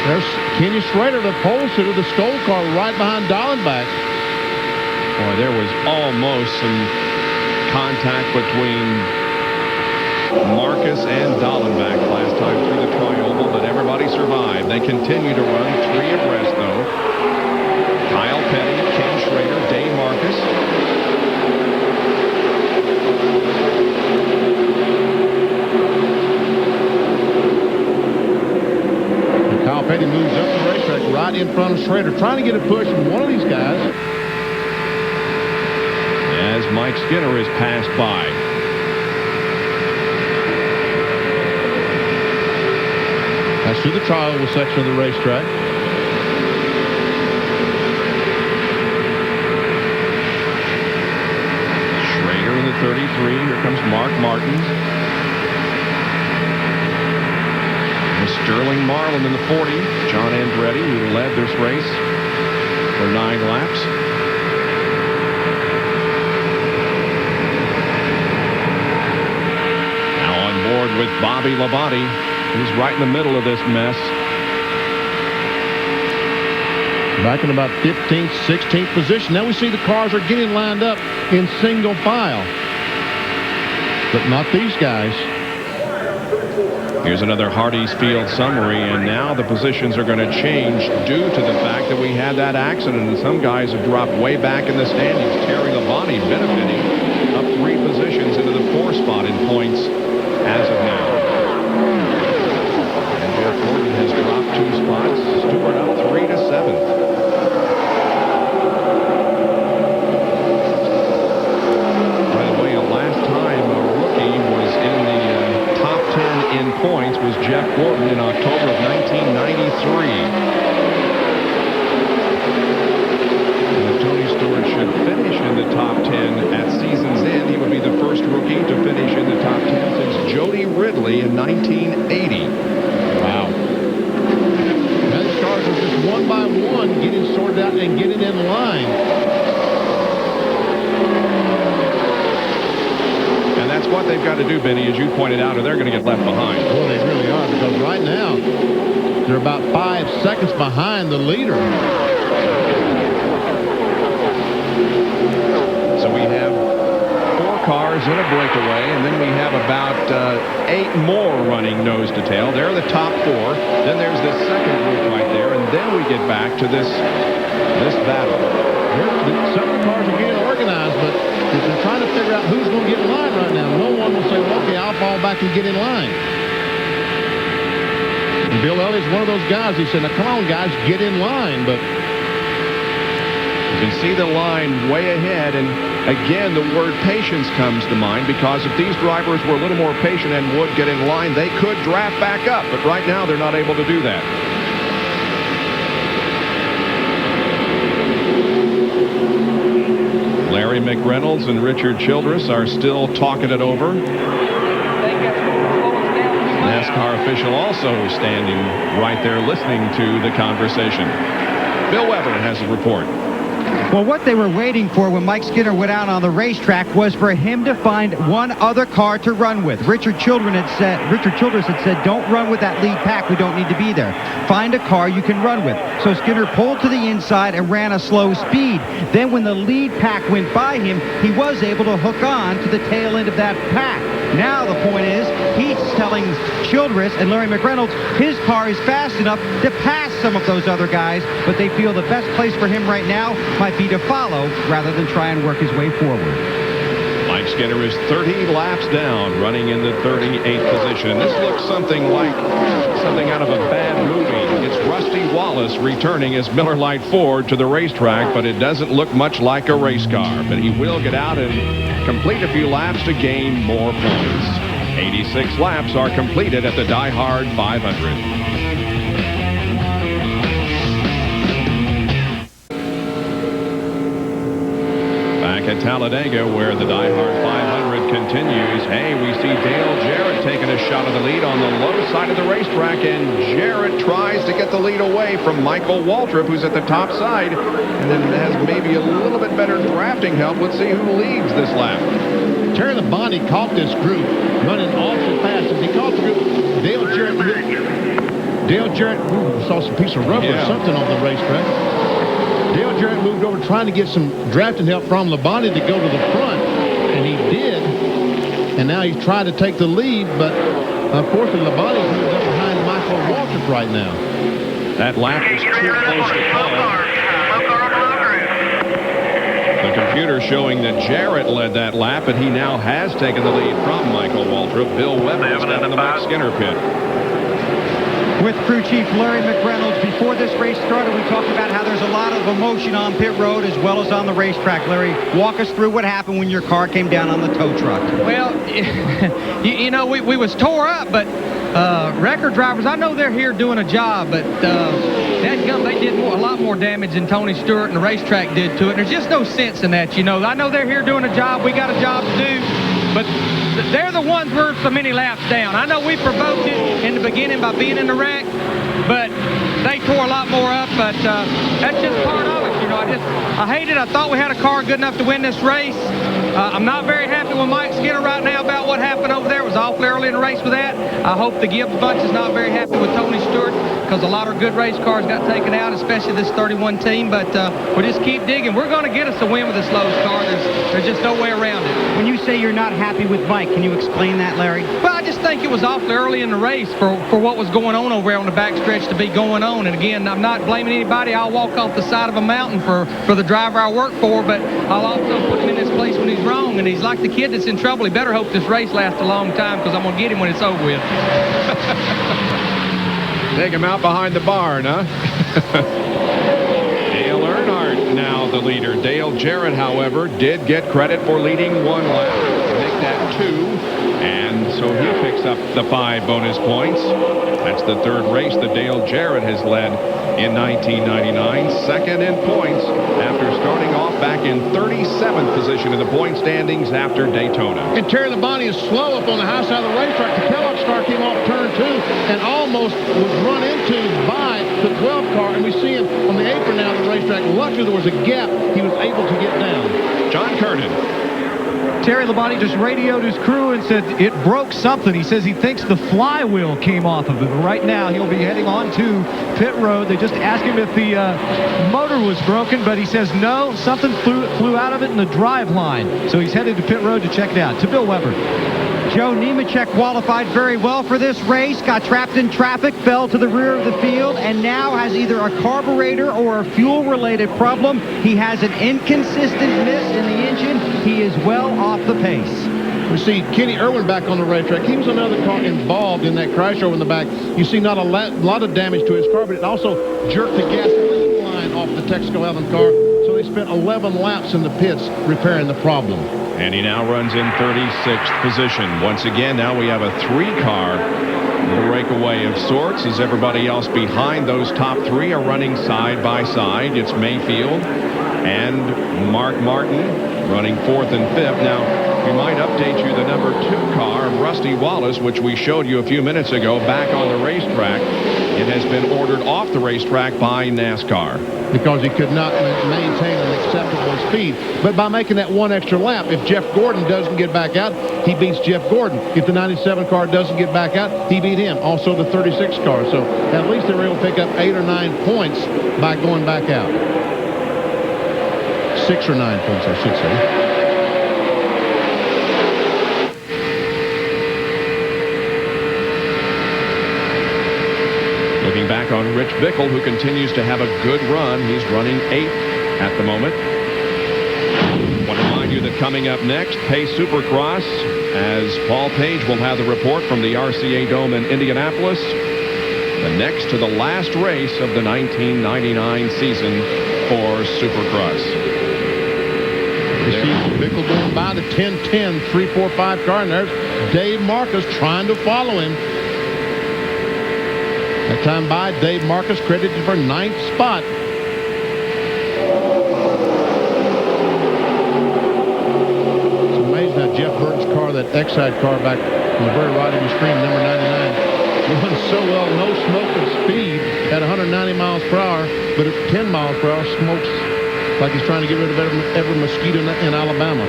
There's Kenny Schrader, the pole sitter, the Stoll car, right behind Dallenbach. Boy, there was almost some contact between Marcus and Dallenbach last time through the tri-oval, but everybody survived. They continue to run 3 abreast, though. Kyle Petty, Ken Schrader, Dave Marcus. Kyle Petty moves up the racetrack right in front of Schrader, trying to get a push from one of these guys. As Mike Skinner is passed by. That's through the tri-oval section of the racetrack. Schrader in the 33. Here comes Mark Martin. Sterling Marlin in the 40. John Andretti, who led this race for 9 laps. Now on board with Bobby Labonte, who's right in the middle of this mess. Back in about 15th, 16th position. Now we see the cars are getting lined up in single file. But not these guys. Here's another Hardee's Field summary, and now the positions are going to change due to the fact that we had that accident, and some guys have dropped way back in the standings. Terry Labonte benefiting up 3 positions into the 4 spot in points as of now. And Jeff Gordon has dropped 2 spots. Stewart up 3 to 7th. By the way, last time a rookie was in the top 10 in points was Jeff Gordon in October of 1993. And if Tony Stewart should finish in the top 10 at season's end, he would be the first rookie to finish in the top 10 since Jody Ridley in 1980. Wow. Now these cars are just one by one getting sorted out and getting in line. That's what they've got to do, Benny, as you pointed out, or they're going to get left behind. Well, they really are, because right now they're about 5 seconds behind the leader. So we have 4 cars in a breakaway, and then we have about 8 more running nose to tail. They're the top 4. Then there's this second group right there, and then we get back to this battle. Some of the cars are getting organized, but if they're trying to figure out who's going to get in line right now, no one will say, well, okay, I'll fall back and get in line. And Bill Elliott's one of those guys. He said, now, come on, guys, get in line. But you can see the line way ahead, and again, the word patience comes to mind, because if these drivers were a little more patient and would get in line, they could draft back up. But right now, they're not able to do that. Larry McReynolds and Richard Childress are still talking it over. NASCAR official also standing right there listening to the conversation. Bill Weber has a report. Well, what they were waiting for when Mike Skinner went out on the racetrack was for him to find one other car to run with. Richard Childress had said, don't run with that lead pack. We don't need to be there. Find a car you can run with. So Skinner pulled to the inside and ran a slow speed. Then when the lead pack went by him, he was able to hook on to the tail end of that pack. Now the point is, he's telling Childress and Larry McReynolds his car is fast enough to pass some of those other guys, but they feel the best place for him right now might be to follow rather than try and work his way forward. Mike Skinner is 30 laps down, running in the 38th position. This looks something like something out of a bad movie. It's Rusty Wallace returning as Miller Lite Ford to the racetrack, but it doesn't look much like a race car. But he will get out and complete a few laps to gain more points. 86 laps are completed at the DieHard 500. At Talladega, where the DieHard 500 continues. Hey, we see Dale Jarrett taking a shot of the lead on the low side of the racetrack, and Jarrett tries to get the lead away from Michael Waltrip, who's at the top side, and then has maybe a little bit better drafting help. Let's see who leads this lap. Terry Labonte caught this group running awful fast. As he caught the group, Dale Jarrett saw some piece of rubber or something on the racetrack. Dale Jarrett moved over trying to get some drafting help from Labonte to go to the front, and he did. And now he's trying to take the lead, but unfortunately Labonte's moved up behind Michael Waltrip right now. That lap is too close to call. The computer showing that Jarrett led that lap, but he now has taken the lead from Michael Waltrip. Bill Weber is down in the Mike Skinner pit. With crew chief Larry McReynolds, before this race started, we talked about how there's a lot of emotion on pit road as well as on the racetrack. Larry, walk us through what happened when your car came down on the tow truck. Well, you know, we was tore up, but record drivers, I know they're here doing a job, but they did a lot more damage than Tony Stewart and the racetrack did to it. There's just no sense in that, you know. I know they're here doing a job. We got a job to do, but they're the ones we're so many laps down. I know we provoked it in the beginning by being in the wreck, but they tore a lot more up, but that's just part of it. You know, I hate it. I thought we had a car good enough to win this race. I'm not very happy with Mike Skinner right now about what happened over there. It was awfully early in the race with that. I hope the Gibbs bunch is not very happy with Tony Stewart because a lot of good race cars got taken out, especially this 31 team, but we'll just keep digging. We're going to get us a win with this Lowe's car. There's just no way around it. When you say you're not happy with Mike, can you explain that, Larry? Well, I just think it was awfully early in the race for what was going on over there on the backstretch to be going on. And again, I'm not blaming anybody. I'll walk off the side of a mountain for the driver I work for, but I'll also put him in his place when he's wrong. And he's like the kid that's in trouble. He better hope this race lasts a long time because I'm going to get him when it's over with. Take him out behind the barn, huh? Dale Earnhardt now the leader. Dale Jarrett, however, did get credit for leading one lap. Nick that 2, and so he picks up the 5 bonus points. That's the 3rd race that Dale Jarrett has led in 1999. Second in points after starting off back in 37th position in the point standings after Daytona. And Terry Labonte is slow up on the high side of the racetrack. The Kellogg car came off turn 2 and almost was run into by the 12 car. And we see him on the apron now of the racetrack. Luckily, there was a gap. He was able to get down. John Kernan. Terry Labonte just radioed his crew and said it broke something. He says he thinks the flywheel came off of it. But right now, he'll be heading on to pit road. They just asked him if the motor was broken, but he says no, something flew out of it in the drive line. So he's headed to pit road to check it out. To Bill Weber. Joe Nemechek qualified very well for this race, got trapped in traffic, fell to the rear of the field, and now has either a carburetor or a fuel-related problem. He has an inconsistent mist in the engine. He is well off the pace. We see Kenny Irwin back on the racetrack. He was another car involved in that crash over in the back. You see not a lot of damage to his car, but it also jerked the gasoline line off the Texaco Allen car. So they spent 11 laps in the pits repairing the problem. And he now runs in 36th position. Once again, now we have a 3-car breakaway of sorts as everybody else behind those top 3 are running side by side. It's Mayfield and Mark Martin running 4th and 5th. Now, we might update you the number 2 car of Rusty Wallace, which we showed you a few minutes ago back on the racetrack. It has been ordered off the racetrack by NASCAR. Because he could not maintain an acceptable speed. But by making that one extra lap, if Jeff Gordon doesn't get back out, he beats Jeff Gordon. If the 97 car doesn't get back out, he beat him. Also the 36 car. So at least they were able to pick up 8 or 9 points by going back out. 6 or 9 points, I should say. Looking back on Rich Bickle, who continues to have a good run. He's running 8th at the moment. Want to remind you that coming up next, Pace Supercross, as Paul Page will have the report from the RCA Dome in Indianapolis. The next to the last race of the 1999 season for Supercross. You see Bickle going by the 10-10, 3-4-5 car, and there's Dave Marcus trying to follow him. That time by Dave Marcus, credited for 9th spot. It's amazing how Jeff Burton's car, that Exide car back on the very right of your screen, number 99, runs so well, no smoke and speed at 190 miles per hour, but at 10 miles per hour, smokes like he's trying to get rid of every mosquito in Alabama.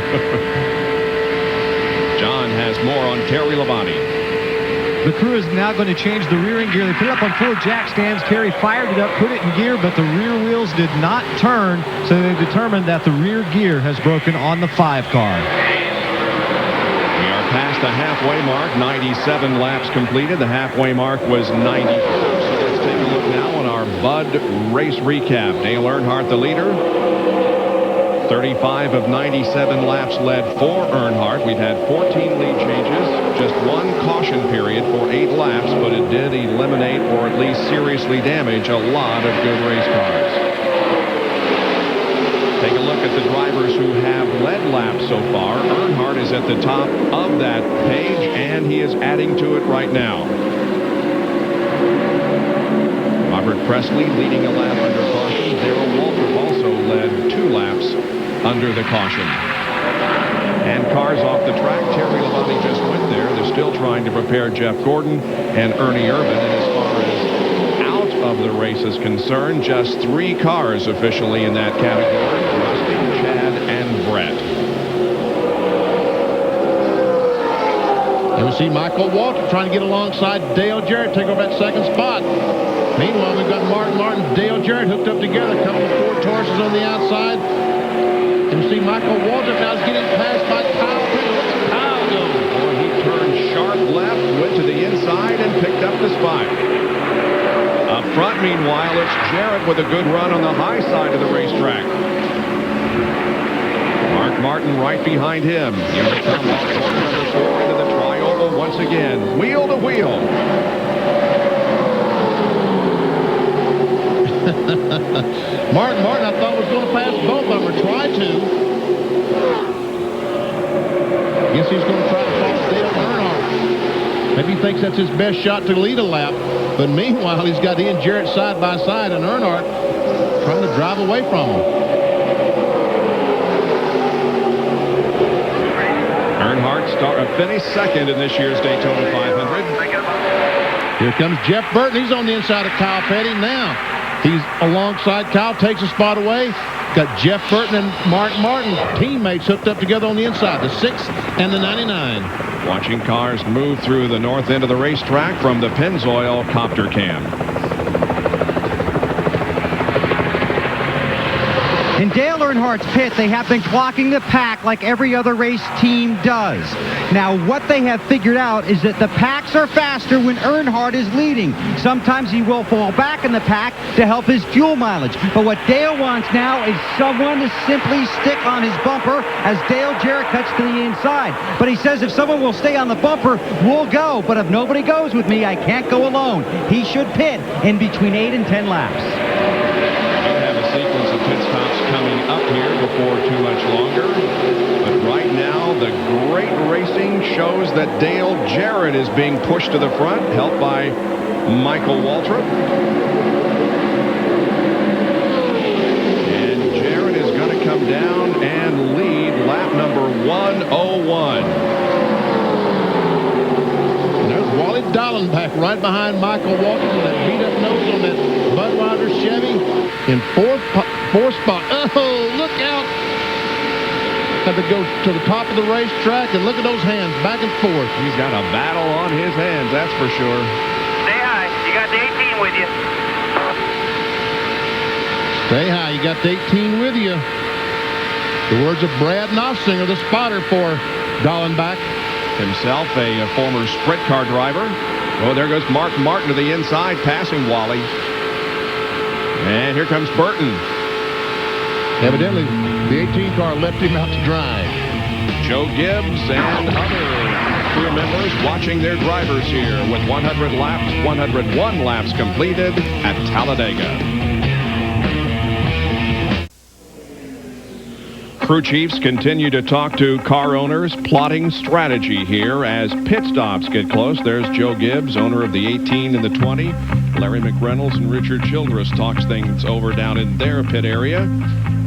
John has more on Terry Labonte. The crew is now going to change the rearing gear. They put it up on 4 jack stands. Terry fired it up, put it in gear, but the rear wheels did not turn, so they determined that the rear gear has broken on the 5 car. We are past the halfway mark. 97 laps completed. The halfway mark was 94. So let's take a look now on our Bud race recap. Dale Earnhardt, the leader. 35 of 97 laps led for Earnhardt. We've had 14 lead changes, just 1 caution period for 8 laps, but it did eliminate or at least seriously damage a lot of good race cars. Take a look at the drivers who have led laps so far. Earnhardt is at the top of that page, and he is adding to it right now. Robert Presley leading a lap under caution. Darrell Waltrip also led 2 laps under the caution. And cars off the track. Terry Labonte just went there. They're still trying to prepare Jeff Gordon and Ernie Irvin. And as far as out of the race is concerned, just 3 cars officially in that category. Rusty, Chad, and Brett. And we see Michael Waltrip trying to get alongside Dale Jarrett, take over that 2nd spot. Meanwhile, we've got Mark Martin, Dale Jarrett hooked up together, a couple of Ford Tauruses on the outside. And you see Michael Waltrip now is getting passed by Kyle Petty. Look at Kyle go. Boy, he turned sharp left, went to the inside, and picked up the spot. Up front, meanwhile, it's Jarrett with a good run on the high side of the racetrack. Mark Martin right behind him. Here they come off corner number 4 into the tri-oval once again. Wheel to wheel. Martin, I thought was going to pass both of them, or try to. Guess he's going to try to follow Dale Earnhardt. Maybe he thinks that's his best shot to lead a lap. But meanwhile, he's got Ian Jarrett side by side, and Earnhardt trying to drive away from him. Earnhardt finished 2nd in this year's Daytona 500. Here comes Jeff Burton. He's on the inside of Kyle Petty now. He's alongside Kyle, takes a spot away. Got Jeff Burton and Mark Martin, teammates, hooked up together on the inside, the 6 and the 99. Watching cars move through the north end of the racetrack from the Pennzoil copter cam. In Dale Earnhardt's pit, they have been clocking the pack like every other race team does. Now, what they have figured out is that the packs are faster when Earnhardt is leading. Sometimes he will fall back in the pack to help his fuel mileage. But what Dale wants now is someone to simply stick on his bumper as Dale Jarrett cuts to the inside. But he says if someone will stay on the bumper, we'll go. But if nobody goes with me, I can't go alone. He should pit in between 8 and 10 laps. Sequence of pit stops coming up here before too much longer. But right now, the great racing shows that Dale Jarrett is being pushed to the front, helped by Michael Waltrip. And Jarrett is going to come down and lead lap number 101. And there's Wally Dolan Dalton back right behind Michael Walters with that beat-up nose on that Budweiser Chevy in fourth spot. Oh, look out. Had to go to the top of the racetrack, and look at those hands back and forth. He's got a battle on his hands, that's for sure. Stay high. You got the 18 with you. Stay high. You got the 18 with you. The words of Brad Knopfsinger, the spotter for Dallenbach. Himself a former sprint car driver. Oh, there goes Mark Martin to the inside, passing Wally. And here comes Burton. Evidently, the 18 car left him out to drive. Joe Gibbs and other crew members watching their drivers here with 101 laps completed at Talladega. Crew chiefs continue to talk to car owners, plotting strategy here as pit stops get close. There's Joe Gibbs, owner of the 18 and the 20. Larry McReynolds and Richard Childress talks things over down in their pit area.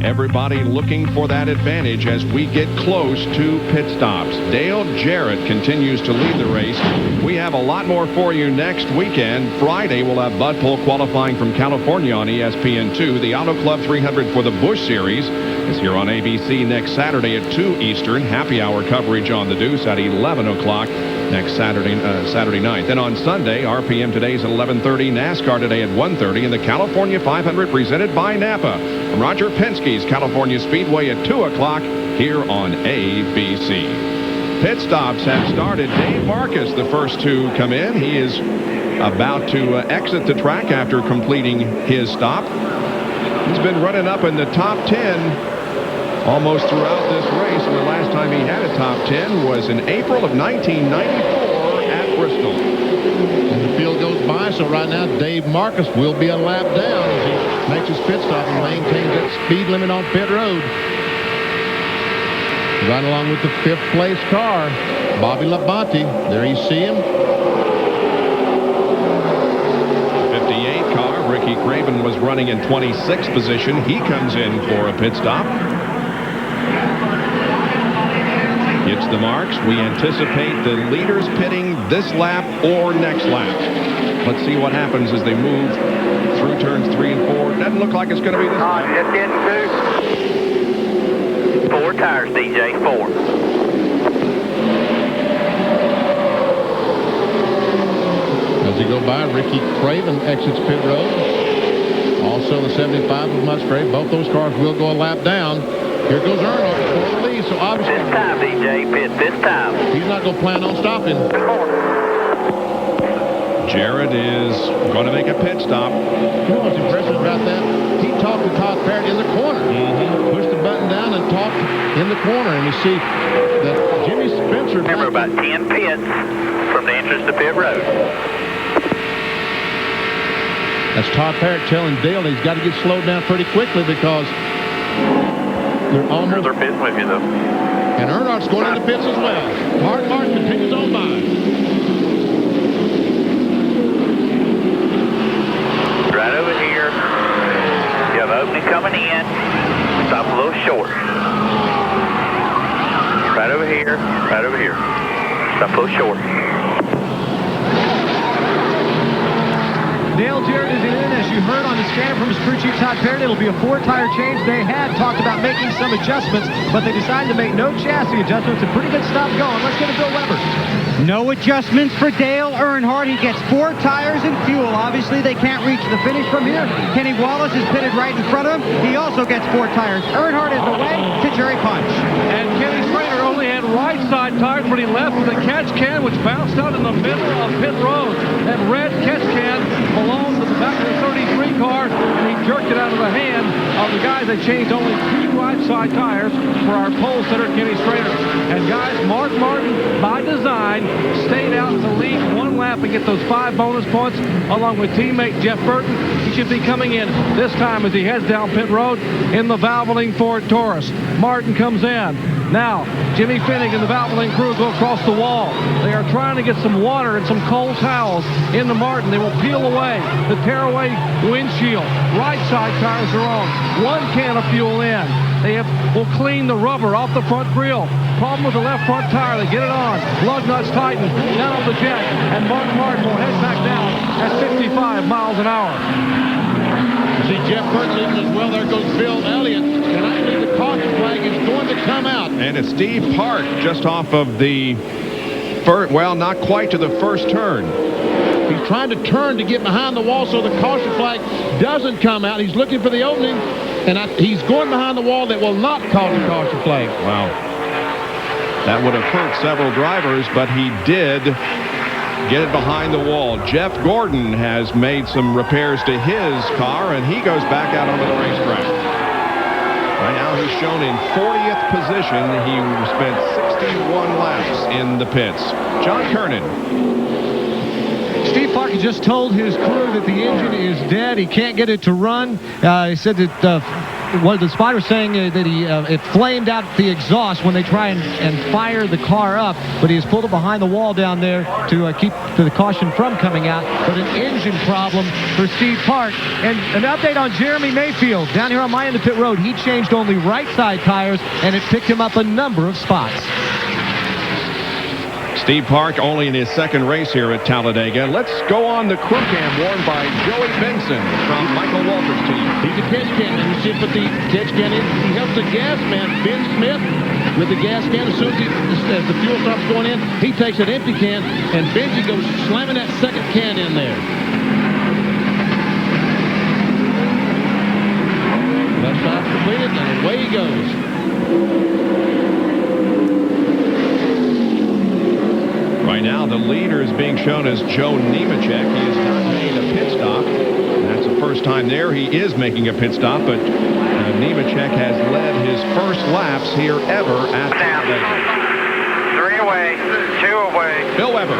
Everybody looking for that advantage as we get close to pit stops. Dale Jarrett continues to lead the race. We have a lot more for you next weekend. Friday, we'll have Bud Pole qualifying from California on ESPN2. The Auto Club 300 for the Busch Series is here on ABC next Saturday at 2 Eastern. Happy hour coverage on the Deuce at 11 o'clock next Saturday night. Then on Sunday, RPM today's at 11:30, NASCAR today at 1:30, and the California 500 presented by Napa from Roger Penske's California Speedway at 2 o'clock here on ABC. Pit stops have started. Dave Marcus, the first to come in. He is about to exit the track after completing his stop. He's been running up in the top 10 almost throughout this race, and the last time he had a top 10 was in April of 1994 at Bristol. And the field goes by, so right now Dave Marcus will be a lap down as he makes his pit stop and maintains that speed limit on pit road. Right along with the fifth place car, Bobby Labonte. There you see him. 58 car, Ricky Craven was running in 26th position. He comes in for a pit stop. Hits the marks. We anticipate the leaders pitting this lap or next lap. Let's see what happens as they move through turns 3 and 4. Doesn't look like it's going to be this lap. Just getting 2. 4 tires, DJ, 4. As they go by, Ricky Craven exits pit road. Also the 75 of Musgrave. Both those cars will go a lap down. Here goes Earnhardt for the lead, so obviously... This time, DJ, pit this time. He's not going to plan on stopping. Jarrett is going to make a pit stop. You know what's impressive about that? He talked to Todd Parrott in the corner. Pushed the button down and talked in the corner. And you see that Jimmy Spencer... Remember, about 10 pits from the entrance to pit road. That's Todd Parrott telling Dale he's got to get slowed down pretty quickly because they're almost... They're pitting with you, though. And Earnhardt's going into pits as well. Mark continues on by. Right over here. You have opening coming in. Stop a little short. Right over here. Right over here. Stop a little short. Dale Jarrett is in, as you heard on the scan from his crew chief Todd Parrott. It'll be a 4-tire change. They had talked about making some adjustments, but they decided to make no chassis adjustments. A pretty good stop going. Let's go to Bill Weber. No adjustments for Dale Earnhardt. He gets 4 tires and fuel. Obviously, they can't reach the finish from here. Kenny Wallace is pitted right in front of him. He also gets 4 tires. Earnhardt is away to Jerry Punch. And Kenny Schrader only had right side tires when he left with a catch can, which bounced out in the middle of pit road. That red catch can belonged to the back of the 33 car, and he jerked it out of the hand of the guys that changed only 2 right side tires for our pole sitter, Kenny Schrader. And guys, Mark Martin, by design, stayed out in the lead 1 lap and get those 5 bonus points along with teammate Jeff Burton. He should be coming in this time as he heads down pit road in the Valvoline Ford Taurus. Martin comes in. Now, Jimmy Finnig and the Valvoline crew go across the wall. They are trying to get some water and some cold towels into Martin. They will peel away the tear-away windshield. Right side tires are on. 1 can of fuel in. Will clean the rubber off the front grille. problem with the left front tire. They get it on. Lug nuts tighten. Down on the jet. And Martin Martin heads back down at 55 miles an hour. See Jeff Burton leading as well. There goes Bill Elliott. And I believe the caution flag is going to come out. And it's Steve Park just off of the first, well, not quite to the first turn. He's trying to turn to get behind the wall so the caution flag doesn't come out. He's looking for the opening, and he's going behind the wall that will not cause a caution flag. Wow. That would have hurt several drivers, but he did get it behind the wall. Jeff Gordon has made some repairs to his car, and he goes back out onto the racetrack. Right now he's shown in 40th position. He spent 61 laps in the pits. John Kernan. Steve Park just told his crew that the engine is dead. He can't get it to run. He said that what the spotter was saying that it flamed out the exhaust when they try and fire the car up, but he has pulled it behind the wall down there to keep the caution from coming out. But an engine problem for Steve Park. And an update on Jeremy Mayfield. Down here on my end of pit road, he changed only right side tires, and it picked him up a number of spots. Steve Park only in his second race here at Talladega. Let's go on the crew cam worn by Joey Benson from Michael Waltrip's team. He's a catch can, and you see him put the catch can in. He helps the gas man, Ben Smith, with the gas can. As soon as the fuel stops going in, he takes an empty can, and Benji goes slamming that second can in there. Left side's completed, and away he goes. Right now, the leader is being shown as Joe Nemechek. He has not made a pit stop. That's the first time there. He is making a pit stop, but Nemechek has led his first laps here ever at Talladega. 3 away, 2 away. Bill Weber.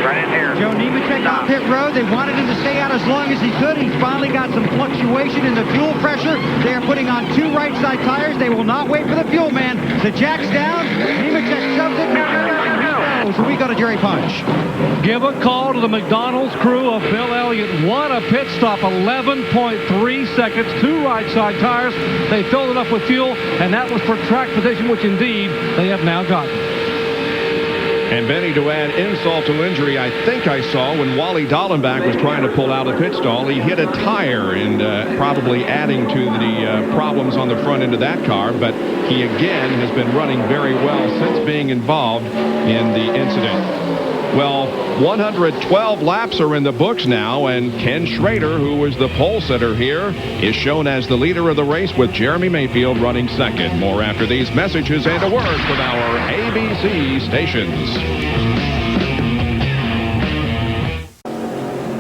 Right in here. Joe Nemechek on pit road. They wanted him to stay out as long as he could. He's finally got some fluctuation in the fuel pressure. They are putting on 2 right side tires. They will not wait for the fuel man. The jack's down. Nemechek shoves it. So we go to Jerry Punch. Give a call to the McDonald's crew of Bill Elliott. What a pit stop. 11.3 seconds. 2 right side tires. They filled it up with fuel, and that was for track position, which indeed they have now gotten. And Benny, to add insult to injury, I think I saw when Wally Dallenbach was trying to pull out a pit stall, he hit a tire and probably adding to the problems on the front end of that car. But he again has been running very well since being involved in the incident. Well, 112 laps are in the books now, and Ken Schrader, who was the pole sitter here, is shown as the leader of the race with Jeremy Mayfield running second. More after these messages and a word from our ABC stations.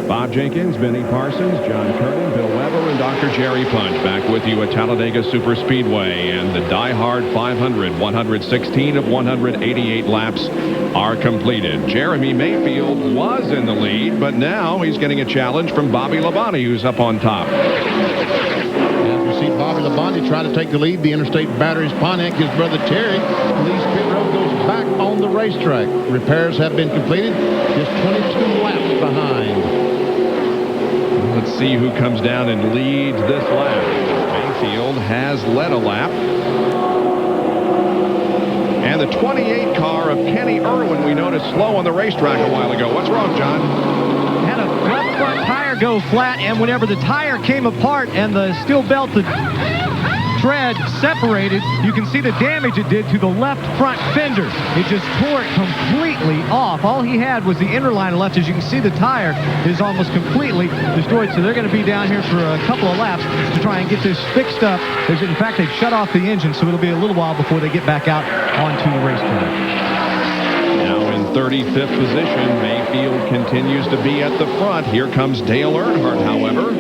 Bob Jenkins, Benny Parsons, John Kernan, Bill Weber, and Dr. Jerry Punch back with you at Talladega Superspeedway. And the DieHard 500, 116 of 188 laps are completed. Jeremy Mayfield was in the lead, but now he's getting a challenge from Bobby Labonte, who's up on top. As we see Bobby Labonte try to take the lead, the Interstate Batteries Pontiac, his brother Terry, leads pit road, goes back on the racetrack. Repairs have been completed, just 22 laps behind. Let's see who comes down and leads this lap. Mayfield has led a lap. And the 28 car of Kenny Irwin we noticed slow on the racetrack a while ago. What's wrong, John? Had a left front tire go flat, and whenever the tire came apart and the steel belt, the tread separated, you can see the damage it did to the left front fender. It just tore it completely off. All he had was the inner line left. As you can see, the tire is almost completely destroyed, so they're going to be down here for a couple of laps to try and get this fixed up. In fact, they've shut off the engine, so it'll be a little while before they get back out onto the racetrack. Now in 35th position, Mayfield continues to be at the front. Here comes Dale Earnhardt, however.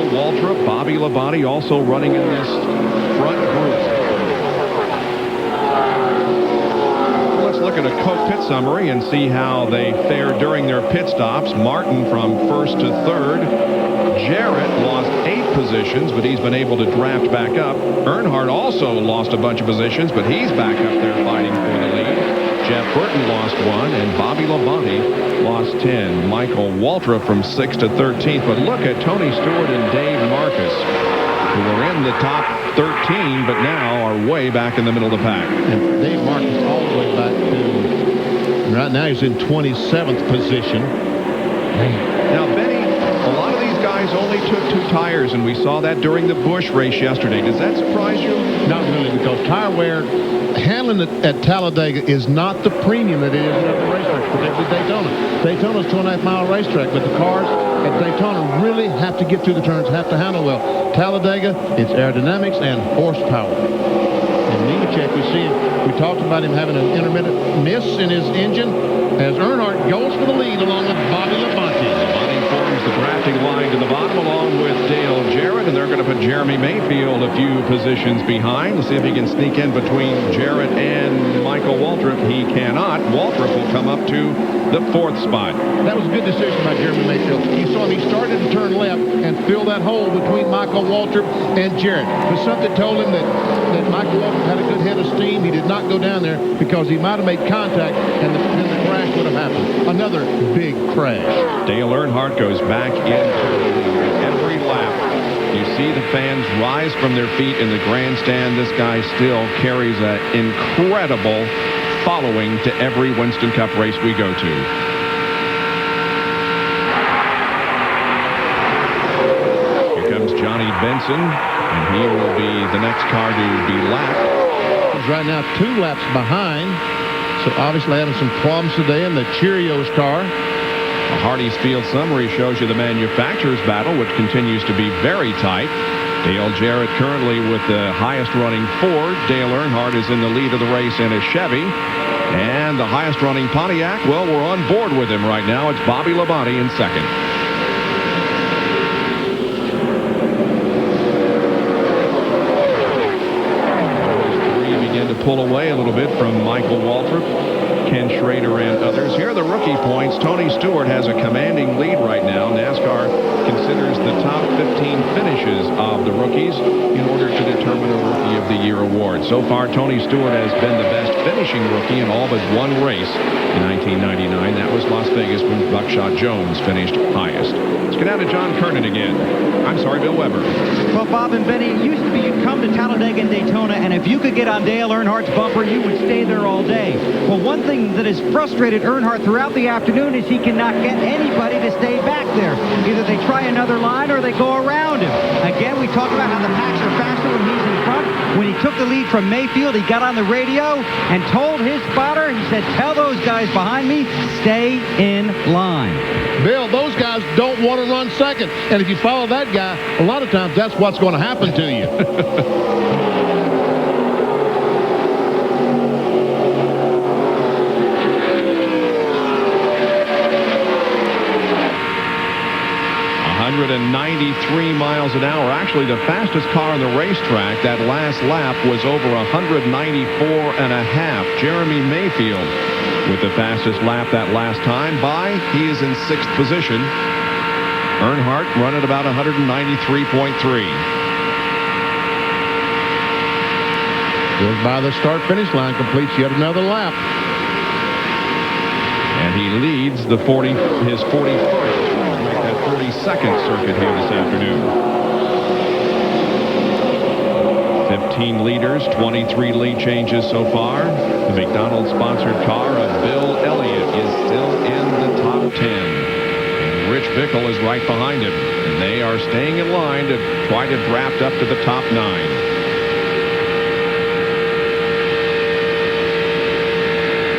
Waltrip, Bobby Labonte also running in this front group. Let's look at a cockpit summary and see how they fared during their pit stops. Martin from first to third. Jarrett lost 8 positions, but he's been able to draft back up. Earnhardt also lost a bunch of positions, but he's back up there fighting for the lead. Jeff Burton lost 1, and Bobby Labonte lost 10. Michael Waltrip from 6th to 13th. But look at Tony Stewart and Dave Marcus, who were in the top 13, but now are way back in the middle of the pack. And Dave Martin's all the way back to, right now he's in 27th position. Now, Benny, a lot of these guys only took 2 tires, and we saw that during the Busch race yesterday. Does that surprise you? Not really, because tire wear, handling it at Talladega is not the premium that it is at other racetracks, particularly Daytona. Daytona's a 2.5-mile racetrack, but the cars at Daytona really have to get through the turns, have to handle well. Talladega, it's aerodynamics and horsepower. And Nemechek, we talked about him having an intermittent miss in his engine as Earnhardt goes for the lead along with Bobby Labonte. Labonte forms the drafting line to the bottom along with Dale Jarrett, and they're going to put Jeremy Mayfield a few positions behind. Let's see if he can sneak in between Jarrett and Michael Waltrip. He cannot. Waltrip will come up to the 4th spot. That was a good decision by Jeremy Mayfield. You saw him, he started to turn left and fill that hole between Michael Waltrip and Jarrett. But something told him that Michael Waltrip had a good head of steam. He did not go down there because he might have made contact and then the crash would have happened. Another big crash. Dale Earnhardt goes back into the lead every lap. You see the fans rise from their feet in the grandstand. This guy still carries an incredible following to every Winston Cup race we go to. Here comes Johnny Benson, and he will be the next car to be lapped. He's right now 2 laps behind, so obviously having some problems today in the Cheerios car. The Hardee's Field Summary shows you the manufacturer's battle, which continues to be very tight. Dale Jarrett currently with the highest running Ford. Dale Earnhardt is in the lead of the race in a Chevy. And the highest running Pontiac, well, we're on board with him right now. It's Bobby Labonte in second. Those 3 begin to pull away a little bit from Michael Waltrip, Ken Schrader, and others. Here are the rookie points. Tony Stewart has a commanding lead right now. NASCAR considers the top 15 finishes of the rookies in order to determine a Rookie of the Year award. So far, Tony Stewart has been the best finishing rookie in all but 1 race in 1999. That was Las Vegas when Buckshot Jones finished highest. Let's get out to John Kernan again. I'm sorry, Bill Weber. Well, Bob and Benny, it used to be you'd come to Talladega and Daytona, and if you could get on Dale Earnhardt's bumper, you would stay there all day. Well, one thing that has frustrated Earnhardt throughout the afternoon is he cannot get anybody to stay back there. Either they try another line or they go around him. Again, we talked about how the packs are faster when he's in front. When he took the lead from Mayfield, he got on the radio and told his spotter, he said, tell those guys behind me, stay in line. Bill, those guys don't want to run second. And if you follow that guy, a lot of times that's what's going to happen to you. 193 miles an hour. Actually, the fastest car on the racetrack, that last lap, was over 194.5. Jeremy Mayfield with the fastest lap that last time. He is in 6th position. Earnhardt running about 193.3. Goes by the start-finish line, completes yet another lap. And he leads his 41st. 42nd circuit here this afternoon. 15 leaders, 23 lead changes so far. The McDonald's-sponsored car of Bill Elliott is still in the top 10. And Rich Bickle is right behind him. And they are staying in line to try to draft up to the top 9.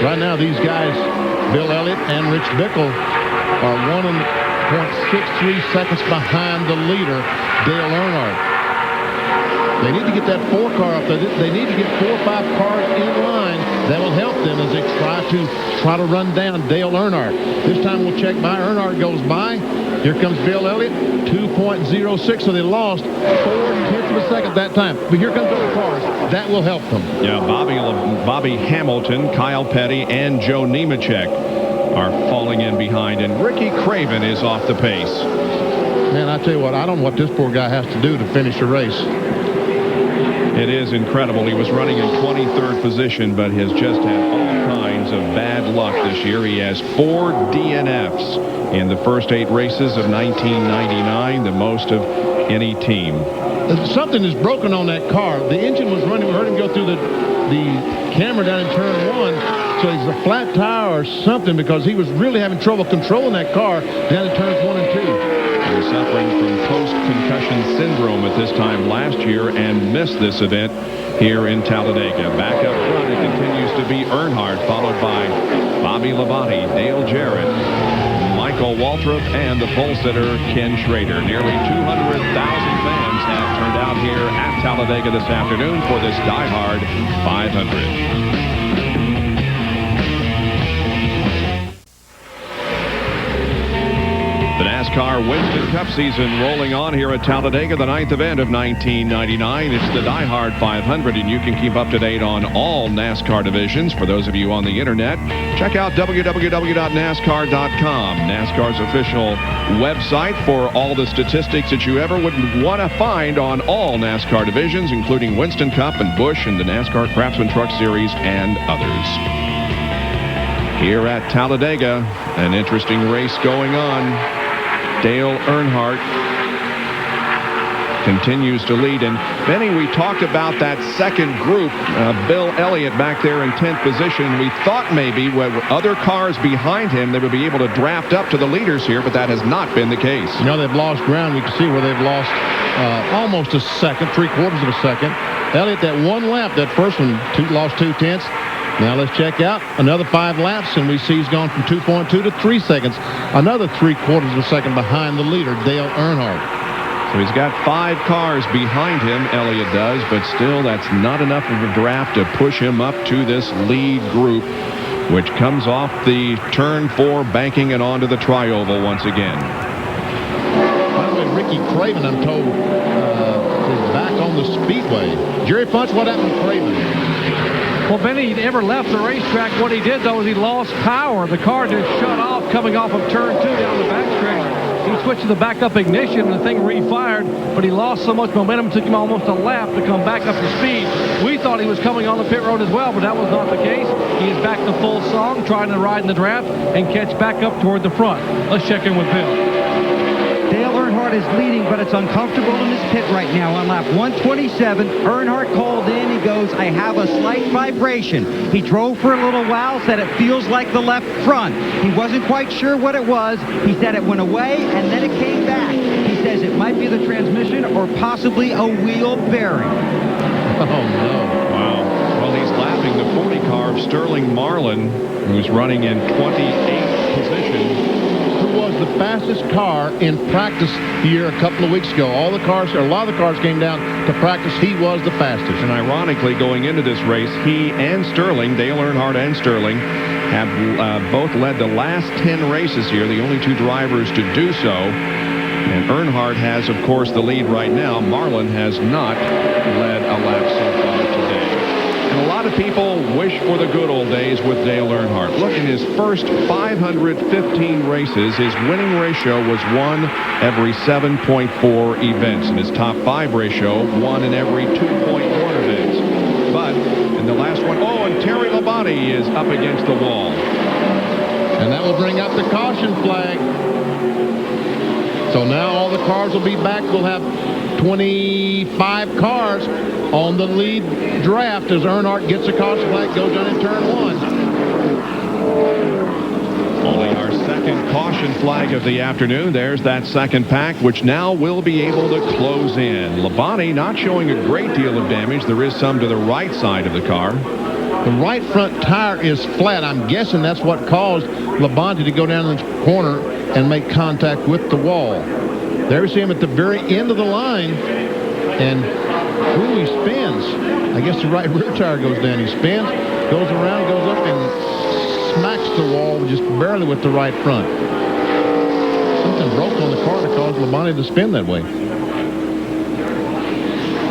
Right now, these guys, Bill Elliott and Rich Bickle, are 1.63 seconds behind the leader, Dale Earnhardt. They need to get that 4 car up there. They need to get 4 or 5 cars in line. That will help them as they try to run down Dale Earnhardt. This time we'll check by. Earnhardt goes by. Here comes Bill Elliott, 2.06, so they lost 0.4 of a second that time. But here comes other cars. That will help them. Yeah, Bobby Hamilton, Kyle Petty, and Joe Nemechek are falling in behind, and Ricky Craven is off the pace. Man, I tell you what, I don't know what this poor guy has to do to finish a race. It is incredible. He was running in 23rd position, but has just had all kinds of bad luck this year. He has 4 DNFs in the first 8 races of 1999, the most of any team. Something is broken on that car. The engine was running. We heard him go through the camera down in turn 1. So it's a flat tire or something, because he was really having trouble controlling that car down in turns 1 and 2. He was suffering from post-concussion syndrome at this time last year and missed this event here in Talladega. Back up front, it continues to be Earnhardt, followed by Bobby Labonte, Dale Jarrett, Michael Waltrip, and the pole sitter Ken Schrader. Nearly 200,000 fans have turned out here at Talladega this afternoon for this DieHard 500. The NASCAR Winston Cup season rolling on here at Talladega, the 9th event of 1999. It's the DieHard 500, and you can keep up to date on all NASCAR divisions. For those of you on the internet, check out www.nascar.com, NASCAR's official website for all the statistics that you ever would want to find on all NASCAR divisions, including Winston Cup and Busch and the NASCAR Craftsman Truck Series and others. Here at Talladega, an interesting race going on. Dale Earnhardt continues to lead. And Benny, we talked about that second group, Bill Elliott back there in 10th position. We thought maybe with other cars behind him, they would be able to draft up to the leaders here, but that has not been the case. You know, they've lost ground. We can see where they've lost almost a second, 3/4 of a second. Elliott, that one lap, that first one, lost 2/10. Now let's check out another 5 laps, and we see he's gone from 2.2 to 3 seconds. Another 3/4 of a second behind the leader, Dale Earnhardt. So he's got 5 cars behind him, Elliott does, but still that's not enough of a draft to push him up to this lead group, which comes off the turn 4 banking and onto the tri-oval once again. By the way, Ricky Craven, I'm told, is back on the speedway. Jerry Punch, what happened to Craven? Well, Benny, he never left the racetrack. What he did, though, is he lost power. The car just shut off coming off of turn 2 down the backstretch. He switched to the backup ignition, and the thing refired, but he lost so much momentum, it took him almost a lap to come back up to speed. We thought he was coming on the pit road as well, but that was not the case. He is back to full song, trying to ride in the draft and catch back up toward the front. Let's check in with Bill. Dale Earnhardt is leading, but it's uncomfortable in his pit right now on lap 127. Earnhardt called in. He goes, I have a slight vibration. He drove for a little while, said it feels like the left front. He wasn't quite sure what it was. He said it went away, and then it came back. He says it might be the transmission or possibly a wheel bearing. Oh, no. Wow. Well, he's lapping the 40 car of Sterling Marlin, who's running in 28th position. Was the fastest car in practice here a couple of weeks ago. All the cars, or a lot of the cars came down to practice. He was the fastest. And ironically, going into this race, he and Sterling, Dale Earnhardt and Sterling, have both led the last 10 races here, the only 2 drivers to do so. And Earnhardt has, of course, the lead right now. Marlin has not led a lap so far today. And a lot of people wish for the good old days with Dale Earnhardt. Look, in his first 515 races, his winning ratio was 1 every 7.4 events. And his top 5 ratio, 1 in every 2.1 events. But in the last one, and Terry Labonte is up against the wall. And that will bring up the caution flag. So now all the cars will be back. We'll have 25 cars on the lead draft as Earnhardt gets a caution flag, goes down in turn 1. Only our second caution flag of the afternoon. There's that second pack, which now will be able to close in. Labonte not showing a great deal of damage. There is some to the right side of the car. The right front tire is flat. I'm guessing that's what caused Labonte to go down in the corner and make contact with the wall. There we see him at the very end of the line, and he spins. I guess the right rear tire goes down. He spins, goes around, goes up, and smacks the wall just barely with the right front. Something broke on the car to cause Labonte to spin that way.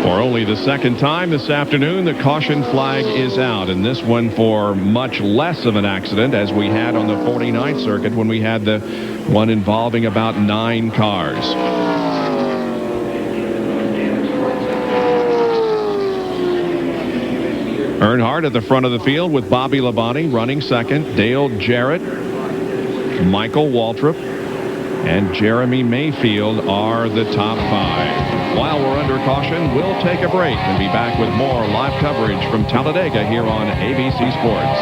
For only the second time this afternoon, the caution flag is out, and this one for much less of an accident as we had on the 49th circuit when we had the one involving about 9 cars. Earnhardt at the front of the field with Bobby Labonte running second. Dale Jarrett, Michael Waltrip, and Jeremy Mayfield are the top 5. While we're under caution, we'll take a break and be back with more live coverage from Talladega here on ABC Sports.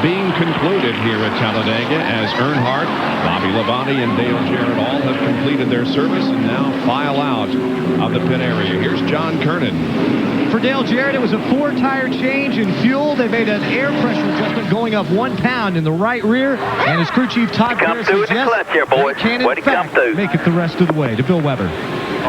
Being concluded here at Talladega as Earnhardt, Bobby Labonte, and Dale Jarrett all have completed their service and now file out of the pit area. Here's John Kernan. For Dale Jarrett, it was a 4-tire change in fuel. They made an air pressure adjustment going up 1 pound in the right rear, and his crew chief Todd Pierce suggests they can in fact make it the rest of the way. To Bill Weber.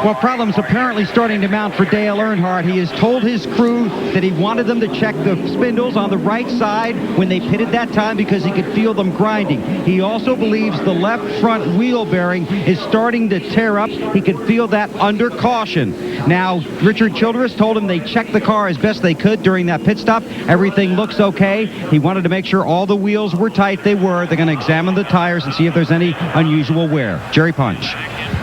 Well, problems apparently starting to mount for Dale Earnhardt. He has told his crew that he wanted them to check the spindles on the right side when they pitted that time because he could feel them grinding. He also believes the left front wheel bearing is starting to tear up. He could feel that under caution. Now, Richard Childress told him they checked the car as best they could during that pit stop. Everything looks okay. He wanted to make sure all the wheels were tight. They were. They're going to examine the tires and see if there's any unusual wear. Jerry Punch.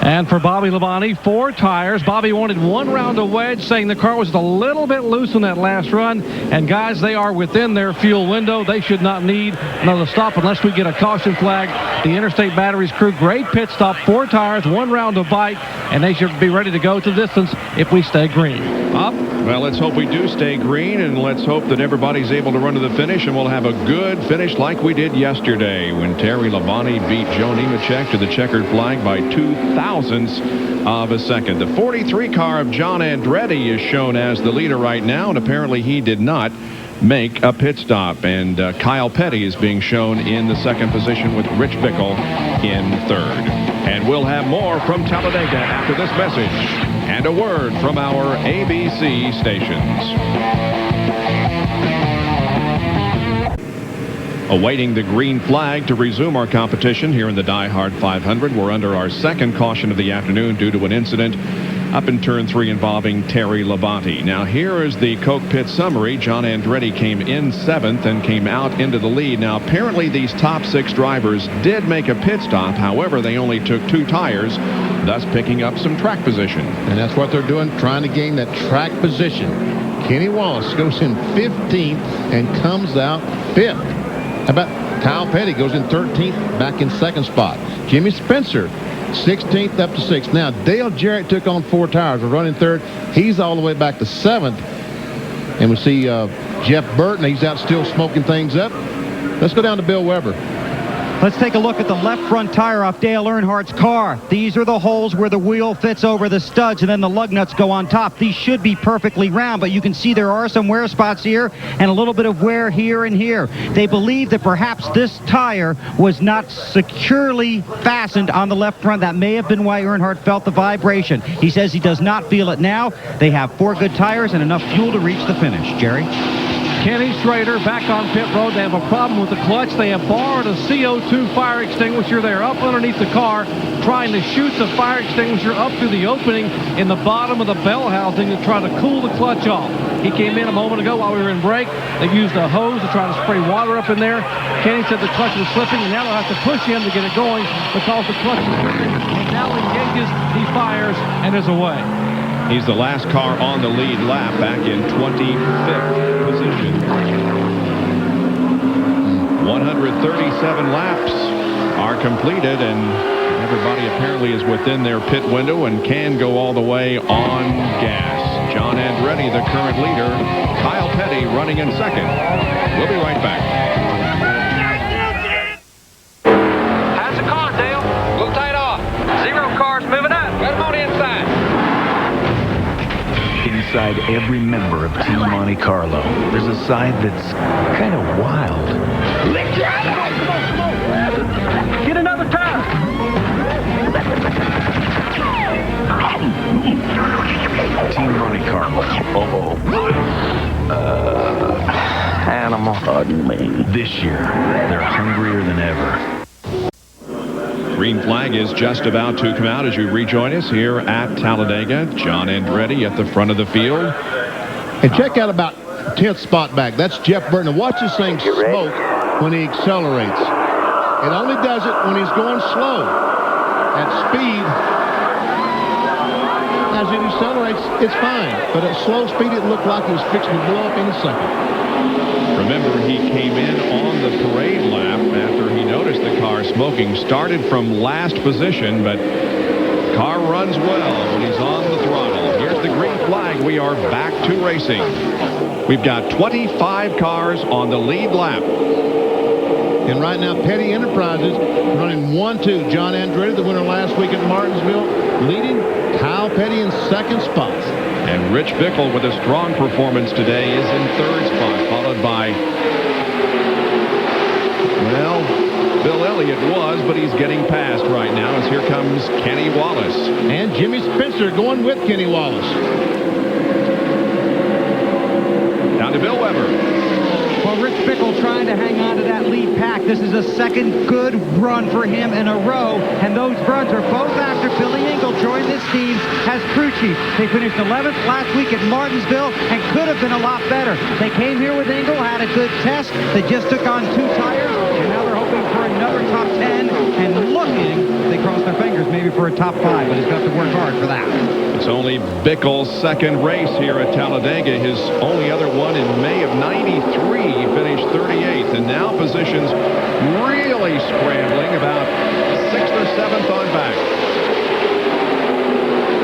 And for Bobby Labonte, 4 tires. Bobby wanted 1 round of wedge, saying the car was a little bit loose on that last run. And guys, they are within their fuel window. They should not need another stop unless we get a caution flag. The Interstate Batteries crew, great pit stop, 4 tires, 1 round of bite, and they should be ready to go to the distance if we stay green. Up. Well, let's hope we do stay green, and let's hope that everybody's able to run to the finish, and we'll have a good finish like we did yesterday when Terry Labonte beat Joe Nemechek to the checkered flag by 0.02 of a second. The 43 car of John Andretti is shown as the leader right now, and apparently he did not make a pit stop. And Kyle Petty is being shown in the second position with Rich Bickle in third. And we'll have more from Talladega after this message and a word from our ABC stations. Awaiting the green flag to resume our competition here in the DieHard 500. We're under our second caution of the afternoon due to an incident up in turn 3 involving Terry Labonte. Now here is the Coke pit summary. John Andretti came in 7th and came out into the lead. Now apparently these top 6 drivers did make a pit stop. However, they only took 2 tires, thus picking up some track position. And that's what they're doing, trying to gain that track position. Kenny Wallace goes in 15th and comes out 5th. How about Kyle Petty goes in 13th, back in 2nd spot. Jimmy Spencer, 16th up to 6th. Now, Dale Jarrett took on 4 tires. We're running 3rd. He's all the way back to 7th. And we see Jeff Burton. He's out still smoking things up. Let's go down to Bill Weber. Let's take a look at the left front tire off Dale Earnhardt's car. These are the holes where the wheel fits over the studs and then the lug nuts go on top. These should be perfectly round, but you can see there are some wear spots here and a little bit of wear here and here. They believe that perhaps this tire was not securely fastened on the left front. That may have been why Earnhardt felt the vibration. He says he does not feel it now. They have 4 good tires and enough fuel to reach the finish. Jerry? Kenny Schrader back on pit road. They have a problem with the clutch. They have borrowed a CO2 fire extinguisher. They're up underneath the car trying to shoot the fire extinguisher up through the opening in the bottom of the bell housing to try to cool the clutch off. He came in a moment ago while we were in break. They used a hose to try to spray water up in there. Kenny said the clutch was slipping, and now they'll have to push him to get it going because the clutch is slipping. He now engages, he fires, and is away. He's the last car on the lead lap, back in 25th position. 137 laps are completed, and everybody apparently is within their pit window and can go all the way on gas. John Andretti, the current leader. Kyle Petty running in second. We'll be right back. How's the car, Dale? A little tight off. 0 cars moving up. Get them on inside. Inside every member of Team Monte Carlo, there's a side that's kind of wild. Get another tire. Team Monte Carlo. Animal. Pardon me. This year, they're hungrier than ever. Green flag is just about to come out as you rejoin us here at Talladega. John Andretti at the front of the field. And check out about 10th spot back. That's Jeff Burton. And watch this thing smoke when he accelerates. It only does it when he's going slow. At speed, as it accelerates, it's fine. But at slow speed, it looked like it was fixing to blow up in a second. Remember, he came in on the parade lap after he noticed the car smoking. Started from last position, but car runs well when he's on the throttle. Here's the green flag. We are back to racing. We've got 25 cars on the lead lap. And right now, Petty Enterprises running 1-2. John Andretti, the winner last week at Martinsville, leading. Kyle Petty in second spot. And Rich Bickle with a strong performance today is in third spot, followed by, well, Bill Elliott was, but he's getting past right now as here comes Kenny Wallace. And Jimmy Spencer going with Kenny Wallace. Down to Bill Weber. Well, Rich Bickle trying to hang on to that lead pack. This is a second good run for him in a row, and those runs are both after Billy Engel joined this team as crew chief. They finished 11th last week at Martinsville and could have been a lot better. They came here with Engel, had a good test. They just took on 2 tires, and now they're hoping for another top 10 and looking, they cross their fingers, maybe for a top 5, but he's got to work hard for that. It's only Bickle's second race here at Talladega. His only other one in May of '93. He finished 38th, and now positions really scrambling, about 6th or 7th on back.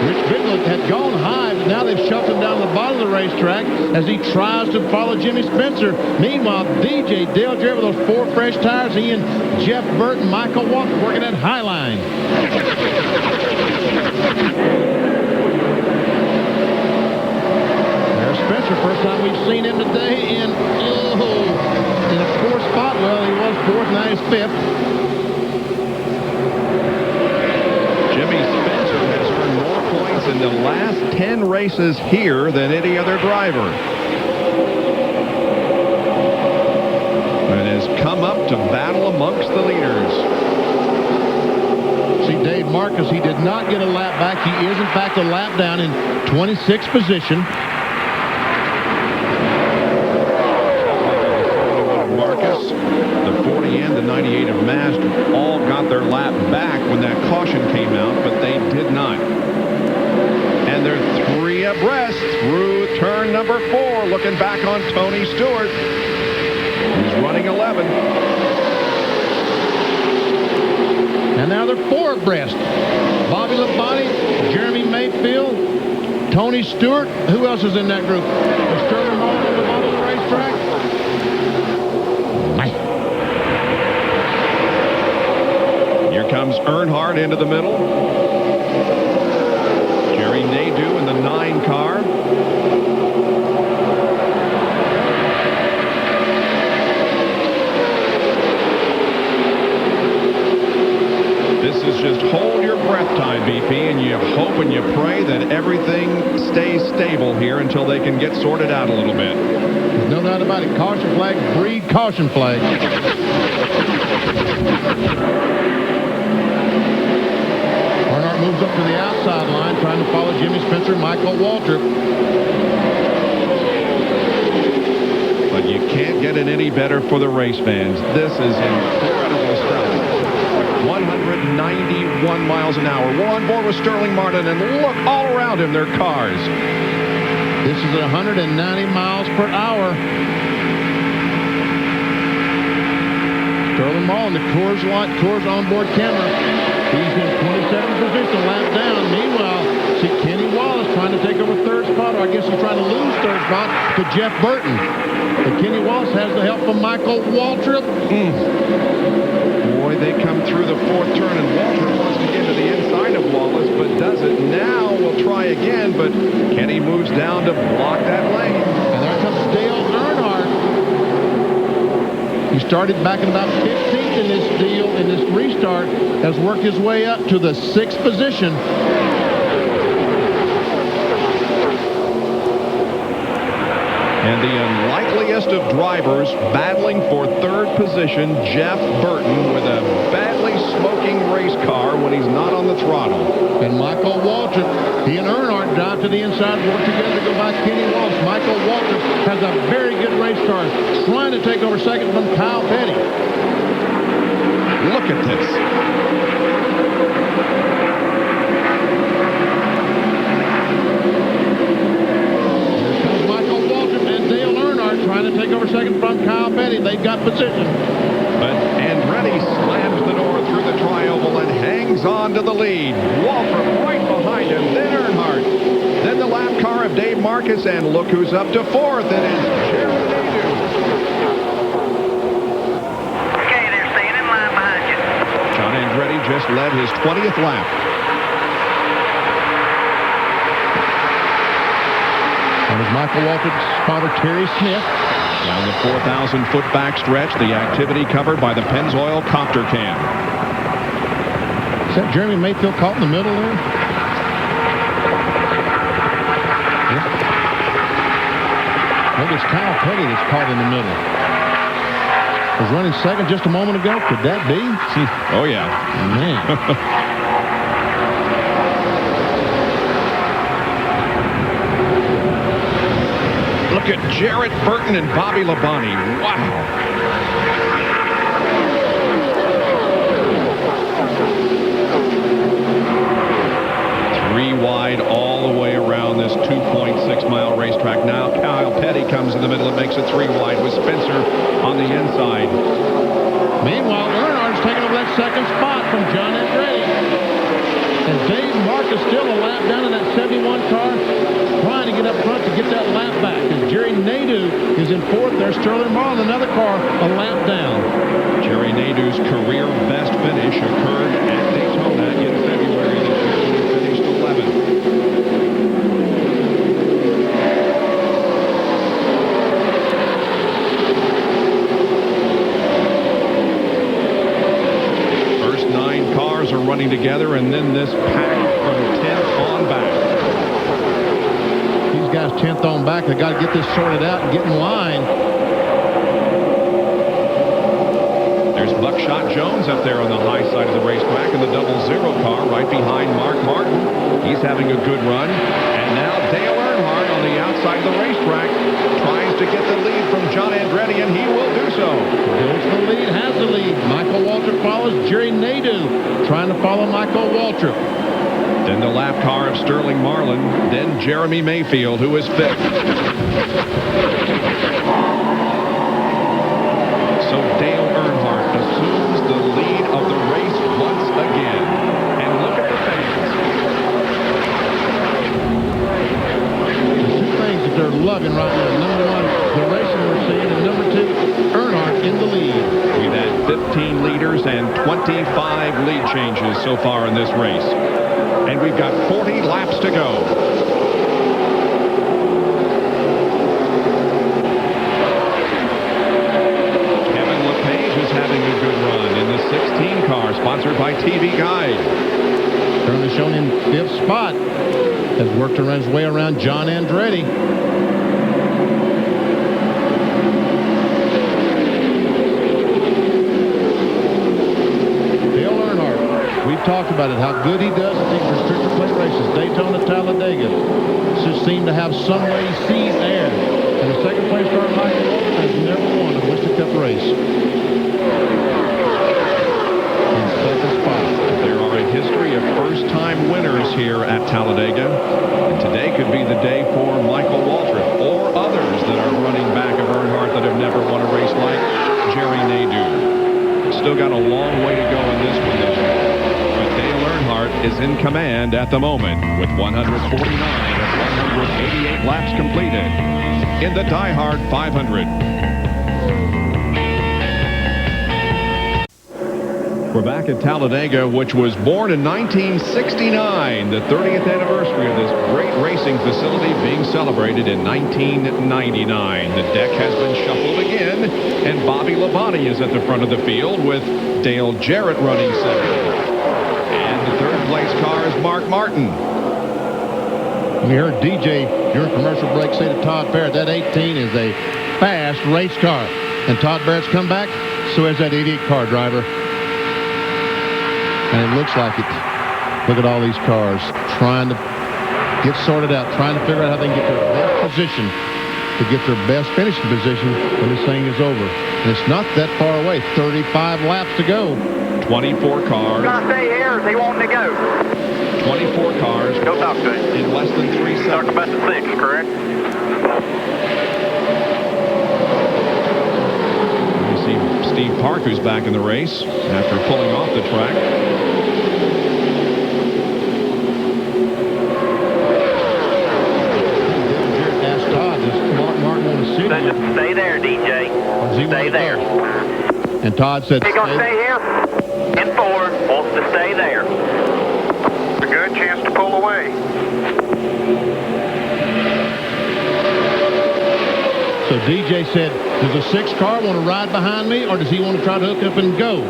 Rich Bickle had gone high, but now they've shoved him down the bottom of the racetrack as he tries to follow Jimmy Spencer. Meanwhile, DJ Dale Jarrett with those 4 fresh tires. He and Jeff Burton, Michael Walker working at Highline. There's Spencer, first time we've seen him today in a 4th spot. Well, he was 4th, now he's 5th. Jimmy Spencer has earned more points in the last 10 races here than any other driver. And has come up to battle amongst the leaders. See, Dave Marcus, he did not get a lap back. He is, in fact, a lap down in 26th position. Marcus, the 40 and the 98 of Mast all got their lap back when that caution came out, but they did not. And they're 3 abreast through turn number 4, looking back on Tony Stewart, who's running 11. And now they're 4 abreast. Bobby Labonte, Jeremy Mayfield, Tony Stewart. Who else is in that group? Is Sterling Marlin at the bottom of the racetrack? Here comes Earnhardt into the middle. Jerry Nadeau in the 9 car. This is just hold your breath time, BP, and you hope and you pray that everything stays stable here until they can get sorted out a little bit. There's no doubt about it. Caution flag, breed caution flag. Earnhardt moves up to the outside line, trying to follow Jimmy Spencer, Michael Waltrip. But you can't get it any better for the race fans. This is incredible stuff. 191 miles an hour. We're on board with Sterling Martin, and look all around him, their cars. This is at 190 miles per hour. Sterling Marlin, the Coors onboard camera. He's in 27th position, lap down. Meanwhile, see Kenny Wallace trying to take over 3rd spot, or I guess he's trying to lose 3rd spot to Jeff Burton. But Kenny Wallace has the help from Michael Waltrip. Boy, they come through the 4th turn, and Waltrip wants to get to the inside of Wallace, but does it now. We'll try again, but Kenny moves down to block that lane. And there comes Dale Earnhardt. He started back in about 15th in this deal, in this restart, has worked his way up to the 6th position. And the unlikeliest of drivers battling for 3rd position, Jeff Burton, with a badly smoking race car when he's not on the throttle. And Michael Waltrip, he and Earnhardt drive to the inside, work together to go by Kenny Wallace. Michael Waltrip has a very good race car, trying to take over 2nd from Kyle Petty. Look at this. take over second from Kyle Petty. They've got position. But Andretti slams the door through the tri-oval and hangs on to the lead. Waltrip right behind him, then Earnhardt. Then the lap car of Dave Marcus, and look who's up to fourth. It is Jerry Nadeau. Okay, they're staying in line behind you. John Andretti just led his 20th lap. And as Michael Waltrip spotter Terry Smith. Down the 4,000-foot backstretch, the activity covered by the Pennzoil copter cam. Is that Jeremy Mayfield caught in the middle there? Yeah. Maybe it's Kyle Petty that's caught in the middle. Was running second just a moment ago. Could that be? Oh, yeah. Man. Look at Jarrett Burton and Bobby Labonte. Wow. Three wide all the way around this 2.6-mile racetrack. Now Kyle Petty comes in the middle and makes it three wide with Spencer on the inside. Meanwhile, Earnhardt's taking over that second spot from John Andretti. And Dave Marcus still a lap down in that 71 car, trying to get up front to get that lap back. As Jerry Nadeau is in fourth there. Sterling Marlin, another car, a lap down. Jerry Nadeau's career best finish occurred at Daytona in February this year when he finished 11th. First 9 cars are running together, and then this pack from 10th on back. These guys 10th on back. They got to get this sorted out and get in line. There's Buckshot Jones up there on the high side of the racetrack in the 00 car right behind Mark Martin. He's having a good run. And now Dale Earnhardt on the outside of the racetrack tries to get the lead from John Andretti, and he will do so. Goes the lead, has the lead. Michael Waltrip follows. Jerry Nadeau trying to follow Michael Waltrip. Then the lap car of Sterling Marlin. Then Jeremy Mayfield, who is fifth. So Dale Earnhardt assumes the lead of the race once again. And look at the fans. The two things that they're loving right now. Number one, the racing we're seeing. And number two, Earnhardt in the lead. We've had 15 leaders and 25 lead changes so far in this race. And we've got 40 laps to go. Kevin LePage is having a good run in the 16 car, sponsored by TV Guide. Currently shown in 5th spot. Has worked to run his way around John Andretti. We've talked about it, how good he does at these restrictor plate races. Daytona, Talladega. Just seem to have some way he sees air. And the second place car, Michael Waltrip, has never won a Winston Cup race. In 7th spot. There are a history of first-time winners here at Talladega. And today could be the day for Michael Waltrip or others that are running back of Earnhardt that have never won a race like Jerry Nadeau. Still got a long way to go in this one this year. Is in command at the moment with 149 of 188 laps completed in the DieHard 500. We're back at Talladega, which was born in 1969, the 30th anniversary of this great racing facility being celebrated in 1999. The deck has been shuffled again, and Bobby Labonte is at the front of the field with Dale Jarrett running second. Third place car is Mark Martin. We heard DJ during commercial break say to Todd Barrett that 18 is a fast race car. And Todd Barrett's come back, so is that 88 car driver. And it looks like it. Look at all these cars trying to get sorted out, trying to figure out how they can get their best position to get their best finishing position when this thing is over. And it's not that far away, 35 laps to go. 24 cars. Gonna stay here, or is he wanting to go? 24 cars. Go talk to him. In less than 3 seconds. Talk about the 6, correct? Park, who's back in the race after pulling off the track. Asked Todd, does Martin want to sit here? Just stay there, DJ. Stay there. And Todd said, You gonna stay here? In 4. Wants to stay there. A good chance to pull away. So DJ said, does a 6 car want to ride behind me, or does he want to try to hook up and go?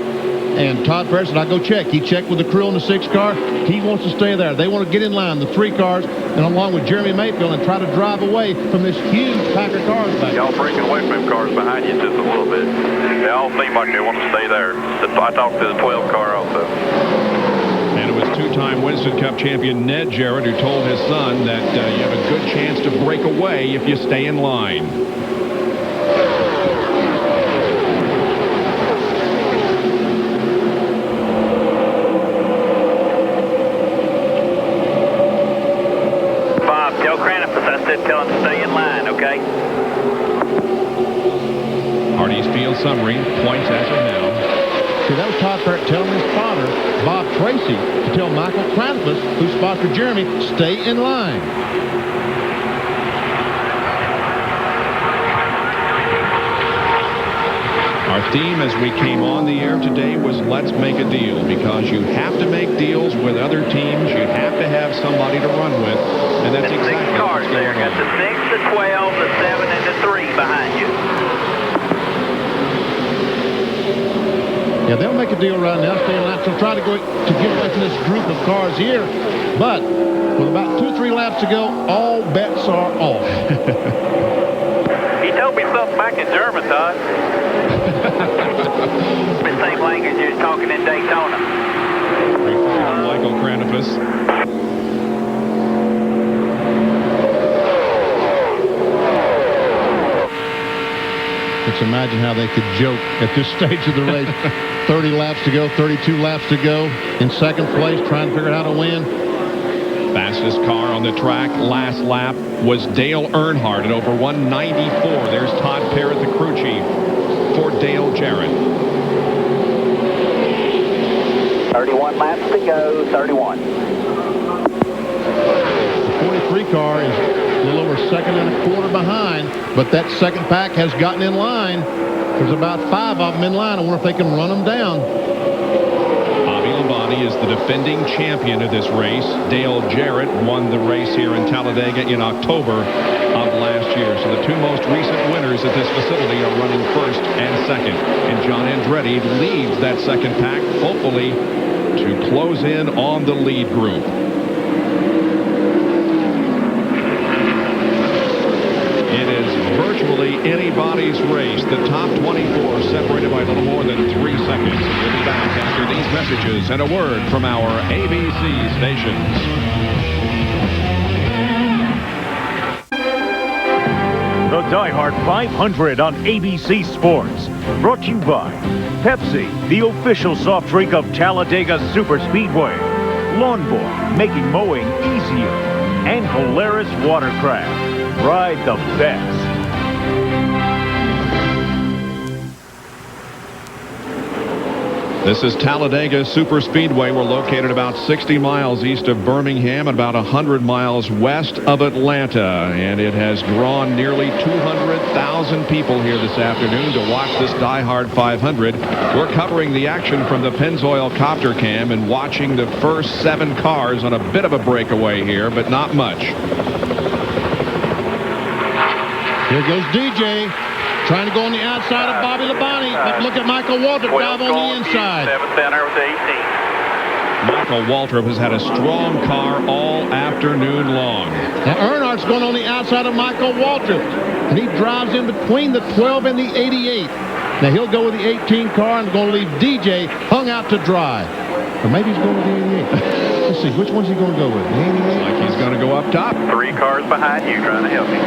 And Todd Ferris said, I'll go check. He checked with the crew on the 6 car. He wants to stay there. They want to get in line, the 3 cars, and along with Jeremy Mayfield, and try to drive away from this huge pack of cars back. Y'all breaking away from them cars behind you just a little bit. They all seem like they want to stay there. I talked to the 12 car also. And it was 2-time Winston Cup champion Ned Jarrett who told his son that you have a good chance to break away if you stay in line. Tell him to stay in line, okay? Hardee's field summary points as of now. See, that was Todd Ferret telling his father, Bob Tracy, to tell Michael Kranfus, who sponsored Jeremy, stay in line. Our theme as we came on the air today was let's make a deal, because you have to make deals with other teams. You have to have somebody to run with, and that's exactly cars there. Got the 6, the 12, the 7, and the 3 behind you. Yeah, they'll make a deal right now. Stay in line. So try to get away from this group of cars here. But with about 2-3 laps to go, all bets are off. He told me something back in German, Todd. The same language you're talking in Daytona. Michael Kranfus. Let's imagine how they could joke at this stage of the race. 30 laps to go, 32 laps to go. In second place, trying to figure out how to win. Fastest car on the track last lap was Dale Earnhardt at over 194. There's Todd Parrott, the crew chief, for Dale Jarrett. 31 laps to go, 31. The 43 car is a little over 2.25 behind, but that second pack has gotten in line. There's about 5 of them in line. I wonder if they can run them down. Bobby Labonte is the defending champion of this race. Dale Jarrett won the race here in Talladega in October of last year. So the 2 most recent winners at this facility are running first and second. And John Andretti leads that second pack, hopefully to close in on the lead group. It is virtually anybody's race. The top 24 separated by a little more than 3 seconds. We'll be back after these messages and a word from our ABC stations. The DieHard 500 on ABC Sports. Brought to you by Pepsi, the official soft drink of Talladega Superspeedway. Lawnmower, making mowing easier. And Polaris Watercraft. Ride the best. This is Talladega Superspeedway. We're located about 60 miles east of Birmingham and about 100 miles west of Atlanta. And it has drawn nearly 200,000 people here this afternoon to watch this DieHard 500. We're covering the action from the Pennzoil copter cam and watching the first 7 cars on a bit of a breakaway here, but not much. Here goes DJ, trying to go on the outside of Bobby Labonte, but look at Michael Waltrip drive on the inside. 7th center with 18. Michael Waltrip has had a strong car all afternoon long. Now Earnhardt's going on the outside of Michael Waltrip, and he drives in between the 12 and the 88. Now he'll go with the 18 car and going to leave DJ hung out to dry. Or maybe he's going with the 88. Let's see, which one's he going to go with? The 88? Like he's going to go up top. 3 cars behind you trying to help you.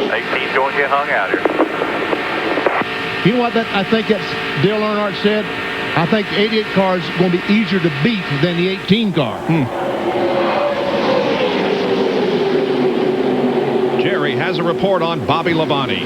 18's going to get hung out here. You know what I think that's Dale Earnhardt said? I think the 88 car is going to be easier to beat than the 18 car. Jerry has a report on Bobby Labonte.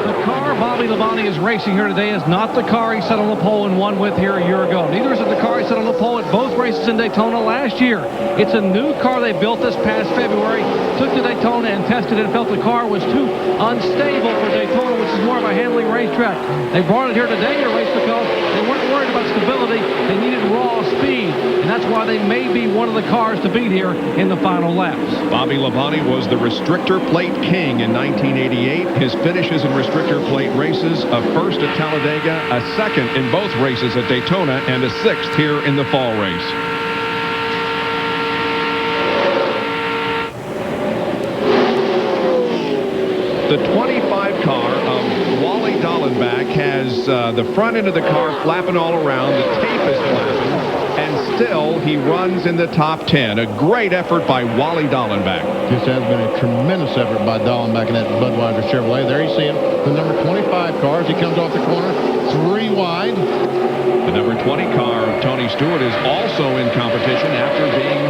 The car Bobby Labonte is racing here today is not the car he set on the pole and won with here a year ago. Neither is it the car he set on the pole at both races in Daytona last year. It's a new car they built this past February, took to Daytona and tested it and felt the car was too unstable for Daytona, which is more of a handling racetrack. They brought it here today to race because they weren't worried about stability. They needed raw speed, and that's why they may be one of the cars to beat here in the final laps. Bobby Labonte was the restrictor plate king in 1988. His finishes in restrictor plate races, a first at Talladega, a second in both races at Daytona, and a sixth here in the fall race. The 25 car of Wally Dallenbach has the front end of the car flapping all around. The tape is flapping, and still he runs in the top 10. A great effort by Wally Dallenbach. This has been a tremendous effort by Dallenbach in that Budweiser Chevrolet. There you see him, the number 25 car as he comes off the corner, 3 wide. The number 20 car of Tony Stewart is also in competition after being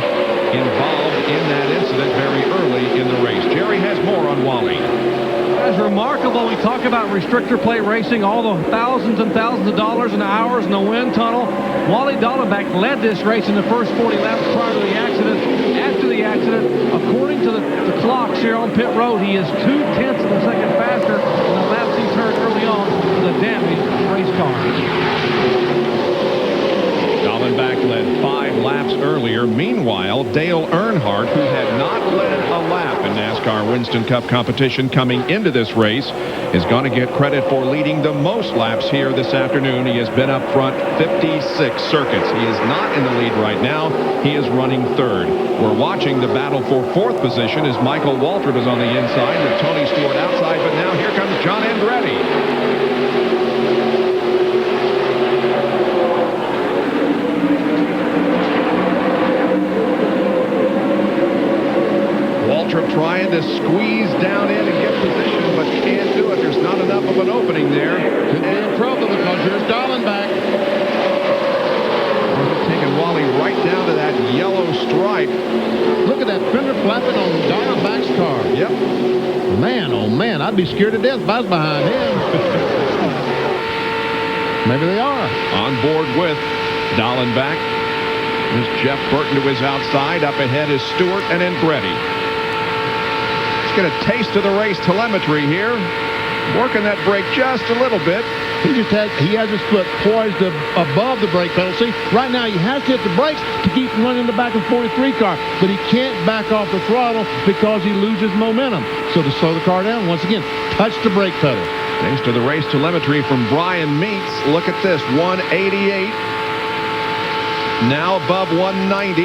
involved in that incident very early in the race. Jerry has more on Wally. That's remarkable. We talk about restrictor plate racing, all the thousands and thousands of dollars and hours in the wind tunnel. Wally Dallenbach led this race in the first 40 laps prior to the accident. After the accident, according to the clocks here on pit road, he is 0.2 of a second faster than the laps he turned early on to the damaged race car. Dallenbach led 5 laps earlier. Meanwhile, Dale Earnhardt, who had not led a lap in NASCAR Winston Cup competition coming into this race, is going to get credit for leading the most laps here this afternoon. He has been up front 56 circuits. He is not in the lead right now. He is running third. We're watching the battle for fourth position as Michael Waltrip is on the inside with Tony Stewart outside, but now here comes John Andretti. Trying to squeeze down in and get position, but can't do it. There's not enough of an opening there. Could be in trouble because here's Dallenbach. Taking Wally right down to that yellow stripe. Look at that fender flapping on Dallenbach's car. Yep. Man, oh man, I'd be scared to death if I was behind him. Maybe they are. On board with Dallenbach is Jeff Burton to his outside. Up ahead is Stewart and Andretti. Get a taste of the race telemetry here. Working that brake just a little bit. He has his foot poised above the brake pedal. See, right now he has to hit the brakes to keep running the back of the 43 car, but he can't back off the throttle because he loses momentum. So to slow the car down, once again, touch the brake pedal. Thanks to the race telemetry from Brian Meats. Look at this, 188. Now above 190.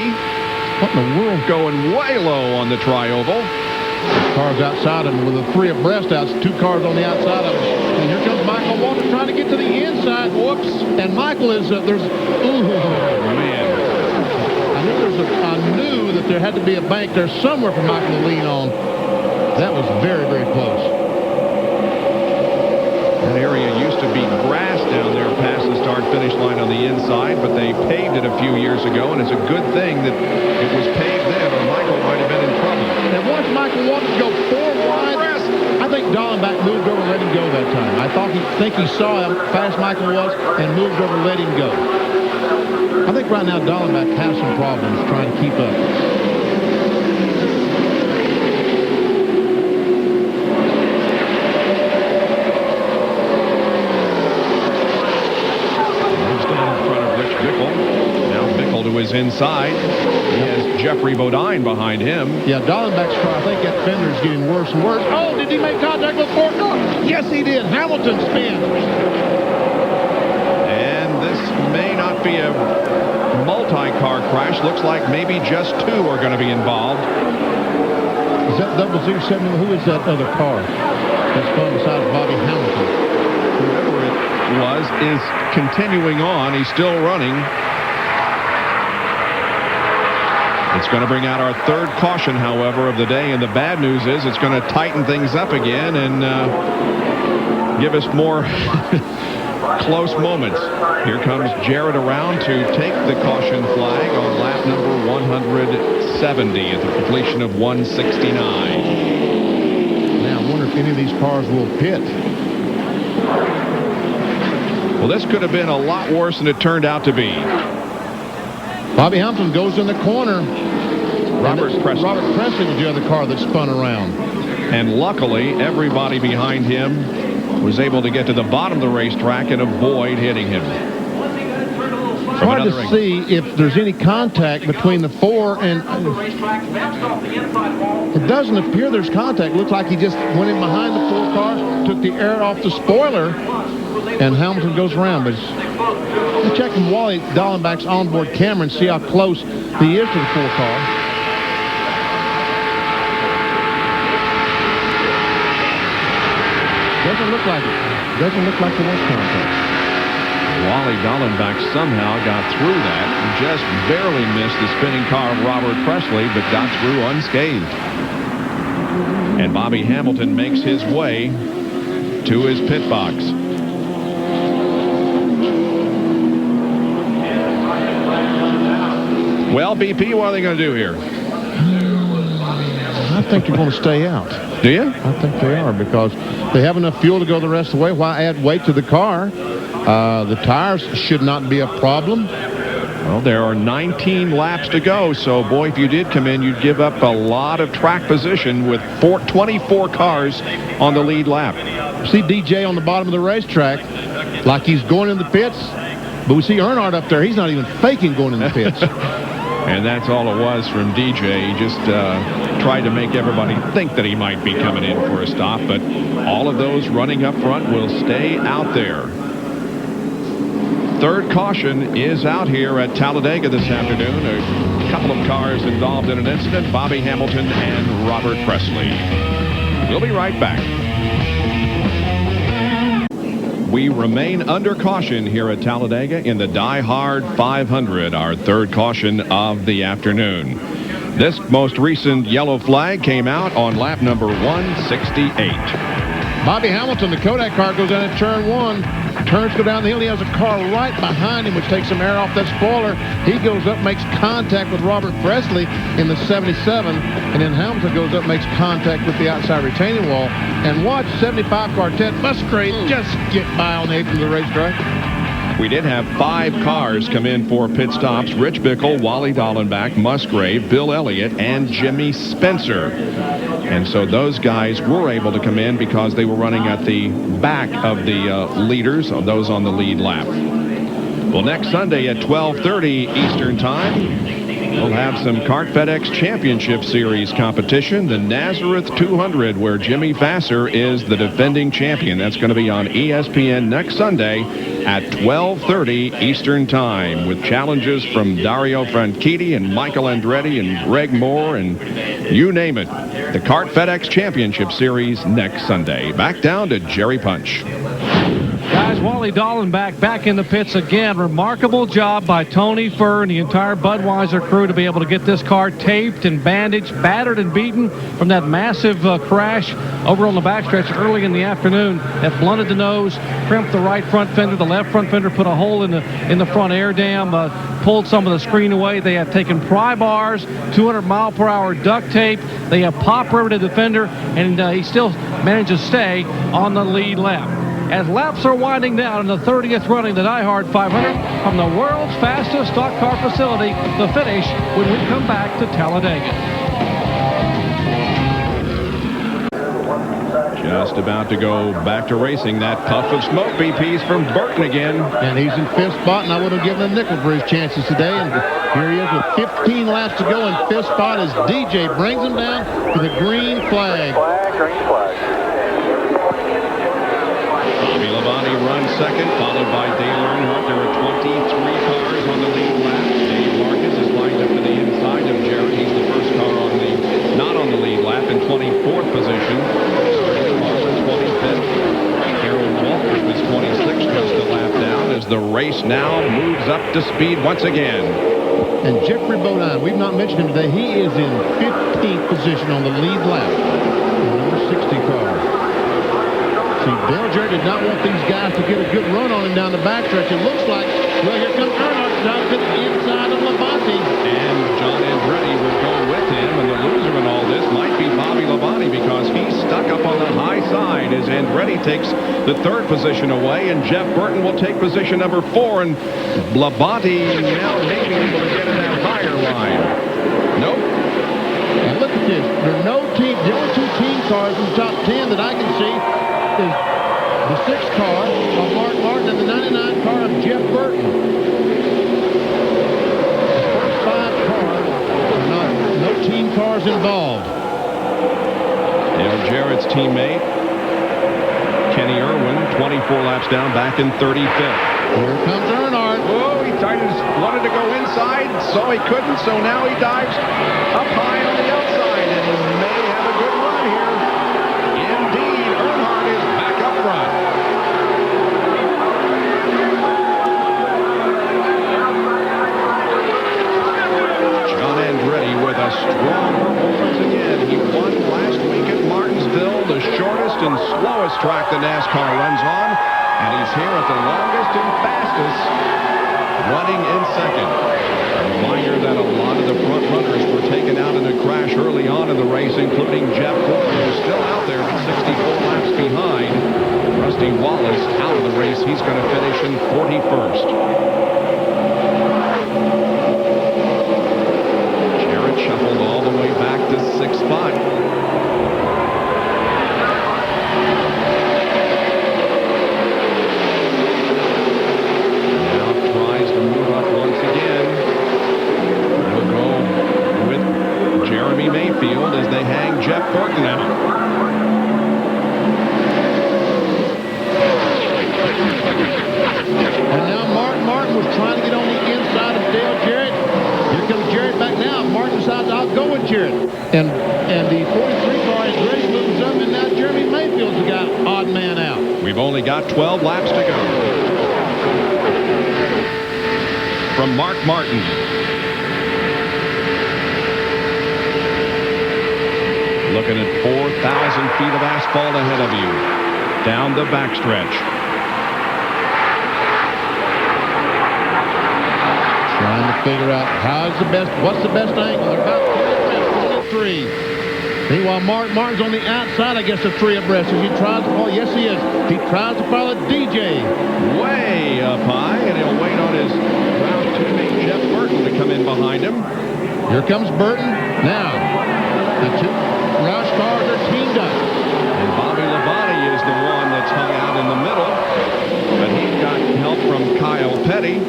What in the world? Going way low on the tri-oval. Cars outside of him with the 3 abreast outs, 2 cars on the outside of him. And here comes Michael Waltrip trying to get to the inside. Whoops. And Michael is, man. I knew that there had to be a bank there somewhere for Michael to lean on. That was very, very close. That area used to be grass down there past the start-finish line on the inside, but they paved it a few years ago, and it's a good thing that it was paved then, or Michael might have been in trouble. And once Michael wanted to go 4 wide, I think Dallenbach moved over and let him go that time. I think he saw how fast Michael was and moved over and let him go. I think right now Dallenbach has some problems trying to keep up. To his inside. He has Jeffrey Bodine behind him. Yeah, Dallenbach's car, I think that fender is getting worse and worse. Oh, did he make contact with 4 cars? Yes, he did. Hamilton spins. And this may not be a multi-car crash. Looks like maybe just 2 are going to be involved. Is that 007? Who is that other car that's going beside Bobby Hamilton? Whoever it was is continuing on. He's still running. It's going to bring out our 3rd caution, however, of the day, and the bad news is it's going to tighten things up again and give us more close moments. Here comes Jarrett around to take the caution flag on lap number 170 at the completion of 169. Now, I wonder if any of these cars will pit. Well, this could have been a lot worse than it turned out to be. Bobby Hamilton goes in the corner. Robert Presley was the other car that spun around. And luckily, everybody behind him was able to get to the bottom of the racetrack and avoid hitting him. It's hard to see if there's any contact between the four, and it doesn't appear there's contact. It looks like he just went in behind the 4 cars, took the air off the spoiler, and Hamilton goes around. But let's check from Wally Dallenbach's onboard camera and see how close he is to the 4 car. Doesn't look like it. Doesn't look like there was contact. Wally Dallenbach somehow got through that and just barely missed the spinning car of Robert Presley, but got through unscathed. And Bobby Hamilton makes his way to his pit box. Well, BP, what are they going to do here? I think they're going to stay out. Do you? I think they are, because they have enough fuel to go the rest of the way. Why add weight to the car? The tires should not be a problem. Well, there are 19 laps to go, so, boy, if you did come in, you'd give up a lot of track position with 24 cars on the lead lap. See DJ on the bottom of the racetrack like he's going in the pits, but we see Earnhardt up there. He's not even faking going in the pits. And that's all it was from DJ. He just tried to make everybody think that he might be coming in for a stop, but all of those running up front will stay out there. Third caution is out here at Talladega this afternoon. A couple of cars involved in an incident, Bobby Hamilton and Robert Presley. We'll be right back. We remain under caution here at Talladega in the DieHard 500, our third caution of the afternoon. This most recent yellow flag came out on lap number 168. Bobby Hamilton, the Kodak car, goes down at turn 1. Turns go down the hill. He has a car right behind him, which takes some air off that spoiler. He goes up, makes contact with Robert Presley in the 77, and then Hamilton goes up, makes contact with the outside retaining wall. And watch 75 car Ted Musgrave just get by on the apron of the racetrack. We did have 5 cars come in for pit stops. Rich Bickle, Wally Dallenbach, Musgrave, Bill Elliott, and Jimmy Spencer. And so those guys were able to come in because they were running at the back of the leaders, those on the lead lap. Well, next Sunday at 12:30 Eastern Time, we'll have some Kart FedEx Championship Series competition, the Nazareth 200, where Jimmy Vasser is the defending champion. That's going to be on ESPN next Sunday at 12:30 Eastern Time, with challenges from Dario Franchitti and Michael Andretti and Greg Moore and you name it. The Kart FedEx Championship Series next Sunday. Back down to Jerry Punch. Guys, Wally Dallenbach back in the pits again. Remarkable job by Tony Furr and the entire Budweiser crew to be able to get this car taped and bandaged, battered and beaten from that massive crash over on the backstretch early in the afternoon that blunted the nose, crimped the right front fender, the left front fender, put a hole in the front air dam, pulled some of the screen away. They have taken pry bars, 200-mile-per-hour duct tape. They have pop-riveted the fender, and he still manages to stay on the lead lap. As laps are winding down in the 30th running, the DieHard 500 from the world's fastest stock car facility, the finish when we come back to Talladega. Just about to go back to racing. That puff of smoke, BP's from Burton again. And he's in 5th spot, and I would have given him a nickel for his chances today. And here he is with 15 laps to go in 5th spot as DJ brings him down to the green flag. Green flag. Bobby Labonte runs second, followed by Dale Earnhardt. There are 23 cars on the lead lap. Dave Marcus is lined up to the inside of Jarrett. He's the first car not on the lead lap in 24th position. Sterling Marlin, 25th. Harold Waltrip is 26th, just a lap down as the race now moves up to speed once again. And Jeffrey Bodine, we've not mentioned him today. He is in 15th position on the lead lap. Number 60 car. See, Dale Jarrett did not want these guys to get a good run on him down the backstretch. It looks like, well, here comes Earnhardt down to the inside of Labonte. And John Andretti will go with him, and the loser in all this might be Bobby Labonte because he's stuck up on the high inside as Andretti takes the third position away, and Jeff Burton will take position number 4, and Labonte now may be able to get in that higher line. Nope. And look at this. There are no team. The only 2 team cars in the top 10 that I can see is the 6 car of Mark Martin and the 99 car of Jeff Burton. The first 5 cars are no team cars involved. Dale Jarrett's teammate, Kenny Irwin, 24 laps down, back in 35th. Here comes Earnhardt. Whoa, he wanted to go inside, so he couldn't, so now he dives up high on the outside, and he may have a good run here. Indeed, Earnhardt is back up front. John Andretti with a strong performance again. He won last week at Martinsville, the shortest and slowest track the NASCAR runs on, and he's here at the longest and fastest, running in second. A reminder that a lot of the front runners were taken out in a crash early on in the race, including Jeff Gordon, who's still out there 64 laps behind. Rusty Wallace out of the race. He's going to finish in 41st. Jarrett shuffled all the way back to 6th spot. Mayfield as they hang Jeff Burton out. And now Mark Martin was trying to get on the inside of Dale Jarrett. Here comes Jarrett back now. Martin decides I'll go with Jarrett. And the 43 car is ready, moves up, and now Jeremy Mayfield's the guy, odd man out. We've only got 12 laps to go. From Mark Martin. Looking at 4,000 feet of asphalt ahead of you. Down the backstretch. Trying to figure out what's the best angle. They're about 3. Meanwhile, Mark Martin's on the outside, I guess, of 3 abreast. As he tries to follow, yes, he is. He tries to follow DJ. Way up high, and he'll wait on his Roush teammate Jeff Burton to come in behind him. Here comes Burton. Now, the 2 Roush cars are teamed up. And Bobby Labonte is the one that's hung out in the middle. But he's got help from Kyle Petty.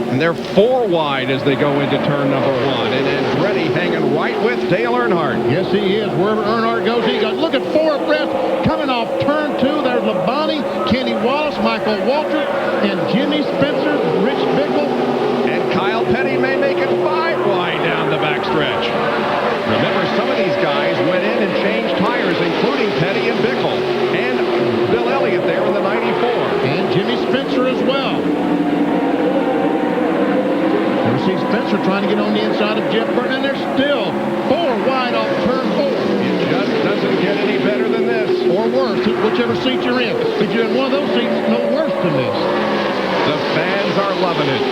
And they're 4 wide as they go into turn number 1. And Andretti hanging right with Dale Earnhardt. Yes, he is. Wherever Earnhardt goes, he goes. Look at 4 abreast coming off turn 2. There's Labonte, Kenny Wallace, Michael Waltrip, and Jimmy Spencer, Rich Bickle. And Kyle Petty may make it 5 wide down the backstretch. Remember, some of these guys went in and changed tires, including Petty and Bickle. And Bill Elliott there in the 94. And Jimmy Spencer as well. There see Spencer trying to get on the inside of Jeff Burton, and they're still 4 wide off turn 4. It just doesn't get any better than this. Or worse, whichever seat you're in. If you're in one of those seats, no worse than this. The fans are loving it.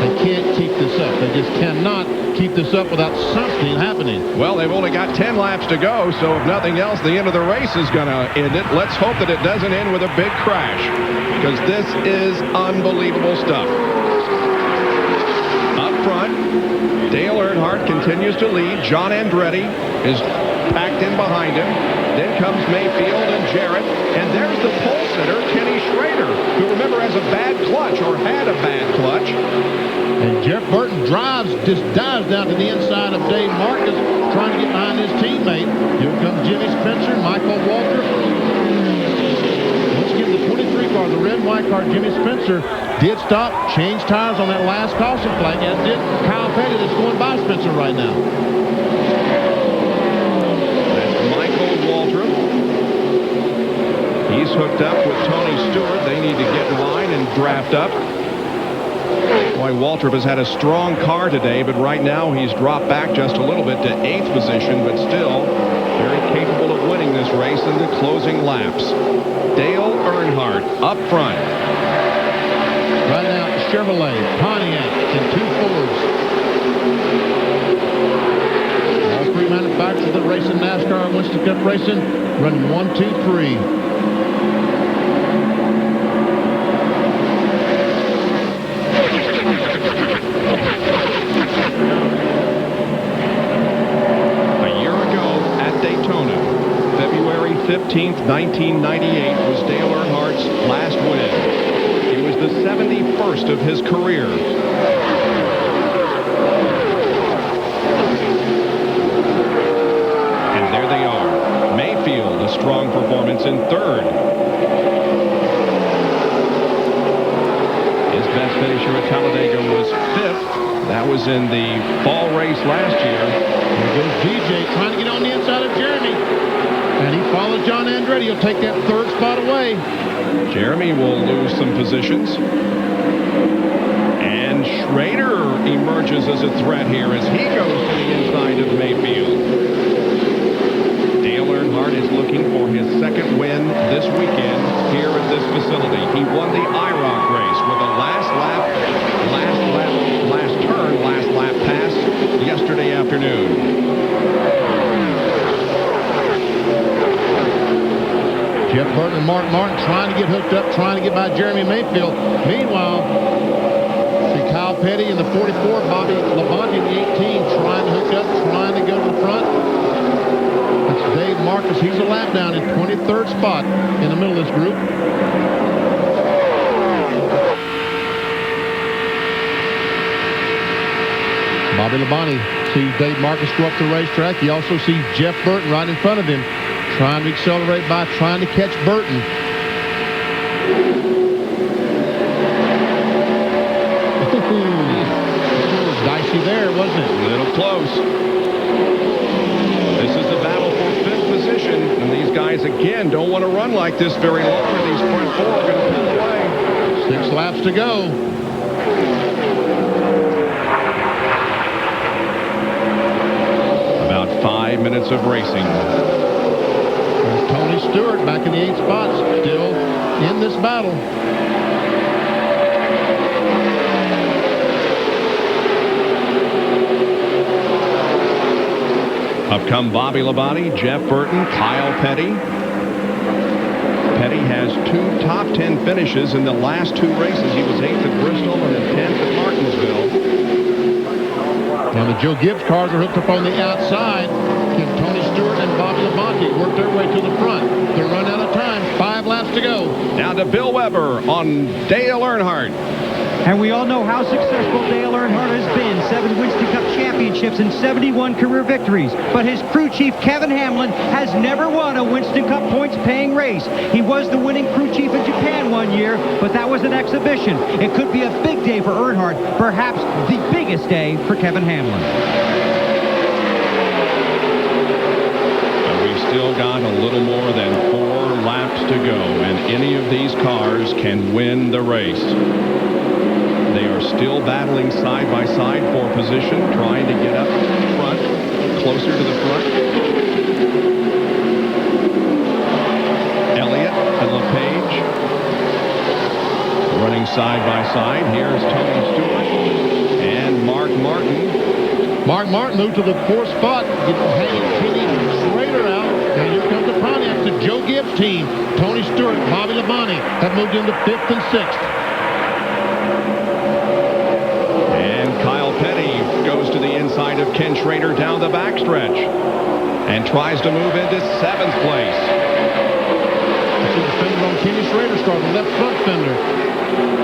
They can't keep this up. They just cannot keep this up without something happening. Well, they've only got 10 laps to go, so if nothing else, the end of the race is going to end it. Let's hope that it doesn't end with a big crash, because this is unbelievable stuff. Up front, Dale Earnhardt continues to lead. John Andretti is packed in behind him. Then comes Mayfield and Jarrett. And there's the pole sitter, Kenny Schrader, who, remember, has a bad clutch or had a bad clutch. And Jeff Burton just dives down to the inside of Dave Marcus, trying to get behind his teammate. Here comes Jimmy Spencer, Michael Walter. Once again, the 23 car, the red and white car, Jimmy Spencer, did stop, changed tires on that last caution flag, as did Kyle Petty, that's going by Spencer right now. He's hooked up with Tony Stewart. They need to get in line and draft up. Boy, Waltrip has had a strong car today, but right now he's dropped back just a little bit to 8th position, but still very capable of winning this race in the closing laps. Dale Earnhardt up front. Right now, Chevrolet, Pontiac, and 2 Fords. All 3 manufacturers that race in NASCAR, Winston Cup racing, running 1, 2, 3. A year ago at Daytona, February 15th, 1998 was Dale Earnhardt's last win. It was the 71st of his career. And there they are. Mayfield, a strong performance in third. His best finisher at Talladega was fifth. That was in the fall race last year. There goes DJ trying to get on the inside of Jeremy. And he follows John Andretti. He'll take that third spot away. Jeremy will lose some positions. And Schrader emerges as a threat here as he goes to the inside of Mayfield. Dale Earnhardt is looking for his second win this weekend here at this facility. He won the IROC race with a last lap pass yesterday afternoon. Jeff Burton and Mark Martin trying to get hooked up, trying to get by Jeremy Mayfield. Meanwhile, see Kyle Petty in the 44, Bobby Labonte in the 18, trying to hook up, trying to go to the front. That's Dave Marcus. He's a lap down in 23rd spot in the middle of this group. Bobby Labonte sees Dave Marcus go up the racetrack. He also sees Jeff Burton right in front of him, trying to accelerate by, trying to catch Burton. It was dicey there, wasn't it? A little close. This is the battle for fifth position, and these guys again don't want to run like this very long, or these front four are going to pull away. 6 laps to go. About 5 minutes of racing. There's Tony Stewart back in the 8th spot, still in this battle. Up come Bobby Labonte, Jeff Burton, Kyle Petty. Petty has 2 top 10 finishes in the last 2 races. He was 8th at Bristol and then 10th at Martinsville. Now the Joe Gibbs cars are hooked up on the outside. Can Tony Stewart and Bobby Labonte work their way to the front? They're run out of time. 5 laps to go. Now to Bill Weber on Dale Earnhardt. And we all know how successful Dale Earnhardt has been. 7 Winston Cup championships and 71 career victories. But his crew chief, Kevin Hamlin, has never won a Winston Cup points-paying race. He was the winning crew chief in Japan one year, but that was an exhibition. It could be a big day for Earnhardt, perhaps the biggest day for Kevin Hamlin. But we've still got a little more than 4 laps to go, and any of these cars can win the race. They are still battling side by side for position, trying to get up front, closer to the front. Elliott and LePage running side by side. Here's Tony Stewart and Mark Martin. Mark Martin moved to the 4th spot, hanging Kenny Schrader out. And here comes the Pontiac, the Joe Gibbs team. Tony Stewart, Bobby Labonte have moved into 5th and 6th. Goes to the inside of Ken Schrader down the backstretch and tries to move into 7th place. See the fender on Kenny Schrader's car, the left front fender.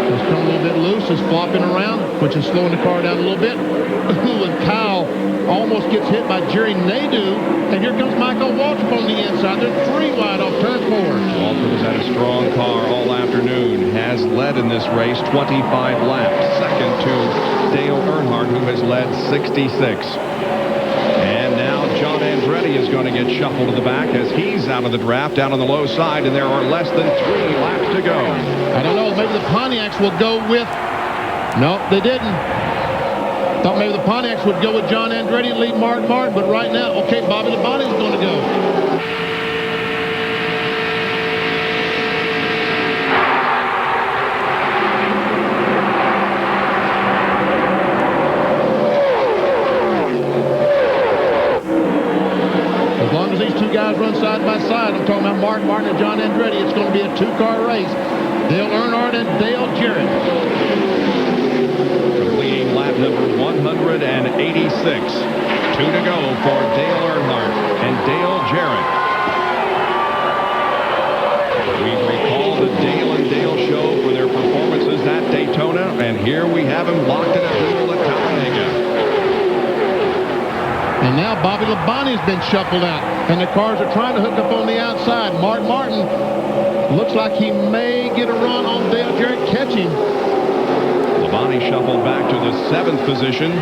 It's come a little bit loose, it's flopping around, which is slowing the car down a little bit. And Kyle almost gets hit by Jerry Nadeau, and here comes Michael Waltrip on the inside. They're 3 wide off turn 4. Waltrip has had a strong car all afternoon, has led in this race 25 laps, second to Dale Earnhardt, who has led 66. And now John Andretti is going to get shuffled to the back as he's out of the draft, down on the low side, and there are less than 3 laps to go. I don't know, maybe the Pontiacs will go with... No, they didn't. Thought maybe the Pontiacs would go with John Andretti and lead Mark Martin, but right now, okay, Bobby Labonte is going to go. two guys run side by side. I'm talking about Mark Martin and John Andretti. It's going to be a two-car race. Dale Earnhardt and Dale Jarrett. Completing lap number 186. 2 to go for Dale Earnhardt and Dale Jarrett. We recall the Dale and Dale show for their performances at Daytona, and here we have him locked in a duel at Talladega. And now Bobby Labonte's been shuffled out, and the cars are trying to hook up on the outside. Mark Martin looks like he may get a run on Dale Jarrett, catch him. Labonte shuffled back to the 7th position.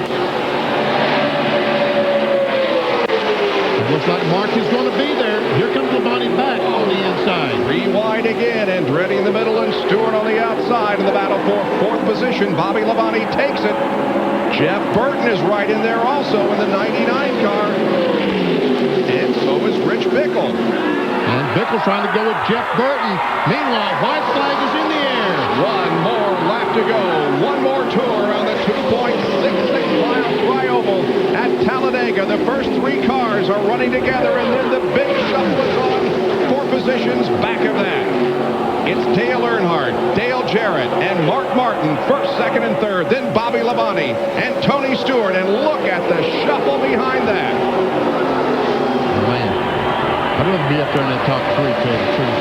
It looks like Mark is going to be there. Here comes Labonte back on the inside. 3 wide again, Andretti in the middle and Stewart on the outside in the battle for 4th position. Bobby Labonte takes it. Jeff Burton is right in there also in the 99 car. And so is Rich Bickle. And Bickle trying to go with Jeff Burton. Meanwhile, white flag is in the air. One more lap to go. One more tour on the 2.66-mile tri-oval at Talladega. The first 3 cars are running together, and then the big shuffle is on 4 positions back of that. It's Dale Earnhardt, Dale Jarrett, and Mark Martin, 1st, 2nd, and 3rd. Then Bobby Labonte and Tony Stewart. And look at the shuffle behind that. Oh, man. I'd love to be up there in that top 3, tell you the truth.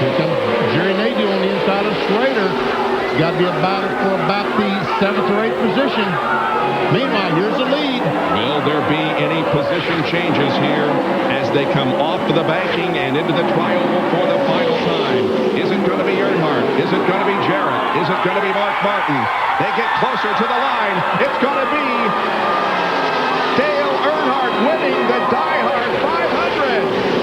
Here comes Jerry Nadeau on the inside of Schrader. It's got to be about the 7th or 8th position. Meanwhile, here's the lead. Will there be any position changes here as they come off of the banking and into the tri-oval for the final time? Is it going to be Earnhardt? Is it going to be Jarrett? Is it going to be Mark Martin? They get closer to the line. It's going to be Dale Earnhardt winning the DieHard 500.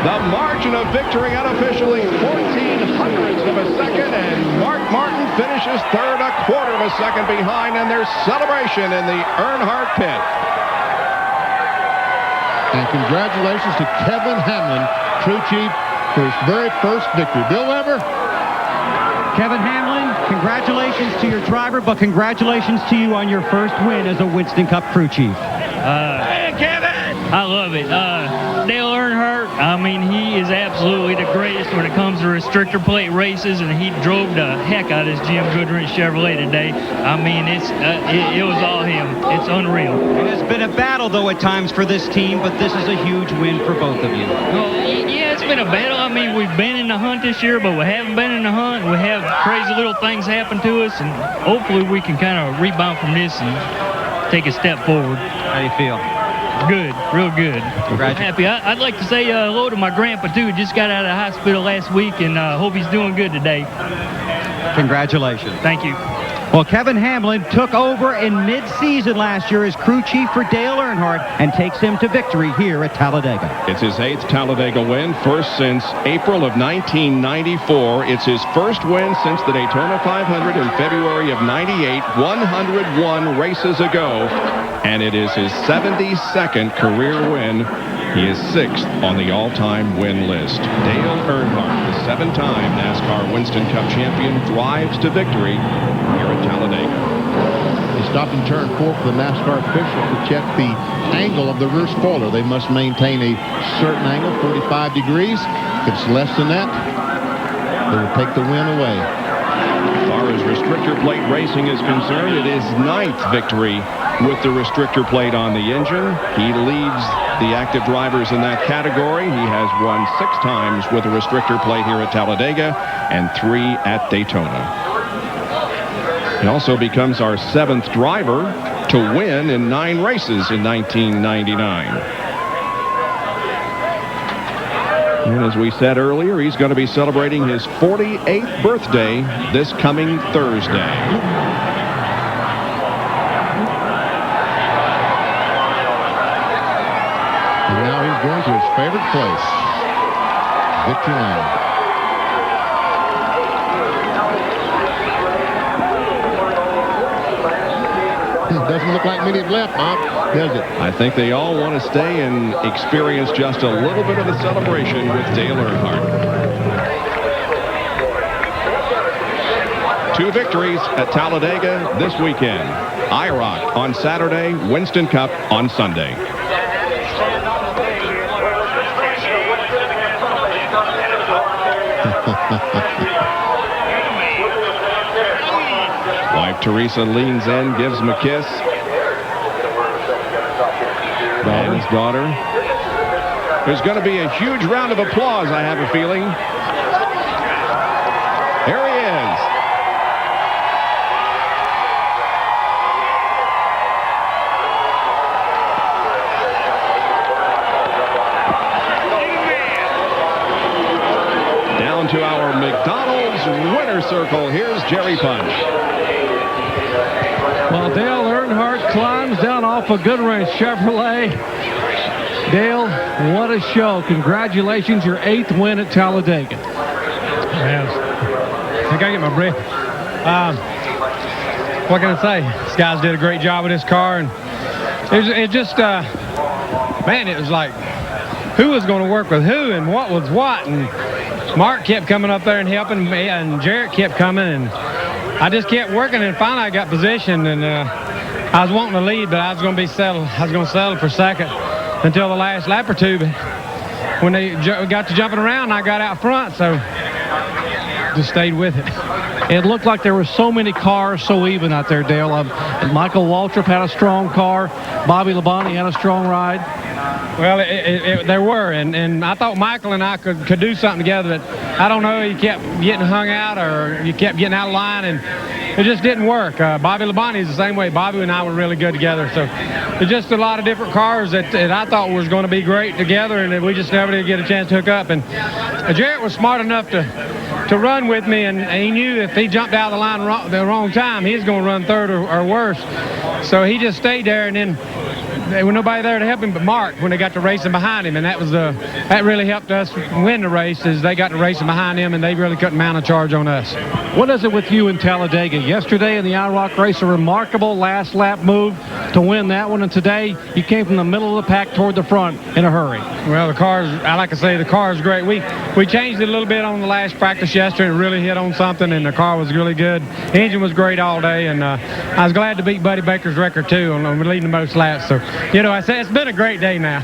The margin of victory unofficially 0.14 of a second, and Mark Martin finishes 3rd, a quarter of a second behind, and there's celebration in the Earnhardt pit. And congratulations to Kevin Hamlin, crew chief, for his very first victory. Bill Weber? Kevin Hamlin, congratulations to your driver, but congratulations to you on your first win as a Winston Cup crew chief. Hey, Kevin! I love it. Dale Earnhardt, I mean, he is absolutely the greatest when it comes to restrictor plate races, and he drove the heck out of his Jim Goodwrench Chevrolet today. I mean, it was all him. It's unreal. It has been a battle, though, at times for this team, but this is a huge win for both of you. Well, yeah, it's been a battle. I mean, we've been in the hunt this year, but we haven't been in the hunt. We have crazy little things happen to us, and hopefully we can kind of rebound from this and take a step forward. How do you feel? Good, real good. I'm happy. I'd like to say hello to my grandpa, too. Just got out of the hospital last week, and hope he's doing good today. Congratulations. Thank you. Well, Kevin Hamlin took over in mid-season last year as crew chief for Dale Earnhardt and takes him to victory here at Talladega. It's his 8th Talladega win, first since April of 1994. It's his first win since the Daytona 500 in February of 98, 101 races ago. And it is his 72nd career win. He is 6th on the all-time win list. Dale Earnhardt, the 7-time NASCAR Winston Cup champion, drives to victory here at Talladega. They stopped in turn 4 for the NASCAR officials to check the angle of the rear spoiler. They must maintain a certain angle, 45 degrees. If it's less than that, they will take the win away. As far as restrictor plate racing is concerned, it is 9th victory with the restrictor plate on the engine. He leads the active drivers in that category. He has won 6 times with a restrictor plate here at Talladega and 3 at Daytona. He also becomes our 7th driver to win in 9 races in 1999. And as we said earlier, he's going to be celebrating his 48th birthday this coming Thursday. And now he's going to his favorite place, Victory Lane. Doesn't look like many have left, Bob, does it? I think they all want to stay and experience just a little bit of the celebration with Dale Earnhardt. 2 victories at Talladega this weekend. IROC on Saturday, Winston Cup on Sunday. Wife Teresa leans in, gives him a kiss. And his daughter. There's going to be a huge round of applause, I have a feeling. Here he is. Down to our McDonald's winner circle. Here's Jerry Punch. Well, Dale Earnhardt climbs down off a good range Chevrolet. Dale, what a show. Congratulations, your 8th win at Talladega. Yes. I gotta get my breath. What can I say? These guys did a great job with this car, and it just, man, it was like, who was going to work with who and what was what, and Mark kept coming up there and helping me, and Jarrett kept coming, and I just kept working, and finally I got positioned, and I was wanting to lead, but I was going to be settled. I was going to settle for second until the last lap or two, but when they got to jumping around, I got out front, so just stayed with it. It looked like there were so many cars so even out there, Dale. Michael Waltrip had a strong car. Bobby Labonte had a strong ride. Well, there were, and I thought Michael and I could do something together, but I don't know, he kept getting hung out or you kept getting out of line, and it just didn't work. Bobby Labonte is the same way. Bobby and I were really good together, so there's just a lot of different cars that I thought was going to be great together, and we just never did get a chance to hook up. And Jarrett was smart enough to run with me, and he knew if he jumped out of the line the wrong time, he was going to run third or worse. So he just stayed there, and then there was nobody there to help him but Mark when they got to racing behind him, and that really helped us win the race, as they got to racing behind him, and they really couldn't mount a charge on us. What is it with you in Talladega? Yesterday in the IROC race, a remarkable last lap move to win that one, and today you came from the middle of the pack toward the front in a hurry. Well, the car's, I like to say, the car is great. We changed it a little bit on the last practice yesterday and really hit on something, and the car was really good. The engine was great all day, and I was glad to beat Buddy Baker's record too on leading the most laps. So, you know, I say it's been a great day now.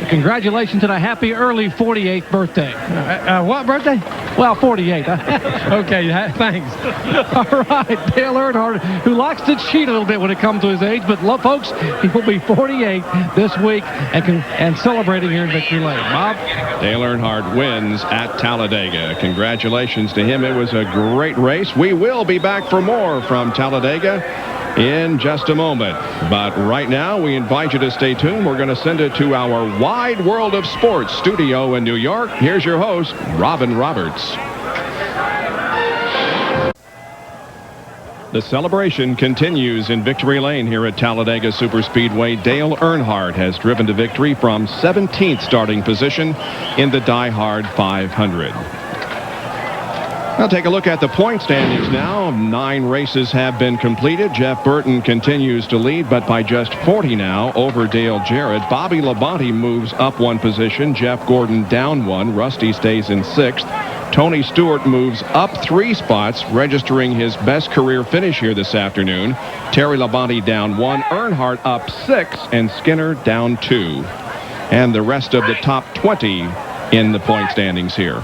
Congratulations and a happy early 48th birthday. What birthday? Well, 48. Okay, thanks. All right, Dale Earnhardt, who likes to cheat a little bit when it comes to his age, but folks, he will be 48 this week and celebrating here in Victory Lane. Bob? Dale Earnhardt wins at Talladega. Congratulations to him. It was a great race. We will be back for more from Talladega in just a moment. But right now, we invite you to stay tuned. We're going to send it to our Wide World of Sports studio in New York. Here's your host, Robin Roberts. The celebration continues in Victory Lane here at Talladega Superspeedway. Dale Earnhardt has driven to victory from 17th starting position in the DieHard 500. Now take a look at the point standings now. 9 races have been completed. Jeff Burton continues to lead, but by just 40 now over Dale Jarrett. Bobby Labonte moves up 1 position. Jeff Gordon down 1. Rusty stays in 6th. Tony Stewart moves up 3 spots, registering his best career finish here this afternoon. Terry Labonte down 1. Earnhardt up 6, and Skinner down 2. And the rest of the top 20 in the point standings here.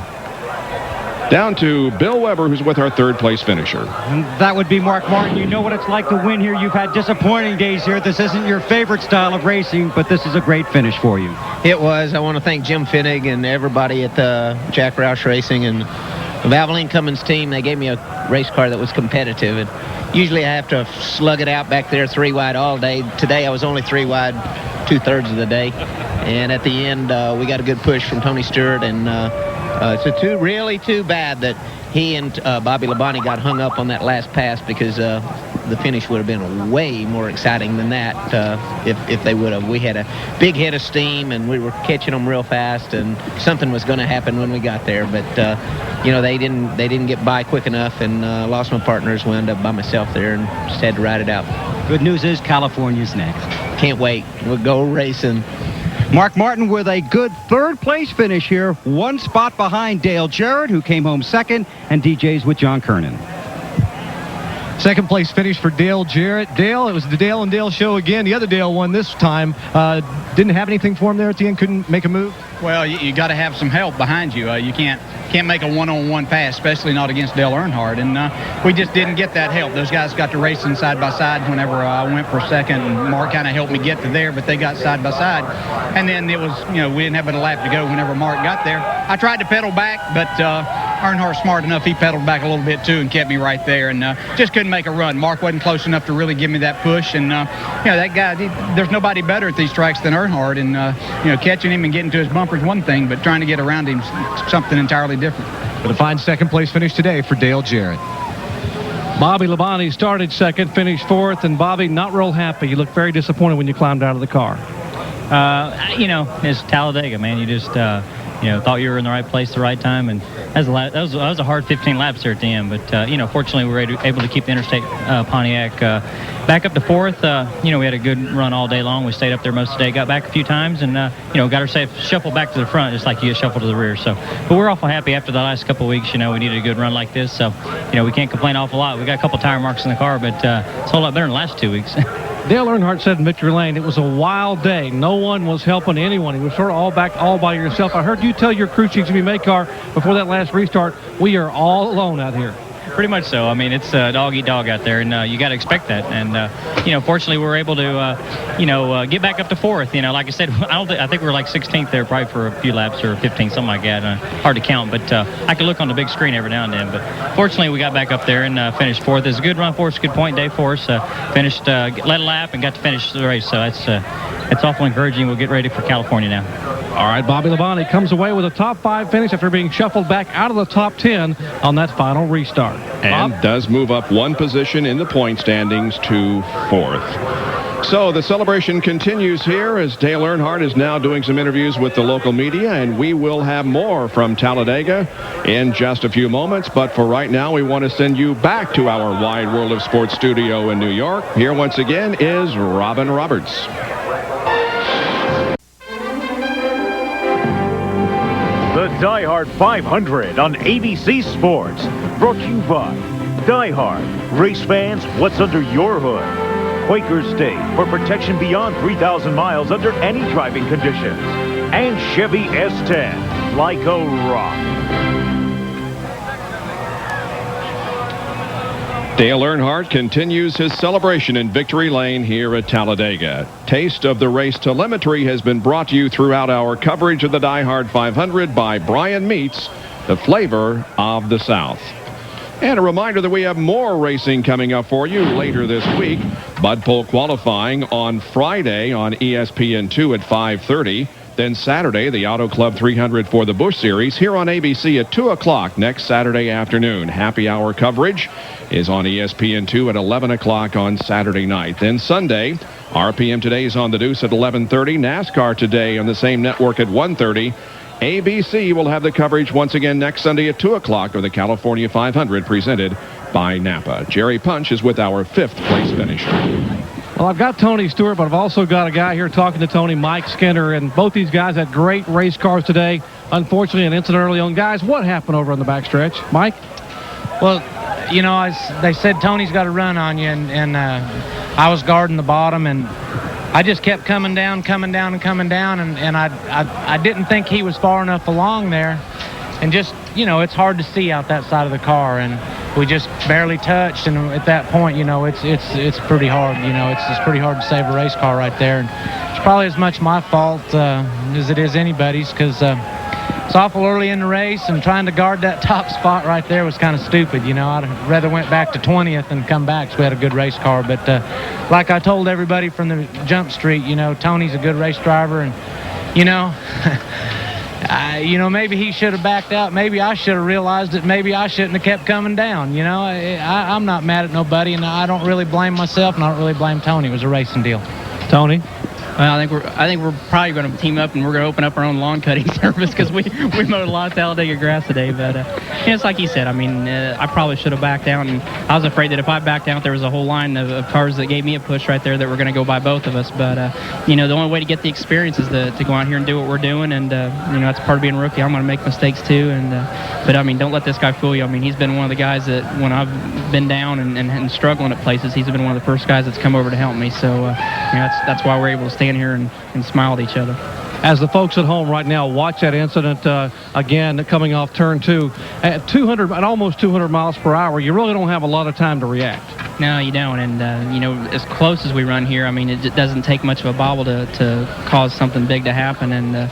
Down to Bill Weber, who's with our 3rd place finisher. And that would be Mark Martin. You know what it's like to win here. You've had disappointing days here. This isn't your favorite style of racing, but this is a great finish for you. It was. I want to thank Jim Finnig and everybody at the Jack Roush Racing and the Valvoline Cummins team. They gave me a race car that was competitive. And usually I have to slug it out back there 3 wide all day. Today I was only 3 wide 2/3 of the day. And at the end, we got a good push from Tony Stewart, and it's really too bad that he and Bobby Labonte got hung up on that last pass, because the finish would have been way more exciting than that if they would have. We had a big head of steam, and we were catching them real fast, and something was going to happen when we got there. But you know, they didn't get by quick enough, and lost my partners. Wound up by myself there, and just had to ride it out. Good news is California's next. Can't wait. We'll go racing. Mark Martin with a good 3rd place finish here, 1 spot behind Dale Jarrett, who came home 2nd, and DJ's with John Kernan. Second place finish for Dale Jarrett. Dale, it was the Dale and Dale show again. The other Dale won this time. Didn't have anything for him there at the end. Couldn't make a move. Well, you got to have some help behind you. You can't make a one-on-one pass, especially not against Dale Earnhardt. And we just didn't get that help. Those guys got to racing side by side whenever I went for second, and Mark kind of helped me get to there, but they got side by side. And then it was, we didn't have but a lap to go whenever Mark got there. I tried to pedal back, but Earnhart's smart enough. He pedaled back a little bit too and kept me right there, and just couldn't make a run. Mark wasn't close enough to really give me that push, and that guy, there's nobody better at these tracks than Earnhardt, and catching him and getting to his bumper is one thing, but trying to get around him is something entirely different. But a fine second place finish today for Dale Jarrett. Bobby Labonte started second, finished fourth, and Bobby, not real happy. You looked very disappointed when you climbed out of the car. It's Talladega, man. You just thought you were in the right place at the right time, and that was a hard 15 laps there at the end. But fortunately, we were able to keep the Interstate Pontiac back up to fourth. We had a good run all day long. We stayed up there most of the day, got back a few times, and got ourselves shuffled back to the front, just like you get shuffled to the rear. But we're awful happy after the last couple of weeks. We needed a good run like this, so we can't complain an awful lot. We got a couple tire marks in the car, but it's a whole lot better than the last 2 weeks. Dale Earnhardt said in victory lane, it was a wild day. No one was helping anyone. He was sort of all by yourself. I heard you tell your crew chief, Jimmy Maycar, before that last restart, we are all alone out here. Pretty much so. I mean, it's dog eat dog out there, and you got to expect that. And fortunately, we were able to, get back up to fourth. Like I said, I think we were like 16th there, probably for a few laps, or 15th, something like that. Hard to count, but I could look on the big screen every now and then. But fortunately, we got back up there and finished fourth. It was a good run for us, a good point day for us. Finished, led a lap, and got to finish the race. So it's awful encouraging. We'll get ready for California now. All right, Bobby Labonte comes away with a top 5 finish after being shuffled back out of the top 10 on that final restart. And Bob? does move up one position in the point standings to fourth. So the celebration continues here as Dale Earnhardt is now doing some interviews with the local media, and we will have more from Talladega in just a few moments. But for right now, we want to send you back to our Wide World of Sports studio in New York. Here once again is Robin Roberts. The DieHard 500 on ABC Sports. Brought to you by DieHard. Race fans, what's under your hood? Quaker State for protection beyond 3,000 miles under any driving conditions. And Chevy S10, like a rock. Dale Earnhardt continues his celebration in victory lane here at Talladega. Taste of the race telemetry has been brought to you throughout our coverage of the DieHard 500 by Brian Meats, the flavor of the South. And a reminder that we have more racing coming up for you later this week. Bud Pole qualifying on Friday on ESPN2 at 5:30. Then Saturday, the Auto Club 300 for the Busch Series here on ABC at 2 o'clock next Saturday afternoon. Happy hour coverage is on ESPN2 at 11 o'clock on Saturday night. Then Sunday, RPM Today is on the Deuce at 11:30. NASCAR Today on the same network at 1:30. ABC will have the coverage once again next Sunday at 2 o'clock of the California 500 presented by Napa. Jerry Punch is with our 5th place finisher. Well, I've got Tony Stewart, but I've also got a guy here talking to Tony, Mike Skinner, and both these guys had great race cars today. Unfortunately, an incident early on. Guys, what happened over on the backstretch? Mike? Well, they said Tony's got a run on you, and I was guarding the bottom, and I just kept coming down, and I didn't think he was far enough along there. And just, it's hard to see out that side of the car, and we just barely touched, and at that point, it's pretty hard. It's pretty hard to save a race car right there, and it's probably as much my fault as it is anybody's, because it's awful early in the race, and trying to guard that top spot right there was kind of stupid. I'd rather went back to 20th and come back, so we had a good race car. But like I told everybody from the jump street, Tony's a good race driver, and maybe he should have backed out. Maybe I should have realized that maybe I shouldn't have kept coming down. I'm not mad at nobody, and I don't really blame myself, and I don't really blame Tony. It was a racing deal. Tony? Well, I think we're probably going to team up and we're going to open up our own lawn cutting service because we mowed a lot of Talladega grass today. But it's like you said. I mean, I probably should have backed down. And I was afraid that if I backed down, there was a whole line of cars that gave me a push right there that were going to go by both of us. But the only way to get the experience is to go out here and do what we're doing. And that's part of being a rookie. I'm going to make mistakes too. But I mean, don't let this guy fool you. I mean, he's been one of the guys that when I've been down and struggling at places, he's been one of the first guys that's come over to help me. So that's why we're able to stand here and smile at each other. As the folks at home right now watch that incident again coming off turn 2 at almost 200 miles per hour, you really don't have a lot of time to react. No, you don't. And, as close as we run here, I mean, it doesn't take much of a bobble to cause something big to happen. And,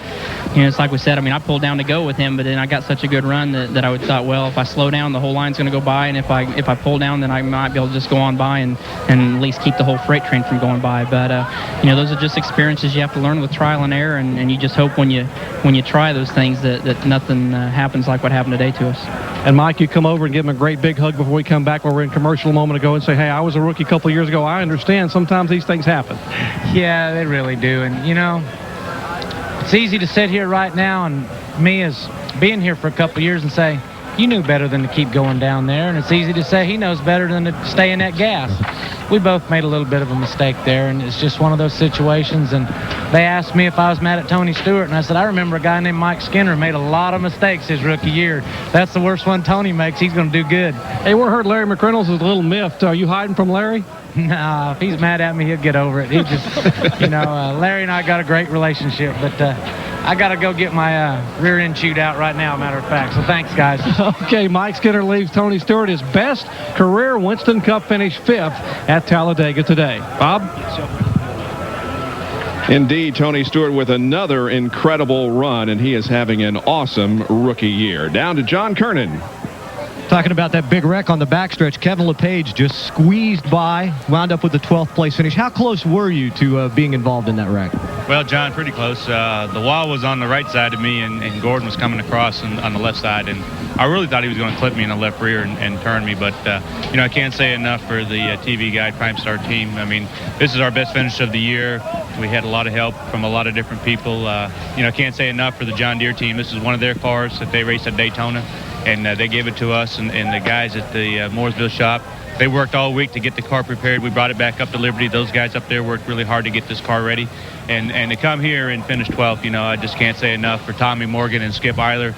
it's like we said, I mean, I pulled down to go with him, but then I got such a good run that I thought, well, if I slow down, the whole line's going to go by. And if I pull down, then I might be able to just go on by and at least keep the whole freight train from going by. But, those are just experiences you have to learn with trial and error. And you just hope when you try those things that nothing happens like what happened today to us. And, Mike, you come over and give him a great big hug before we come back where we're in commercial a moment ago and say, hey, I was a rookie a couple of years ago. I understand sometimes these things happen. Yeah, they really do. And, it's easy to sit here right now and me as being here for a couple of years and say, you knew better than to keep going down there. And it's easy to say he knows better than to stay in that gas. We both made a little bit of a mistake there, and it's just one of those situations. And they asked me if I was mad at Tony Stewart, and I said, I remember a guy named Mike Skinner made a lot of mistakes his rookie year. That's the worst one Tony makes. He's going to do good. Hey, we heard Larry McReynolds is a little miffed. Are you hiding from Larry? Nah, if he's mad at me, he'll get over it. He just, Larry and I got a great relationship, but I got to go get my rear end chewed out right now, matter of fact. So thanks, guys. Okay, Mike Skinner leaves Tony Stewart his best career Winston Cup finish 5th at Talladega today. Bob? Indeed, Tony Stewart with another incredible run, and he is having an awesome rookie year. Down to John Kernan. Talking about that big wreck on the backstretch, Kevin LePage just squeezed by, wound up with the 12th place finish. How close were you to being involved in that wreck? Well, John, pretty close. The wall was on the right side of me, and Gordon was coming across on the left side, and I really thought he was going to clip me in the left rear and turn me, but, I can't say enough for the TV Guide Prime Star team. I mean, this is our best finish of the year. We had a lot of help from a lot of different people. I can't say enough for the John Deere team. This is one of their cars that they raced at Daytona. And they gave it to us, and the guys at the Mooresville shop, they worked all week to get the car prepared. We brought it back up to Liberty. Those guys up there worked really hard to get this car ready. And to come here and finish 12th, I just can't say enough for Tommy Morgan and Skip Eiler.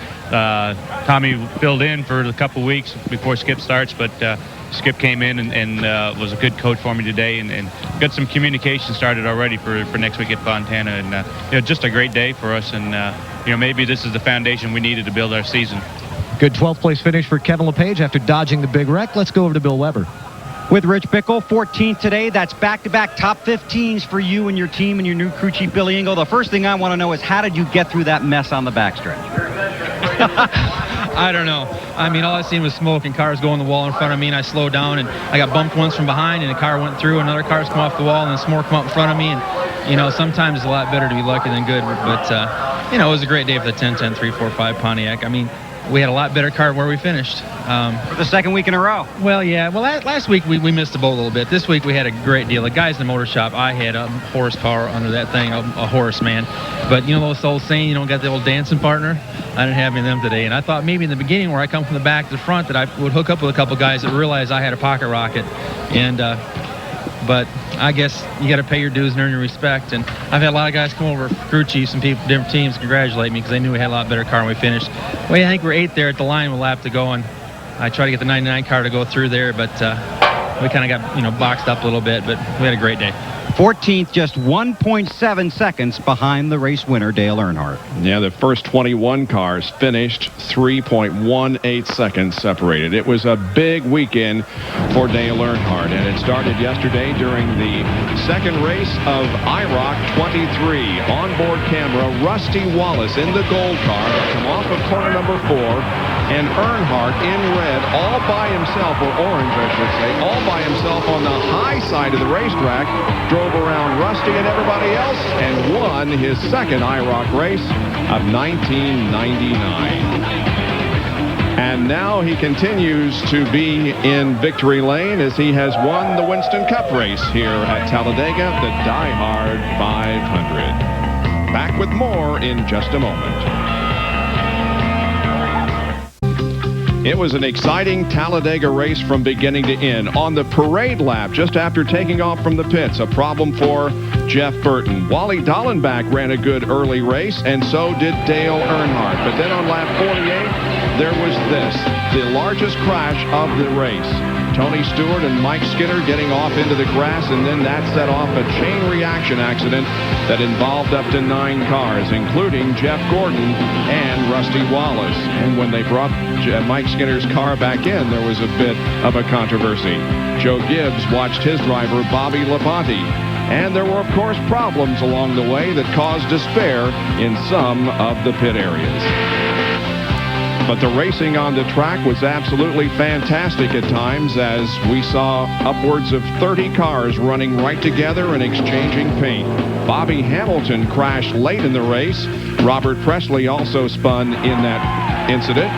Tommy filled in for a couple weeks before Skip starts, but Skip came in and was a good coach for me today and got some communication started already for next week at Fontana. And, just a great day for us. And, maybe this is the foundation we needed to build our season. Good 12th place finish for Kevin LePage after dodging the big wreck. Let's go over to Bill Weber. With Rich Bickle, 14th today. That's back-to-back top 15s for you and your team and your new crew chief, Billy Engel. The first thing I want to know is how did you get through that mess on the backstretch? I don't know. I mean, all I seen was smoke and cars go on the wall in front of me, and I slowed down, and I got bumped once from behind, and a car went through, and another car's come off the wall, and then some more come up in front of me, and, sometimes it's a lot better to be lucky than good, but, it was a great day for the 10-10, 3-4-5 Pontiac. I mean, we had a lot better car where we finished. For the second week in a row. Well, yeah. Well, last week we missed the boat a little bit. This week we had a great deal. The guys in the motor shop, I had a horsepower under that thing, a horse, man. But, those old saying, you don't got the old dancing partner? I didn't have any of them today. And I thought maybe in the beginning where I come from the back to the front that I would hook up with a couple guys that realized I had a pocket rocket. And, but I guess you got to pay your dues and earn your respect. And I've had a lot of guys come over, crew chiefs and people, different teams, congratulate me because they knew we had a lot better car when we finished. Well, I think we're 8th there at the line with a lap to go, and I tried to get the 99 car to go through there, but we kind of got boxed up a little bit. But we had a great day. 14th, just 1.7 seconds behind the race winner, Dale Earnhardt. Yeah, the first 21 cars finished 3.18 seconds separated. It was a big weekend for Dale Earnhardt, and it started yesterday during the second race of IROC 23. Onboard camera, Rusty Wallace in the gold car, come off of corner number 4, and Earnhardt in red all by himself, or orange I should say, all by himself on the high side of the racetrack, drove around Rusty and everybody else and won his second IROC race of 1999. And now he continues to be in victory lane as he has won the Winston Cup race here at Talladega, the DieHard 500. Back with more in just a moment. It was an exciting Talladega race from beginning to end. On the parade lap, just after taking off from the pits, a problem for Jeff Burton. Wally Dallenbach ran a good early race, and so did Dale Earnhardt. But then on lap 48, there was this, the largest crash of the race. Tony Stewart and Mike Skinner getting off into the grass, and then that set off a chain reaction accident that involved up to 9 cars, including Jeff Gordon and Rusty Wallace. And when they brought Mike Skinner's car back in, there was a bit of a controversy. Joe Gibbs watched his driver, Bobby Labonte. And there were, of course, problems along the way that caused despair in some of the pit areas. But the racing on the track was absolutely fantastic at times, as we saw upwards of 30 cars running right together and exchanging paint. Bobby Hamilton crashed late in the race. Robert Presley also spun in that incident.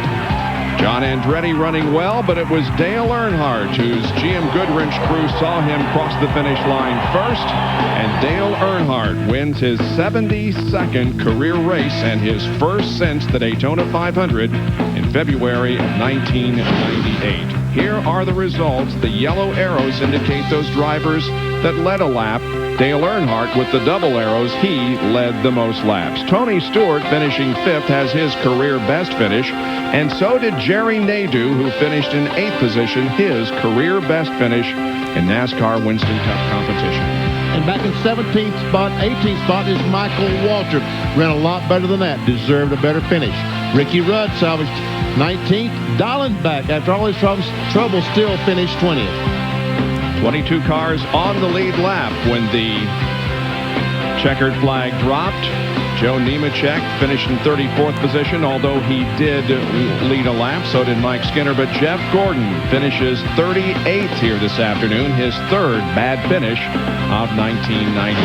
John Andretti running well, but it was Dale Earnhardt, whose GM Goodwrench crew saw him cross the finish line first, and Dale Earnhardt wins his 72nd career race and his first since the Daytona 500 in February of 1998. Here are the results. The yellow arrows indicate those drivers that led a lap. Dale Earnhardt with the double arrows, he led the most laps. Tony Stewart, finishing 5th, has his career best finish, and so did Jerry Nadeau, who finished in 8th position, his career best finish in NASCAR Winston Cup competition. And back in 17th spot, 18th spot is Michael Waltrip. Ran a lot better than that, deserved a better finish. Ricky Rudd salvaged 19th. Dallenbach, after all his trouble, still finished 20th. 22 cars on the lead lap when the checkered flag dropped. Joe Nemechek finished in 34th position, although he did lead a lap. So did Mike Skinner. But Jeff Gordon finishes 38th here this afternoon, his 3rd bad finish of 1990.